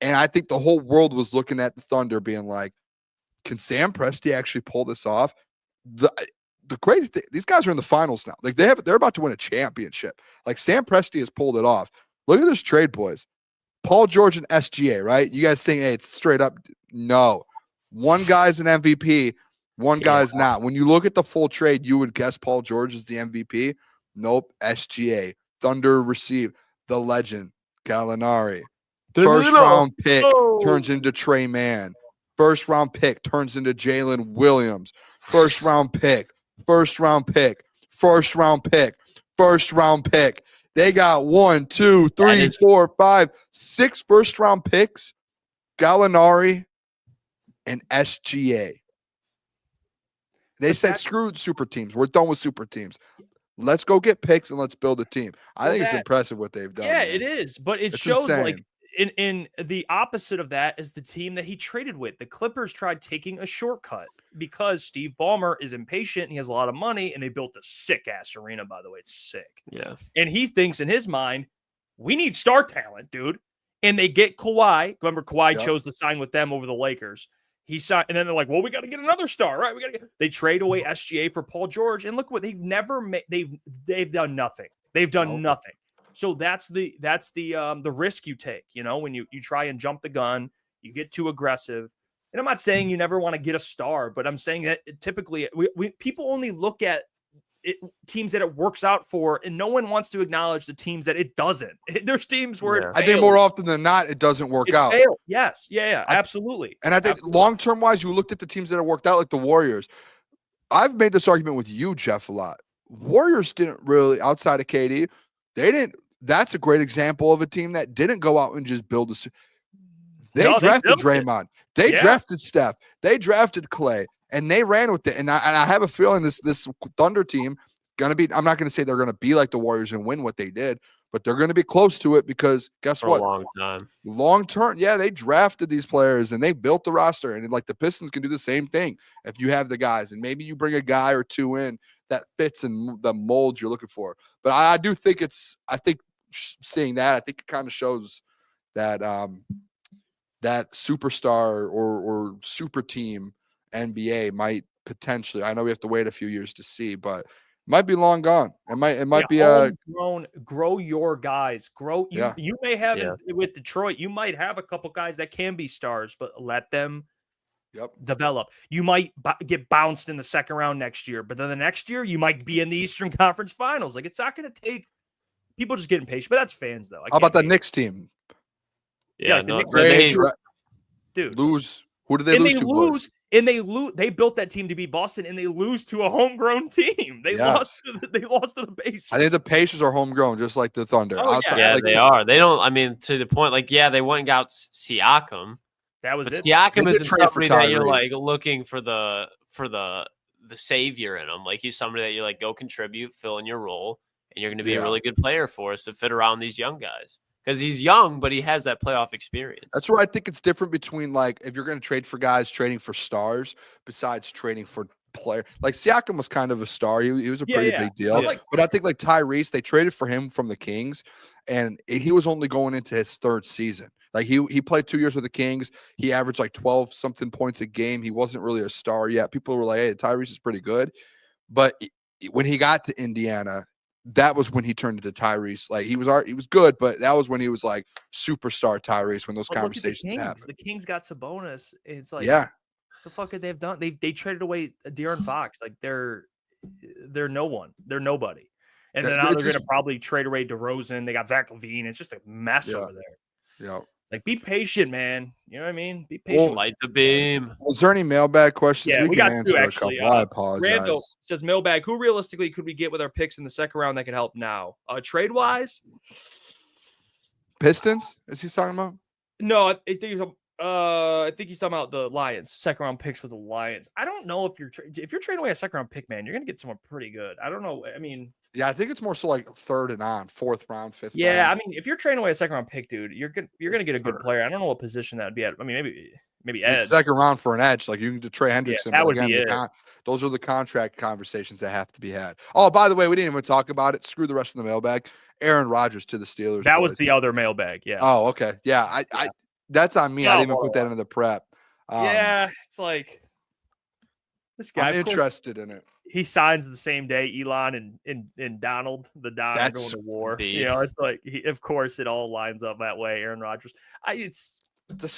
And I think the whole world was looking at the Thunder being like, can Sam Presti actually pull this off? The crazy thing, these guys are in the finals now. Like, they're about to win a championship. Like, Sam Presti has pulled it off. Look at this trade, boys. Paul George and SGA, right? You guys think, hey, it's straight up. No. One guy's an MVP, one guy's not. When you look at the full trade, you would guess Paul George is the MVP. Nope. SGA. Thunder received the legend, Gallinari. First round pick turns into Trey Mann. First round pick turns into Jalen Williams. First round pick. First round pick. First round pick. First round pick. They got 1, 2, 3, 4, 5, 6 first round picks. Gallinari and SGA. They said, screw super teams. We're done with super teams. Let's go get picks and let's build a team. I think it's impressive what they've done. Yeah, man. It is. But it shows insane. Like in the opposite of that is the team that he traded with. The Clippers tried taking a shortcut because Steve Ballmer is impatient and he has a lot of money, and they built a sick-ass arena, by the way. It's sick. Yeah. And he thinks in his mind, we need star talent, dude. And they get Kawhi. Remember, Kawhi chose to sign with them over the Lakers. He signed, and then they're like, well, we got to get another star, right? They trade away SGA for Paul George, and look what they've never made. They've done nothing. They've done nothing. So that's the risk you take, when you try and jump the gun, you get too aggressive. And I'm not saying you never want to get a star, but I'm saying that typically people only look at teams that it works out for, and no one wants to acknowledge the teams that it doesn't. There's teams where it fails. I think more often than not, it doesn't work out. Failed. Yes. Yeah, absolutely. And I think long-term wise, you looked at the teams that have worked out, like the Warriors. I've made this argument with you, Jeff, a lot. Warriors didn't really, outside of KD, they didn't. That's a great example of a team that didn't go out and just build They drafted Draymond. They drafted Steph. They drafted Clay. And they ran with it. And I have a feeling this Thunder team going to be – I'm not going to say they're going to be like the Warriors and win what they did, but they're going to be close to it because guess what? For a long time. Long term, yeah, they drafted these players and they built the roster. And like the Pistons can do the same thing if you have the guys. And maybe you bring a guy or two in that fits in the mold you're looking for. But I do think seeing that, I think it kind of shows that that superstar or super team NBA might potentially, I know we have to wait a few years to see, but might be long gone. It might be grow your guys. You may have with Detroit, you might have a couple guys that can be stars, but let them develop. You might get bounced in the second round next year, but then the next year you might be in the Eastern Conference Finals. Like it's not going to take people just getting patient, but that's fans though. How about the Knicks team? Yeah, no, dude, lose. Who did they lose to? They built that team to beat Boston, and they lose to a homegrown team. They lost to the Pacers. I think the Pacers are homegrown, just like the Thunder. They are. They don't. I mean, to the point, like, they went and got Siakam. That was it. Siakam isn't somebody that you're like looking for the savior in him. Like he's somebody that you like go contribute, fill in your role, and you're going to be a really good player for us to fit around these young guys. Because he's young, but he has that playoff experience. That's where I think it's different between, like, if you're going to trade for guys, trading for stars, besides trading for player. Like, Siakam was kind of a star. He was a pretty big deal. But I think, like, Tyrese, they traded for him from the Kings, and he was only going into his third season. Like, he played 2 years with the Kings. He averaged, like, 12-something points a game. He wasn't really a star yet. People were like, hey, Tyrese is pretty good. But when he got to Indiana, that was when he turned into Tyrese. Like he was good, but that was when he was like superstar Tyrese when those conversations happened. The Kings got Sabonis. It's like, the fuck could they have done? They traded away De'Aaron Fox. Like they're no one. They're nobody. And then now they're going to probably trade away DeRozan. They got Zach LaVine. It's just a mess over there. Yeah. Like, be patient, man. You know what I mean? Be patient. Light the beam. Was there any mailbag questions? Yeah, we got two, actually. I apologize. Randall says, mailbag, who realistically could we get with our picks in the second round that could help now? Trade-wise? Pistons? Is he talking about? No, I think he's talking about the Lions. Second-round picks with the Lions. I don't know if you're trading away a second-round pick, man, you're going to get someone pretty good. I don't know. I mean... Yeah, I think it's more so like third and on, fourth round, fifth round. Yeah, I mean, if you're trading away a second-round pick, dude, you're gonna get a good player. I don't know what position that would be at. I mean, maybe edge. Second round for an edge, like you can do Trey Hendrickson. Yeah, that would be it. Those are the contract conversations that have to be had. Oh, by the way, we didn't even talk about it. Screw the rest of the mailbag. Aaron Rodgers to the Steelers. That was the other mailbag. Yeah. Oh, okay. Yeah, I that's on me. I didn't even put that into the prep. Yeah, it's like this guy. I'm interested in it. He signs the same day Elon and Donald, the Don, are going to war. Beef. You know, it's like, of course, it all lines up that way. Aaron Rodgers. That's a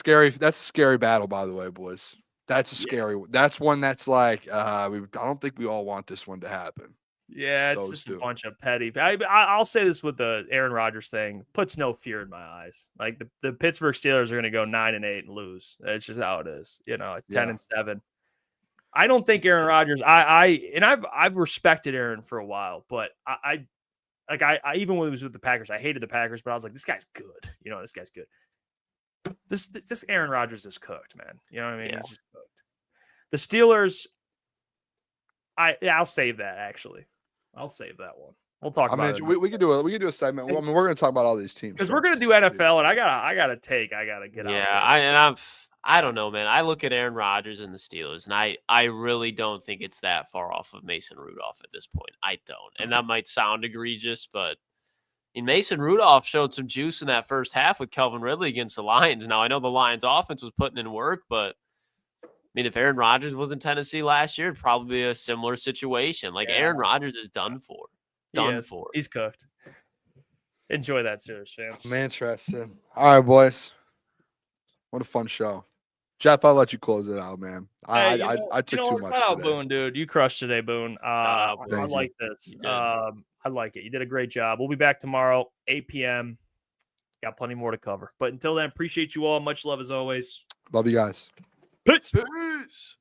scary battle, by the way, boys. That's a scary. That's one that's like, I don't think we all want this one to happen. Yeah, it's just a bunch of petty. I'll say this with the Aaron Rodgers thing, puts no fear in my eyes. Like the Pittsburgh Steelers are going to go 9-8 and lose. That's just how it is. 10-7. I don't think Aaron Rodgers. I've respected Aaron for a while, but I even when he was with the Packers, I hated the Packers, but I was like, this guy's good. This guy's good. This Aaron Rodgers is cooked, man. You know what I mean? Yeah. He's just cooked. The Steelers. I'll save that. Actually, I'll save that one. We'll talk about it. We could do a segment. I mean, we're going to talk about all these teams because we're going to do NFL, and I gotta get out. Yeah, I don't know, man. I look at Aaron Rodgers and the Steelers, and I really don't think it's that far off of Mason Rudolph at this point. I don't. And that might sound egregious, but Mason Rudolph showed some juice in that first half with Calvin Ridley against the Lions. Now, I know the Lions offense was putting in work, but if Aaron Rodgers was in Tennessee last year, it'd probably be a similar situation. Like, Aaron Rodgers is done for. Done for. He's cooked. Enjoy that series, fans. I'm interested. All right, boys. What a fun show. Jeff, I'll let you close it out, man. Hey, I took too much shout out today. Boone, dude. You crushed today, Boone. I Thank you. like this. I like it. You did a great job. We'll be back tomorrow, 8 p.m. Got plenty more to cover. But until then, appreciate you all. Much love as always. Love you guys. Peace. Peace.